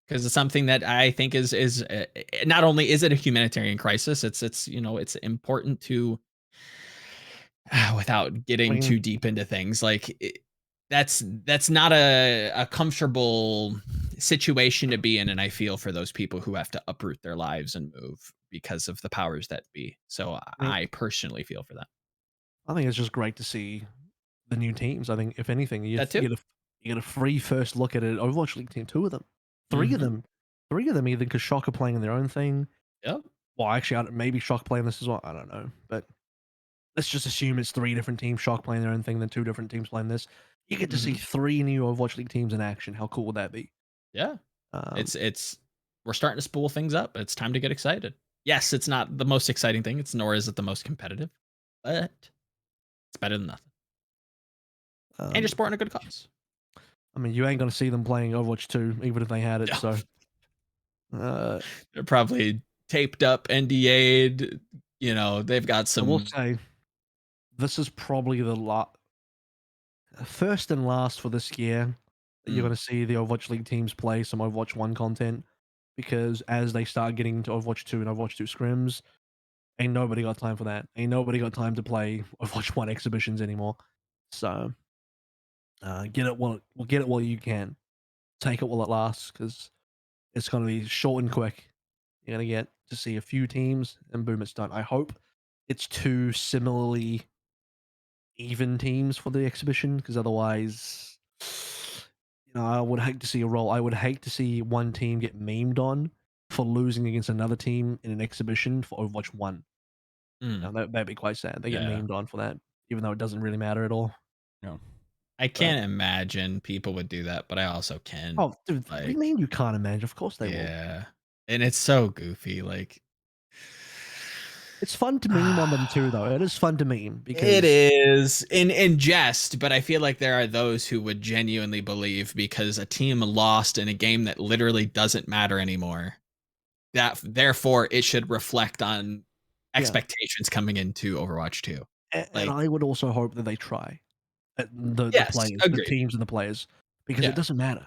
because it's something that I think is not only is it a humanitarian crisis, it's important to without getting too deep into things like that's not a comfortable situation to be in, and I feel for those people who have to uproot their lives and move because of the powers that be. So I personally feel for that. I think it's just great to see the new teams. I think if anything, you get a free first look at an Overwatch League team. 2 of them, 3 of them, either because Shock are playing their own thing. Yep. Well, actually, maybe Shock playing this as well. I don't know, but let's just assume it's 3 different teams, Shock playing their own thing, then 2 different teams playing this. You get to see 3 new Overwatch League teams in action. How cool would that be? Yeah. It's we're starting to spool things up. It's time to get excited. Yes, it's not the most exciting thing. Nor is it the most competitive, but it's better than nothing. And you're supporting a good cause. I mean, you ain't gonna see them playing Overwatch 2, even if they had it. So they're probably taped up, NDA'd. They've got some. I will say, this is probably the first and last for this year that you're going to see the Overwatch League teams play some Overwatch 1 content, because as they start getting into Overwatch 2 and Overwatch 2 scrims, ain't nobody got time for that. Ain't nobody got time to play Overwatch 1 exhibitions anymore. So get it while you can. Take it while it lasts, because it's going to be short and quick. You're going to get to see a few teams, and boom, it's done. I hope it's 2 similarly even teams for the exhibition, because otherwise, I would hate to see a roll. I would hate to see one team get memed on for losing against another team in an exhibition for Overwatch 1. That'd be quite sad. They get memed on for that, even though it doesn't really matter at all. No. I can't imagine people would do that, but I also can. Oh, dude, what do you mean you can't imagine? Of course they will. Yeah. And it's so goofy. Like, It's fun to meme on them too, though. It is fun to meme because It is in jest, but I feel like there are those who would genuinely believe because a team lost in a game that literally doesn't matter anymore, that therefore it should reflect on Yeah. expectations coming into Overwatch 2. And Like, I would also hope that they try the yes, players, the agreed. teams, and the players because Yeah. it doesn't matter.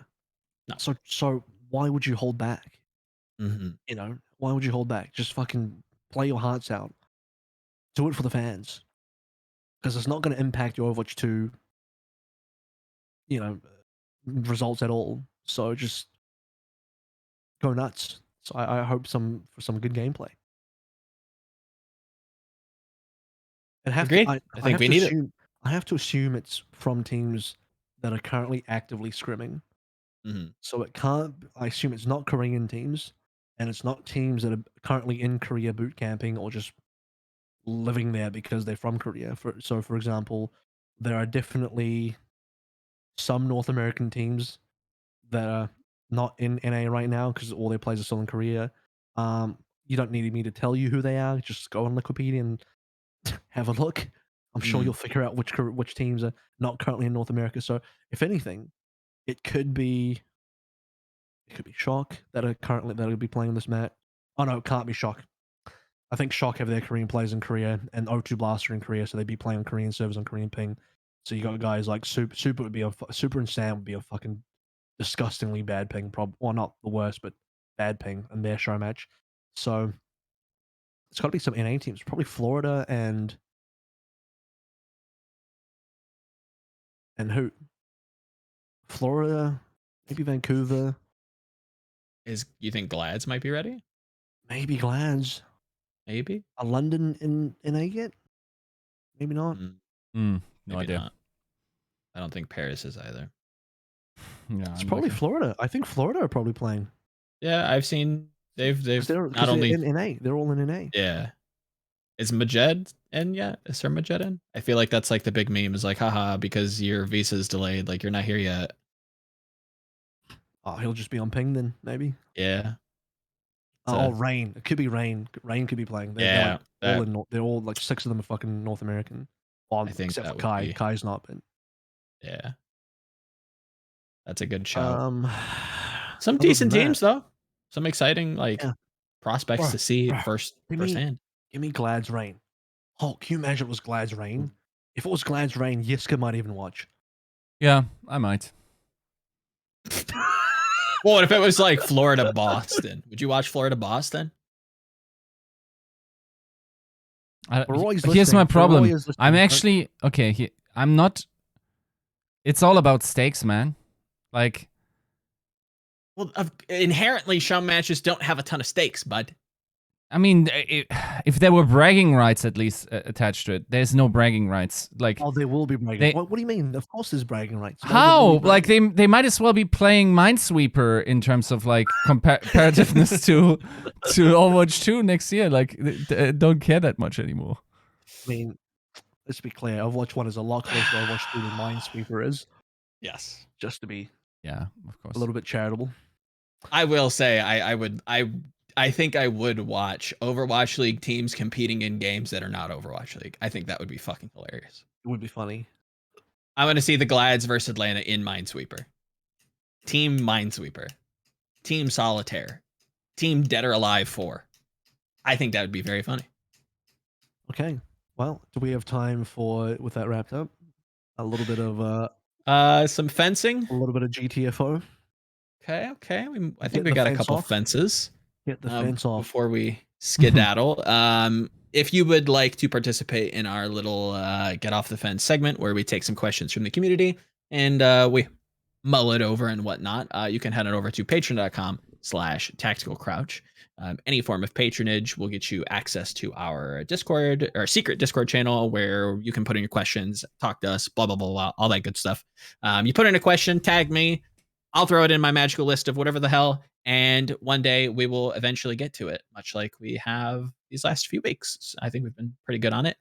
No. So why would you hold back? Mhm. You know, why would you hold back? Just fucking play your hearts out. Do it for the fans because it's not going to impact your Overwatch 2, results at all. So just go nuts. So I hope for some good gameplay. And Agreed. I think we need it. I have to assume it's from teams that are currently actively scrimming. Mhm. So it can't. I assume it's not Korean teams, and it's not teams that are currently in Korea boot camping or just living there because they're from Korea. For example, there are definitely some North American teams that are not in NA right now because all their players are still in Korea. You don't need me to tell you who they are. Just go on Wikipedia and have a look. I'm sure you'll figure out which teams are not currently in North America. So if anything, it could be Shock that'll be playing this match. Oh no, it can't be Shock. I think Shock have their Korean players in Korea and O2 Blast are in Korea, so they'd be playing on Korean servers on Korean ping. So you got guys like Super and Sam would be a fucking disgustingly bad ping, well not the worst, but bad ping in their show match. So it's got to be some NA teams, probably Florida and who? Florida, maybe Vancouver, You think Glads might be ready? maybe Glads. Maybe. A London in NA yet? Maybe not. No Maybe idea. not. I don't think Paris is either. Yeah, It's probably Florida. I think Florida are probably playing. Yeah, I've seen they've not only they're in NA. They're all in NA. yeah. Is Majed in yet? Is there Majed in? I feel like that's like the big meme is like, haha, because your visa's delayed, like you're not here yet. Oh, he'll just be on ping then, maybe. Yeah. Rain. It could be Rain. Rain could be playing. Yeah, They're all like 6 of them are fucking North American. Well, I think except that for would Kai. be Kai's not, but yeah. That's a good shout. Some other decent than that, teams though. Some exciting yeah. prospects to see Bruh, firsthand. Give me Glad's Rain. Oh, can you imagine it was Glad's Rain? If it was Glad's Rain, Yiska might even watch. Yeah, I might. Well, what if it was like Florida Boston? Would you watch Florida Boston? Here's my problem. I'm actually okay. I'm not. It's all about stakes, man. Like, well, inherently, show matches don't have a ton of stakes, bud. I mean, if there were bragging rights at least attached to it, there's no bragging rights. Like, oh, they will be bragging. What do you mean? Of course, there's bragging rights. How? Like, they might as well be playing Minesweeper in terms of like comparativeness to Overwatch 2 next year. Like, they don't care that much anymore. I mean, let's be clear. Overwatch 1 is a lot closer to Overwatch 2 than Minesweeper is. Yes, just to be of course a little bit charitable. I will say I think I would watch Overwatch League teams competing in games that are not Overwatch League. I think that would be fucking hilarious. It would be funny. I want to see the Glads versus Atlanta in Minesweeper. Team Minesweeper. Team Solitaire. Team Dead or Alive 4. I think that would be very funny. Okay. Well, do we have time with that wrapped up? A little bit of some fencing. A little bit of GTFO. Okay. I think we got a couple fences. Get the fence off before we skedaddle. If you would like to participate in our little get off the fence segment where we take some questions from the community and we mull it over and whatnot, you can head on over to patreon.com/tacticalcrouch. Any form of patronage will get you access to our Discord or secret Discord channel where you can put in your questions, talk to us, blah, blah, blah, blah, all that good stuff. You put in a question, tag me, I'll throw it in my magical list of whatever the hell. And one day we will eventually get to it, much like we have these last few weeks. So I think we've been pretty good on it.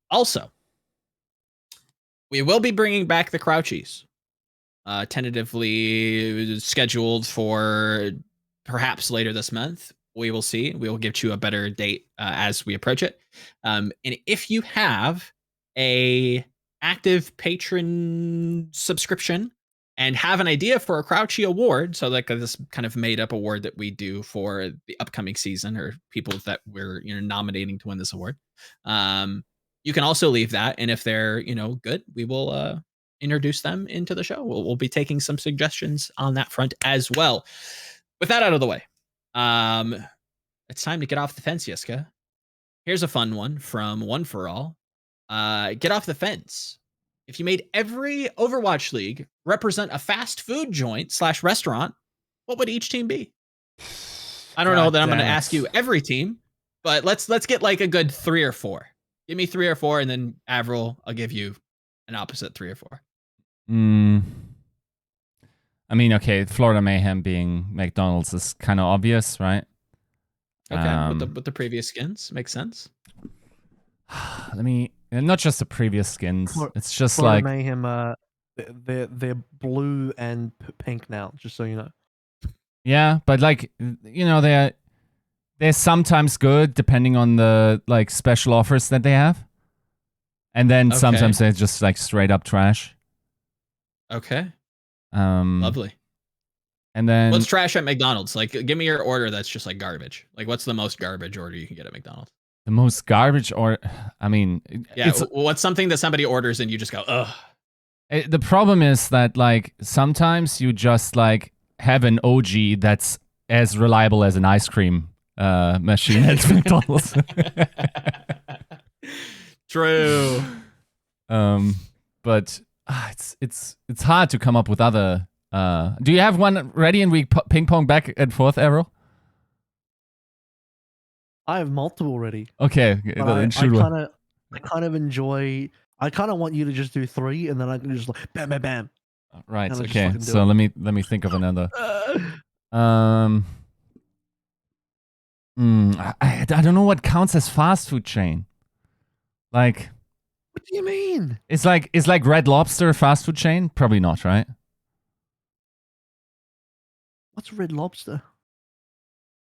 Also, we will be bringing back the Crouchies, tentatively scheduled for perhaps later this month we will see. We will give you a better date as we approach it. And if you have a active patron subscription and have an idea for a Crouchy award, so like this kind of made up award that we do for the upcoming season or people that we're nominating to win this award, you can also leave that. And if they're good, we will introduce them into the show. We'll be taking some suggestions on that front as well. With that out of the way, it's time to get off the fence, Yiska. Here's a fun one from One for All. Get off the fence. If you made every Overwatch League represent a fast food joint / restaurant, what would each team be? I don't know that I'm going to ask you every team, but let's get like a good 3 or 4. Give me 3 or 4, and then AVRL, I'll give you an opposite 3 or 4. I mean, okay, Florida Mayhem being McDonald's is kind of obvious, right? Okay, with the previous skins, makes sense. Not just the previous skins. It's just Florida like Mayhem. They're blue and pink now. Just so you know. Yeah, but like they're sometimes good depending on the like special offers that they have, and then sometimes they're just like straight up trash. Okay. Lovely. And then what's trash at McDonald's? Like, give me your order that's just like garbage. Like, what's the most garbage order you can get at McDonald's? The most garbage, or I mean, yeah. What's something that somebody orders and you just go, ugh? The problem is that like sometimes you just like have an OG that's as reliable as an ice cream machine at McDonald's. True. But it's hard to come up with other. Do you have one ready and we ping pong back and forth, Arrow? I have multiple ready. Okay, I kind of enjoy. I kind of want you to just do 3, and then I can just like bam, bam, bam. Right. Okay. So let me think of another. I don't know what counts as fast food chain. Like, what do you mean? It's like Red Lobster fast food chain? Probably not, right? What's Red Lobster?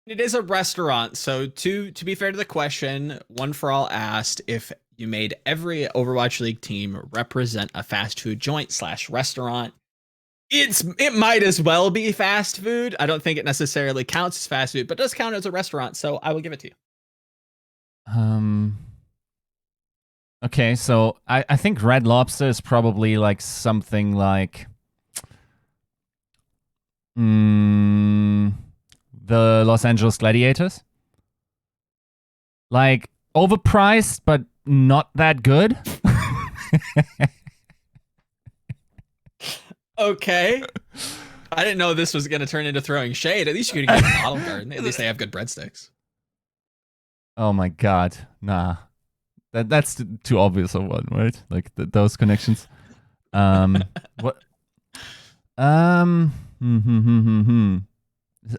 It is a restaurant. So to be fair to the question, One for All asked if you made every Overwatch League team represent a fast food joint / restaurant. It might as well be fast food. I don't think it necessarily counts as fast food, but does count as a restaurant. So I will give it to you. Okay, so I think Red Lobster is probably like something like the Los Angeles Gladiators. Like overpriced, but not that good. Okay. I didn't know this was going to turn into throwing shade. At least you could get Olive Garden. At least they have good breadsticks. Oh my god. Nah. That's too obvious of one, right? Like those connections. What?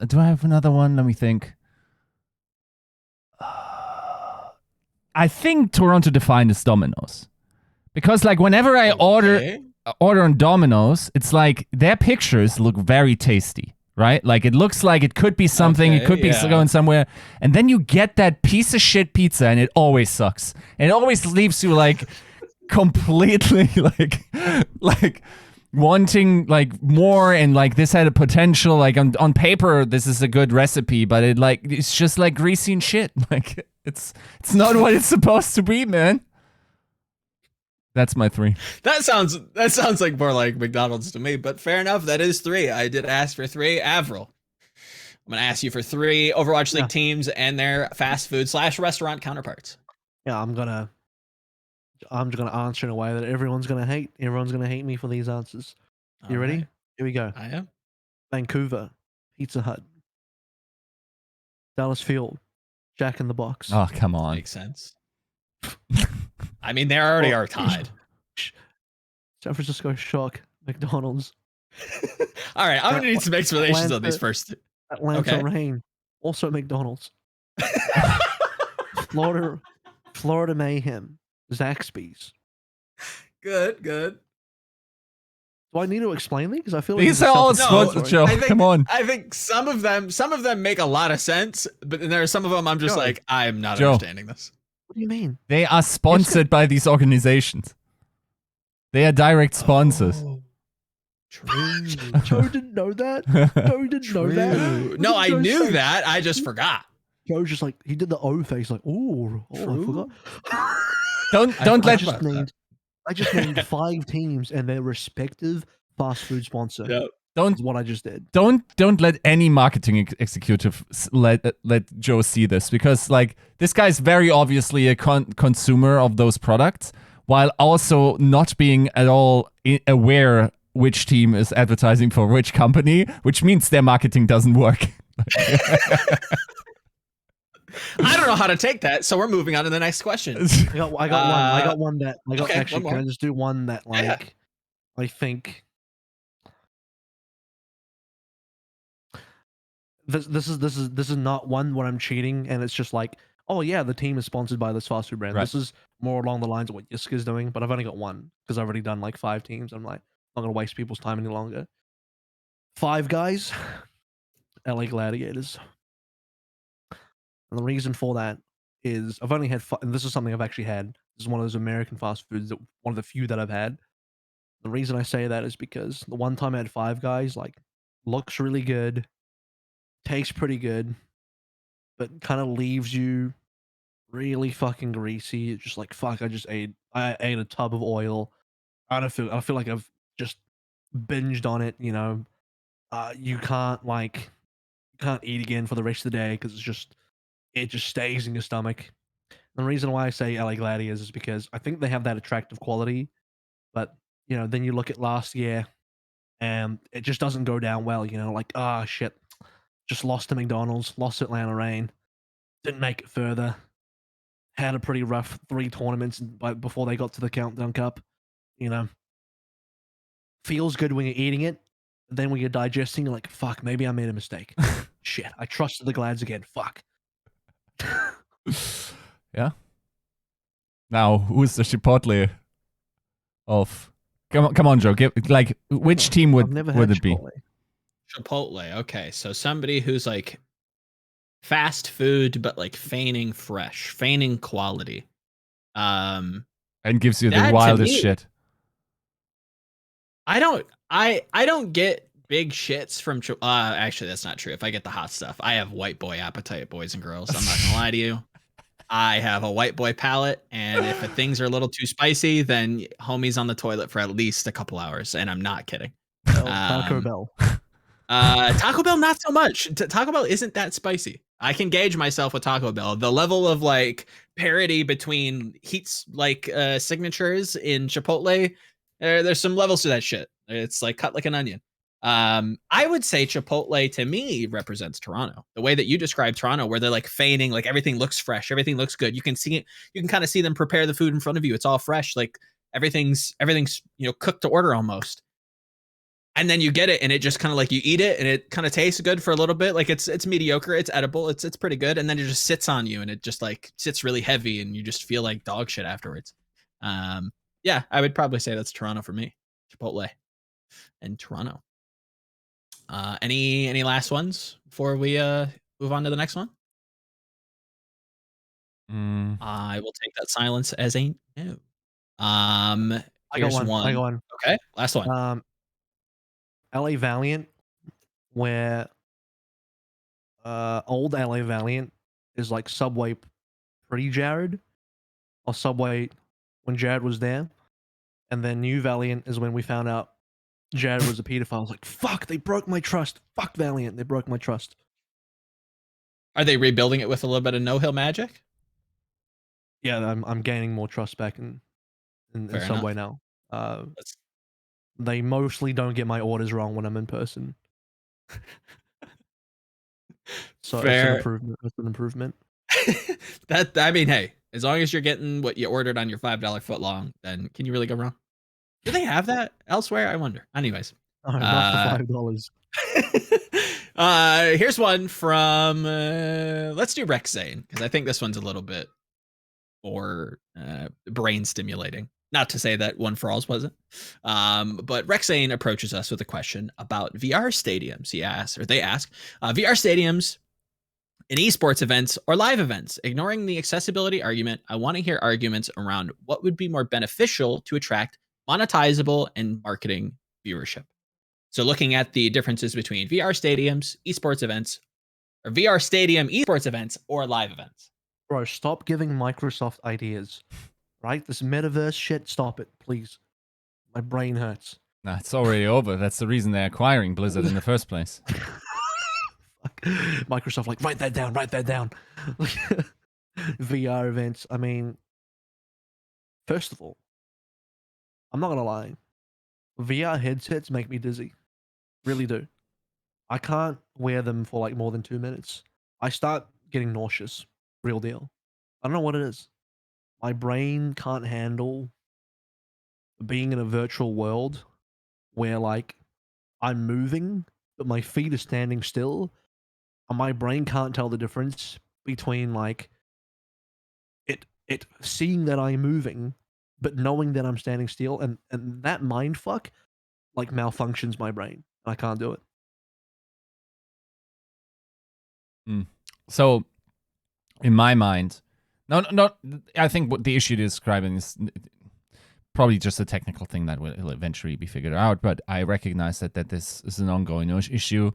Do I have another one? Let me think. I think Toronto Defiant is Domino's. Because like whenever I order on Domino's, it's like their pictures look very tasty, right? Like it looks like it could be something, it could be going somewhere, and then you get that piece of shit pizza and it always sucks. And it always leaves you like completely like wanting like more, and like this had a potential, like on paper this is a good recipe, but it's just like greasy and shit. Like it's not what it's supposed to be, man. That's my 3. That sounds like more like McDonald's to me, but fair enough. That is 3. I did ask for 3. AVRL, I'm going to ask you for 3 Overwatch League teams and their fast food / restaurant counterparts. Yeah, I'm just gonna answer in a way that everyone's gonna hate. Everyone's gonna hate me for these answers. You ready? Right. Here we go. I am. Vancouver, Pizza Hut. Dallas Field, Jack in the Box. Oh, come on. Makes sense. I mean, they already are tied. San Francisco Shock, McDonald's. All right, I'm gonna need some explanations on these first. Atlanta Rain, also McDonald's. Florida Mayhem, Zaxby's. Good. Do I need to explain these? Because I feel like These this is are all self-explanatory. sponsored, Joe. Come on. I think some of them make a lot of sense, but then there are some of them I'm just Joe. like, I'm not Joe. understanding this. What do you mean? They are sponsored by these organizations. They are direct sponsors. Oh, true. Joe didn't know that. Joe didn't know that. True. No, I knew that. I just forgot. Joe's just like, he did the O face, like, oh, I True. forgot. Don't I let just named 5 teams and their respective fast food sponsor. Yep. That's what I just did. don't let any marketing executive let Joe see this, because like this guy's very obviously a consumer of those products, while also not being at all aware which team is advertising for which company, which means their marketing doesn't work. I don't know how to take that, so we're moving on to the next question. I got one. I got one that I got okay, actually. one Can I more. just do one that like Yeah. I think this is not one where I'm cheating and it's just like, oh yeah, the team is sponsored by this fast food brand. Right. This is more along the lines of what Yiska is doing, but I've only got one because I've already done like 5 teams. I'm like, not gonna waste people's time any longer. 5 guys, LA Gladiators. And the reason for that is I've only had, and this is something I've actually had. This is one of those American fast foods, that one of the few that I've had. The reason I say that is because the one time I had 5 guys, like, looks really good, tastes pretty good, but kind of leaves you really fucking greasy. It's just like, fuck, I ate a tub of oil. I feel like I've just binged on it, you know. You can't eat again for the rest of the day because it just stays in your stomach. And the reason why I say LA Gladiators is because I think they have that attractive quality, but you know, then you look at last year and it just doesn't go down well, you know, like, shit, just lost to McDonald's, lost to Atlanta Reign, didn't make it further, had a pretty rough 3 tournaments before they got to the Countdown Cup, you know. Feels good when you're eating it, then when you're digesting, you're like, fuck, maybe I made a mistake. Shit, I trusted the Glads again, fuck. Yeah. Now, who's the Chipotle of? Come on, Joe. Like, which team I've never had would it be? Chipotle. Chipotle. Okay, so somebody who's like fast food, but like feigning fresh, feigning quality. And gives you that the to wildest me- shit. I don't get big shits from actually that's not true. If I get the hot stuff, I have white boy appetite, boys and girls. I'm not gonna lie to you. I have a white boy palate, and if things are a little too spicy, then homie's on the toilet for at least a couple hours, and I'm not kidding. Taco Bell. Taco Bell, not so much. Taco Bell isn't that spicy. I can gauge myself with Taco Bell. The level of like parity between Heat's like signatures in Chipotle, there's some levels to that shit. It's like cut like an onion. I would say Chipotle to me represents Toronto. The way that you describe Toronto, where they're like feigning, like everything looks fresh, everything looks good. You can see it. You can kind of see them prepare the food in front of you. It's all fresh, like everything's cooked to order almost. And then you get it, and it just kind of like you eat it, and it kind of tastes good for a little bit. Like it's mediocre, it's edible, it's pretty good, and then it just sits on you, and it just like sits really heavy, and you just feel like dog shit afterwards. Yeah, I would probably say that's Toronto for me, Chipotle, and Toronto. Any last ones before we move on to the next one? I will take that silence as a no. I got one. Okay, last one. LA Valiant, where old LA Valiant is like Subway pre-Jared, or Subway when Jared was there, and then New Valiant is when we found out Jared was a pedophile. I was like, fuck, they broke my trust. Fuck Valiant, they broke my trust. Are they rebuilding it with a little bit of no-hill magic? Yeah, I'm gaining more trust back in Subway now. They mostly don't get my orders wrong when I'm in person. So Fair. It's an improvement. I mean, hey, as long as you're getting what you ordered on your $5 footlong, then can you really go wrong? Do they have that elsewhere? I wonder. Anyways. Not for $5. Here's one from let's do Rex Zane, because I think this one's a little bit or brain stimulating. Not to say that One for Alls wasn't. But Rexane approaches us with a question about VR stadiums. They ask, VR stadiums in esports events or live events. Ignoring the accessibility argument, I want to hear arguments around what would be more beneficial to attract monetizable and marketing viewership. So looking at the differences between VR stadiums, esports events, or VR stadium esports events, or live events. Bro, stop giving Microsoft ideas. Right? This metaverse shit, stop it, please. My brain hurts. Nah, it's already over. That's the reason they're acquiring Blizzard in the first place. Fuck. Microsoft, like, write that down. VR events. I mean, first of all, I'm not gonna lie. VR headsets make me dizzy. Really do. I can't wear them for like more than 2 minutes. I start getting nauseous. Real deal. I don't know what it is. My brain can't handle being in a virtual world where like I'm moving, but my feet are standing still, and my brain can't tell the difference between like it seeing that I'm moving, but knowing that I'm standing still, and that mind fuck like malfunctions my brain. I can't do it. So, in my mind, no, I think what the issue you're describing is probably just a technical thing that will eventually be figured out. But I recognize that this is an ongoing issue.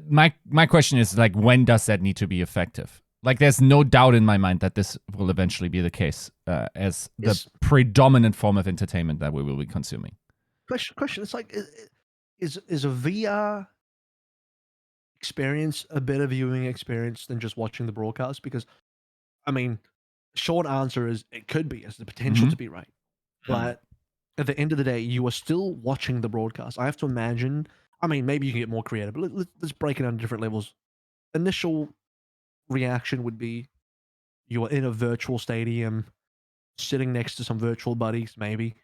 My question is like, when does that need to be effective? Like, there's no doubt in my mind that this will eventually be the case as the predominant form of entertainment that we will be consuming. Question. It's like, is a VR experience a better viewing experience than just watching the broadcast? Because, I mean, short answer is it could be, has the potential to be right. But at the end of the day, you are still watching the broadcast. I have to imagine, I mean, maybe you can get more creative, but let's break it down to different levels. Initial reaction would be you are in a virtual stadium, sitting next to some virtual buddies, maybe,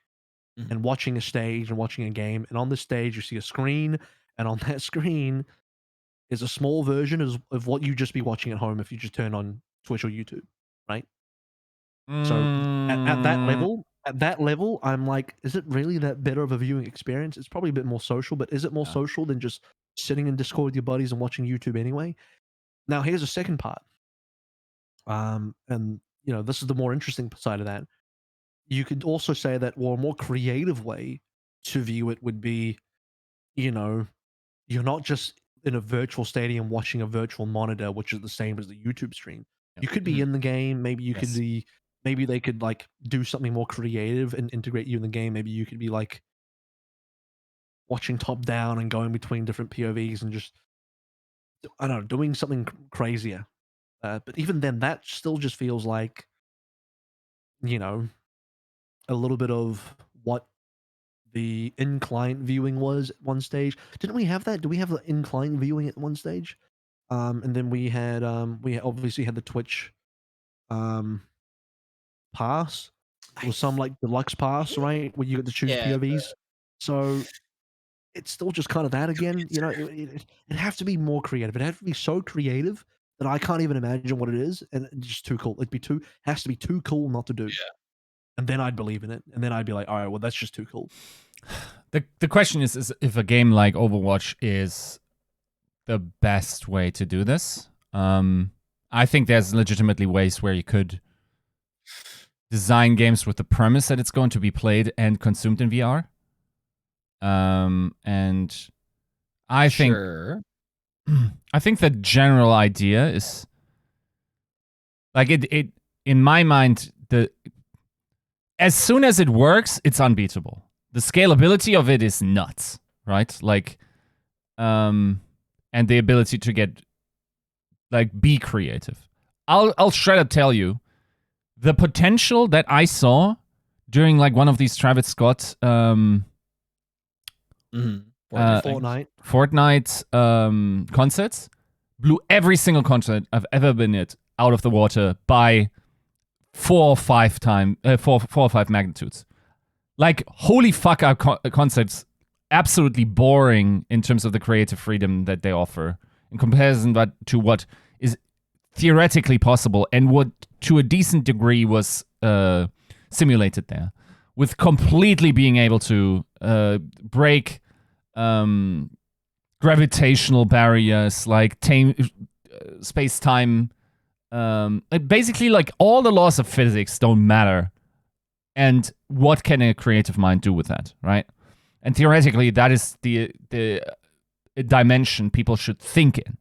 and watching a stage and watching a game. And on the stage, you see a screen, and on that screen is a small version of what you'd just be watching at home if you just turn on Twitch or YouTube, right? So at that level, I'm like, is it really that better of a viewing experience? It's probably a bit more social, but is it more social than just sitting in Discord with your buddies and watching YouTube anyway? Now, here's the second part. And you know, this is the more interesting side of that. You could also say that, well, a more creative way to view it would be, you know, you're not just in a virtual stadium watching a virtual monitor, which is the same as the YouTube stream. You could be in the game. Maybe you could be. Maybe they could like do something more creative and integrate you in the game. Maybe you could be like watching top down and going between different POVs and just, I don't know, doing something crazier. But even then, that still just feels like, you know, a little bit of what the in-client viewing was at one stage. Didn't we have that? Do we have the in-client viewing at one stage? And then we obviously had the Twitch pass. It was some like deluxe pass, right? Where you get to choose POVs. So it's still just kind of that again. You know, it'd have to be more creative. It'd have to be so creative that I can't even imagine what it is, and it's just too cool. Has to be too cool not to do. Yeah. And then I'd believe in it, and then I'd be like, all right, well, that's just too cool. The question is if a game like Overwatch is the best way to do this. I think there's legitimately ways where you could design games with the premise that it's going to be played and consumed in VR. And I think the general idea is like it in my mind, as soon as it works, it's unbeatable. The scalability of it is nuts, right? Like, and the ability to get like be creative. I'll straight up tell you, the potential that I saw during like one of these Travis Scott Fortnite concerts blew every single concert I've ever been at out of the water by 4 or 5 magnitudes. Like, holy fuck, our concerts absolutely boring in terms of the creative freedom that they offer in comparison to what is theoretically possible and what to a decent degree was simulated there, with completely being able to break gravitational barriers, like space-time. Basically, like, all the laws of physics don't matter. And what can a creative mind do with that, right? And theoretically, that is the dimension people should think in.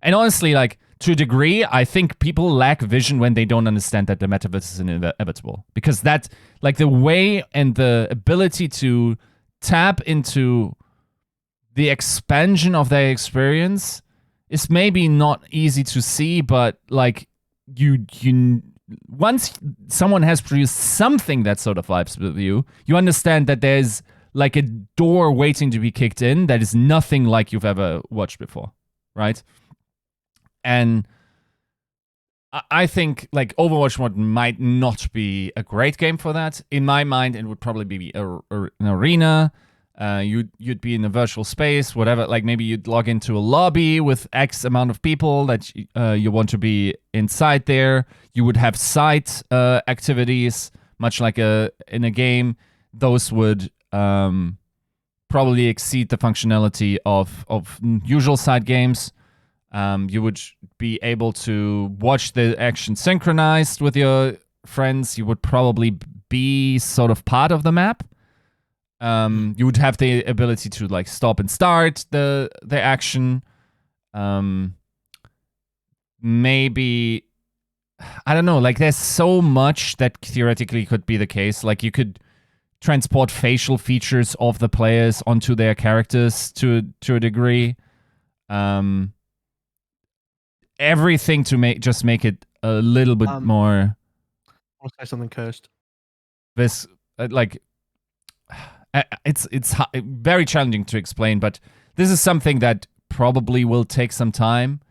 And honestly, like, to a degree, I think people lack vision when they don't understand that the metaverse is inevitable. Because that, like, the way and the ability to tap into the expansion of their experience is maybe not easy to see, but, like, you once someone has produced something that sort of vibes with you, you understand that there's, like, a door waiting to be kicked in that is nothing like you've ever watched before, right? And I think, like, Overwatch might not be a great game for that. In my mind, it would probably be an arena. You'd be in a virtual space, whatever. Like, maybe you'd log into a lobby with X amount of people that you want to be inside there. You would have site activities, much like in a game. Those would probably exceed the functionality of usual side games. You would be able to watch the action synchronized with your friends. You would probably be sort of part of the map. You would have the ability to, like, stop and start the action. Maybe, I don't know, like, there's so much that theoretically could be the case. Like, you could transport facial features of the players onto their characters to a degree. Everything to make it a little bit more. I want to say something cursed. This, like, it's very challenging to explain, but this is something that probably will take some time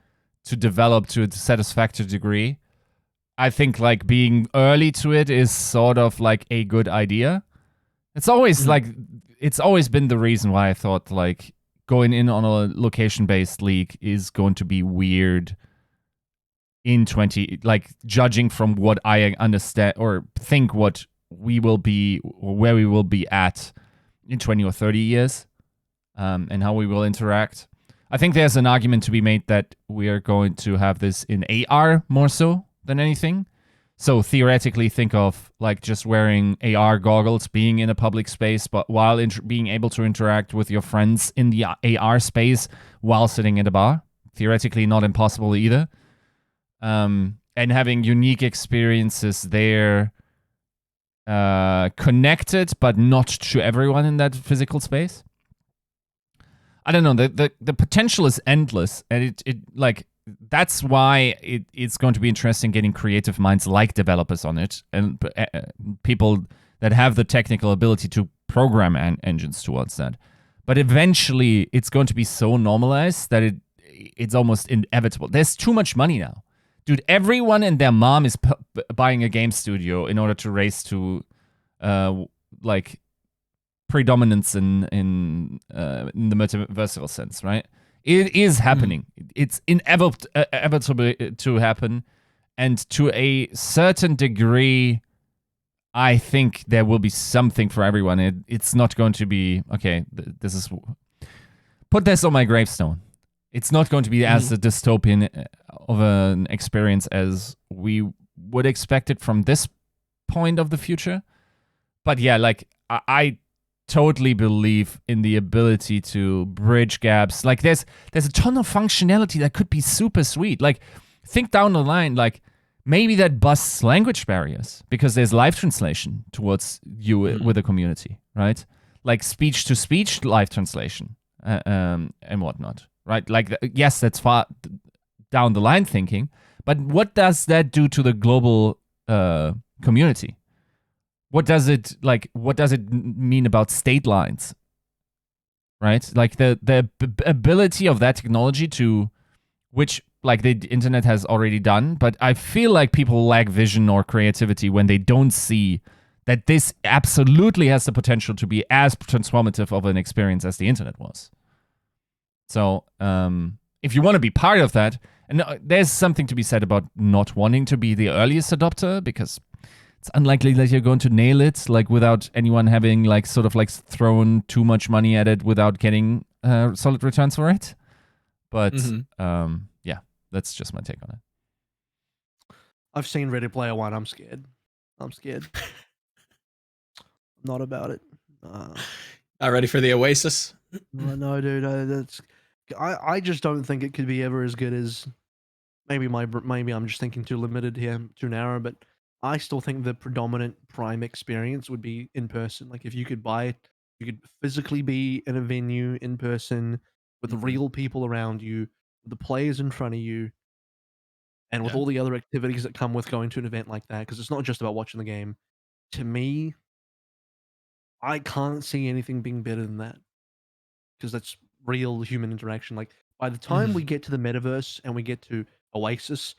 to develop to a satisfactory degree. I think, like, being early to it is sort of like a good idea. It's always like, it's always been the reason why I thought, like, going in on a location-based league is going to be weird in like, judging from what I understand or think what we will be, or where we will be at in 20 or 30 years, and how we will interact. I think there's an argument to be made that we are going to have this in AR more so than anything. So theoretically, think of, like, just wearing AR goggles, being in a public space, but while being able to interact with your friends in the AR space while sitting at a bar. Theoretically, not impossible either. And having unique experiences there, connected, but not to everyone in that physical space. I don't know. The potential is endless, and it like, that's why it's going to be interesting getting creative minds like developers on it, and people that have the technical ability to program engines towards that. But eventually, it's going to be so normalized that it's almost inevitable. There's too much money now. Dude, everyone and their mom is buying a game studio in order to race to, like, predominance in the metaversal sense, right? It is happening. It's inevitable to happen. And to a certain degree, I think there will be something for everyone. It's not going to be, okay, this is... Put this on my gravestone. It's not going to be as a dystopian of an experience as we would expect it from this point of the future. But yeah, like, I totally believe in the ability to bridge gaps. Like, there's a ton of functionality that could be super sweet. Like, think down the line, like, maybe that busts language barriers because there's live translation towards you with the community, right? Like, speech-to-speech live translation and whatnot, right? Like, yes, that's far down the line thinking, but what does that do to the global community? What does it mean about state lines, right? Like, the ability of that technology to, which, like, the internet has already done, but I feel like people lack vision or creativity when they don't see that this absolutely has the potential to be as transformative of an experience as the internet was. So, if you want to be part of that, And there's something to be said about not wanting to be the earliest adopter, because it's unlikely that you're going to nail it, like without anyone having like sort of like thrown too much money at it without getting solid returns for it. But yeah, that's just my take on it. I've seen Ready Player One. I'm scared. I'm not about it. Not ready for the Oasis? No, dude. I just don't think it could be ever as good as maybe I'm just thinking too limited here, too narrow. But I still think the predominant Prime experience would be in person. Like if you could buy it, you could physically be in a venue in person with the real people around you, with the players in front of you, and with all the other activities that come with going to an event like that. Because it's not just about watching the game. To me, I can't see anything being better than that. Because that's real human interaction. Like by the time we get to the metaverse and we get to Oasis,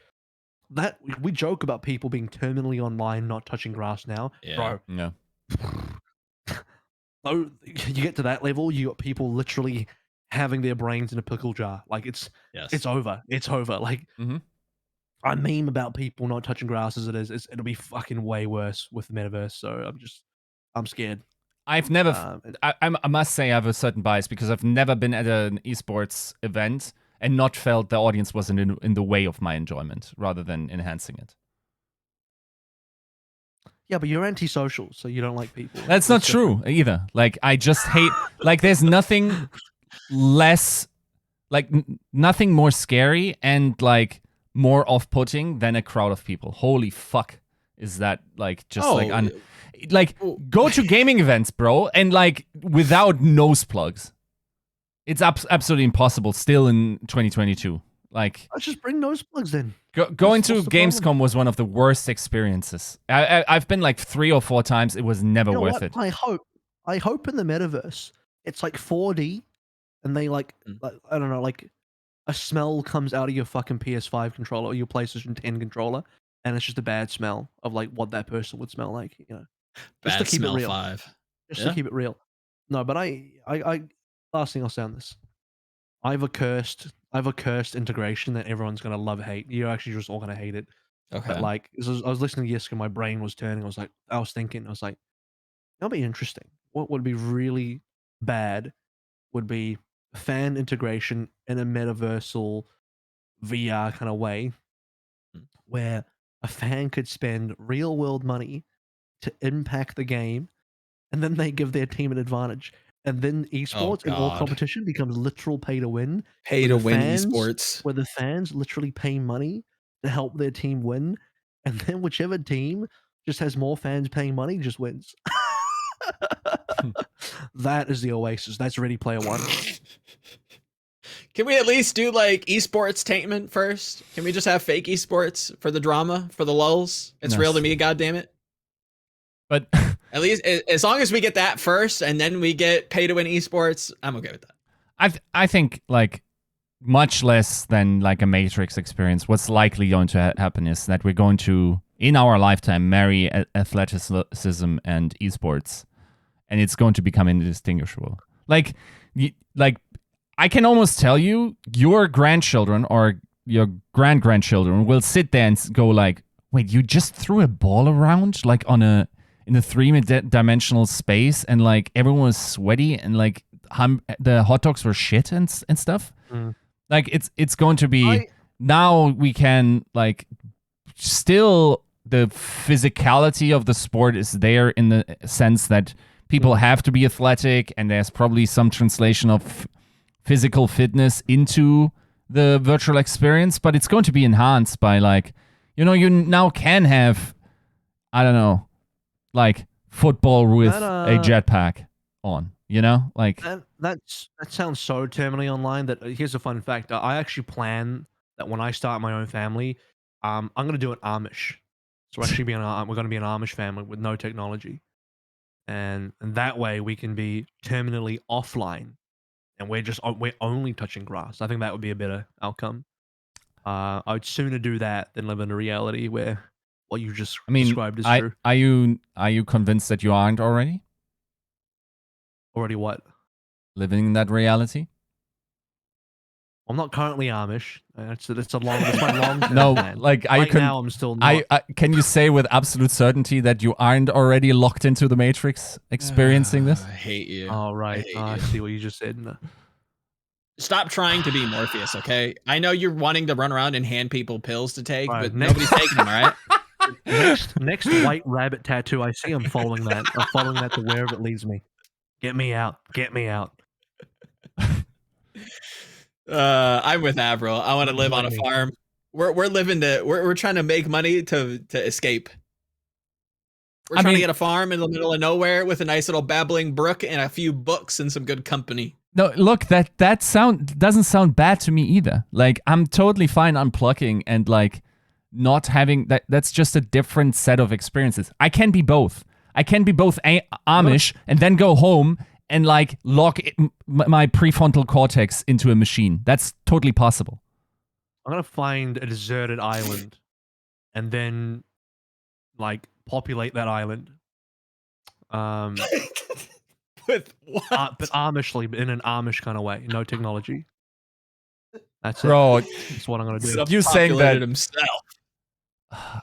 that we joke about people being terminally online, not touching grass now, bro. No. Oh, you get to that level, you got people literally having their brains in a pickle jar. Like it's over. It's over. Like I meme about people not touching grass as it is. It'll be fucking way worse with the metaverse. So I'm scared. I've never. I must say I have a certain bias because I've never been at an esports event and not felt the audience was in the way of my enjoyment rather than enhancing it. Yeah, but you're antisocial, so you don't like people. That's not true either. Like I just hate. Like there's nothing less, like nothing more scary and like more off-putting than a crowd of people. Holy fuck, is that like just go to gaming events, bro, and like without nose plugs. It's absolutely impossible still in 2022. Like, let's just bring nose plugs in. Going to Gamescom was one of the worst experiences. I've been like 3 or 4 times. It was never worth it. I hope in the metaverse it's like 4D, and they like I don't know, like a smell comes out of your fucking PS5 controller or your PlayStation 10 controller, and it's just a bad smell of like what that person would smell like, you know. Just Bad to keep smell it real. 5. Just to keep it real. No, but I last thing I'll say on this. I have a cursed integration that everyone's gonna love hate. You're actually just all gonna hate it. Okay. But like I was listening to Yiska, my brain was turning. I was like, that'll be interesting. What would be really bad would be fan integration in a metaversal VR kind of way, where a fan could spend real world money to impact the game, and then they give their team an advantage. And then esports and all competition becomes literal pay to win. Pay to win esports. Where the fans literally pay money to help their team win. And then whichever team just has more fans paying money just wins. That is the Oasis. That's Ready Player One. Can we at least do like esports tainment first? Can we just have fake esports for the drama, for the lulls? It's real to me, goddammit. But at least as long as we get that first and then we get pay to win esports, I'm okay with that. I think like much less than like a Matrix experience. What's likely going to happen is that we're going to, in our lifetime, marry athleticism and esports, and it's going to become indistinguishable. Like I can almost tell you, your grandchildren or your grandchildren will sit there and go like, "Wait, you just threw a ball around like in a 3-dimensional space, and like everyone was sweaty, and like the hot dogs were shit and stuff." Like it's going to be now we can like still the physicality of the sport is there in the sense that people have to be athletic, and there's probably some translation of physical fitness into the virtual experience, but it's going to be enhanced by like, you know, you now can have, I don't know, like football with a jetpack on, you know, like that sounds so terminally online. That here's a fun fact: I actually plan that when I start my own family, I'm gonna do an Amish. So we're actually we're gonna be an Amish family with no technology, and that way we can be terminally offline, and we're only touching grass. I think that would be a better outcome. I would sooner do that than live in a reality where what you just described is true. Are you convinced that you aren't already? Already what? Living in that reality? I'm not currently Amish. It's a long. It's my long. No, plan. like right now I'm still not. Can you say with absolute certainty that you aren't already locked into the Matrix, experiencing this? I hate you. Oh right. I you. see what you just said. No. Stop trying to be Morpheus, okay? I know you're wanting to run around and hand people pills to take, Right, but next- nobody's taking them, all right? Next white rabbit tattoo I see, I'm following that. I'm following that to wherever it leads me. Get me out. Get me out. I'm with AVRL. I want to live on a farm. We're living to we're trying to make money to escape. We're trying to get a farm in the middle of nowhere with a nice little babbling brook and a few books and some good company. No, look, that doesn't sound bad to me either. Like, I'm totally fine unplugging and like not having that. That's just a different set of experiences. I can be both. I can be both Amish and then go home and like lock my prefrontal cortex into a machine. That's totally possible. I'm gonna find a deserted island, and then like populate that island. With what? But Amishly, but in an Amish kind of way. No technology. That's it. Bro, That's what I'm gonna do. You saying that himself.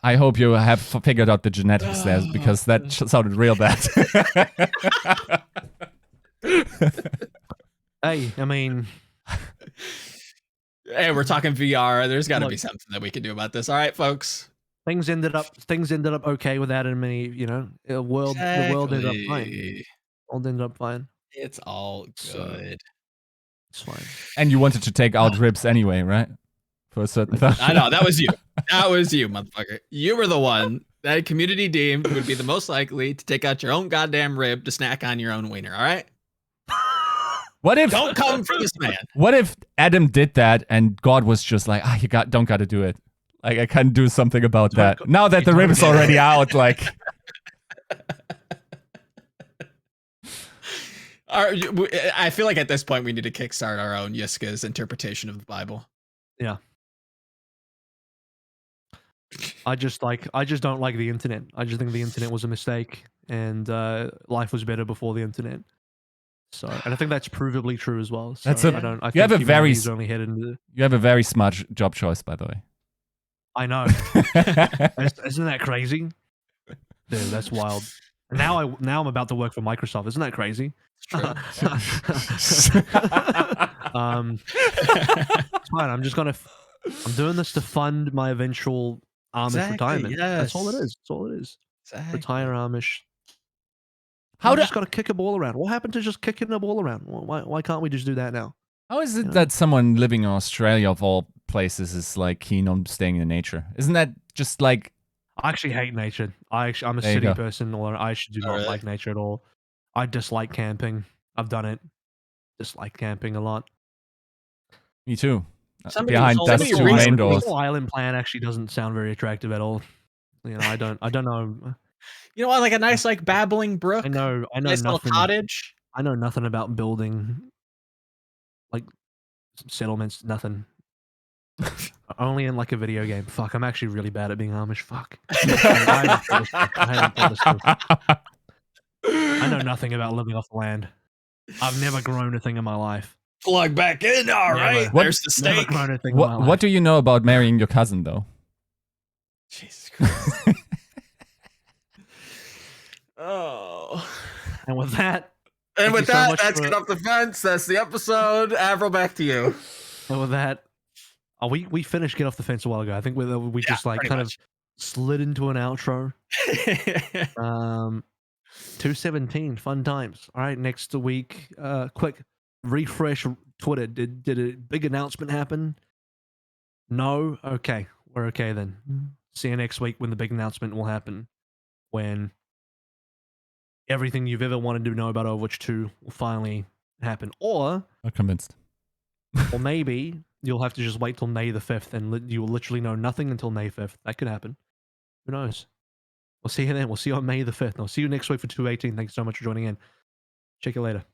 I hope you have figured out the genetics there, because that sounded real bad. Hey, I mean, hey, we're talking VR. There's got to be something that we can do about this. All right, folks. things ended up okay without any, the world ended up fine. All ended up fine. It's all good. So, it's fine. And you wanted to take out ribs anyway, right? For a certain time. I know, that was you. That was you, motherfucker. You were the one that community deemed would be the most likely to take out your own goddamn rib to snack on your own wiener, all right? What if Don't come for this man. What if Adam did that and God was just like, you don't got to do it. Like, I can do something about that. Now that the rib is already out, like. I feel like at this point we need to kickstart our own Yiska's interpretation of the Bible. Yeah. I just don't like the internet. I just think the internet was a mistake, and life was better before the internet. So, and I think that's provably true as well. So you have a very only headed into. You have a very smart job choice, by the way. I know. Isn't that crazy? Dude, that's wild. And now I'm about to work for Microsoft. Isn't that crazy? It's true. It's fine. I'm doing this to fund my eventual Amish retirement. Yes. That's all it is. That's all it is. Exactly. Retire Amish. How just got to kick a ball around. What happened to just kicking a ball around? Why can't we just do that now? How is it that someone living in Australia, of all places, is like keen on staying in nature? Isn't that just like? I actually hate nature. I'm a city person, or I actually do not like nature at all. I dislike camping. I've done it. Dislike camping a lot. Me too. Behind that's two main doors. The whole island plan actually doesn't sound very attractive at all. I don't know. You know what? Like a nice, like babbling brook. I know nice nothing. Little cottage. I know nothing about building, like settlements. Nothing. Only in like a video game. Fuck, I'm actually really bad at being Amish. Fuck. I know nothing about living off the land. I've never grown a thing in my life. Plug back in. All right. There's the steak. What do you know about marrying your cousin, though? Jesus Christ. Oh. And with that, that's Get Off the Fence. That's the episode. AVRL, back to you. And with that, we finished Get Off the Fence a while ago. I think we just like kind of slid into an outro. 217, fun times. All right, next week, quick refresh Twitter. Did a big announcement happen? No? Okay, we're okay then. See you next week when the big announcement will happen. When everything you've ever wanted to know about Overwatch 2 will finally happen. Or... Not convinced. Or maybe you'll have to just wait till May the 5th and you will literally know nothing until May 5th. That could happen. Who knows? We'll see you then. We'll see you on May the 5th. And I'll see you next week for 218. Thanks so much for joining in. Check you later.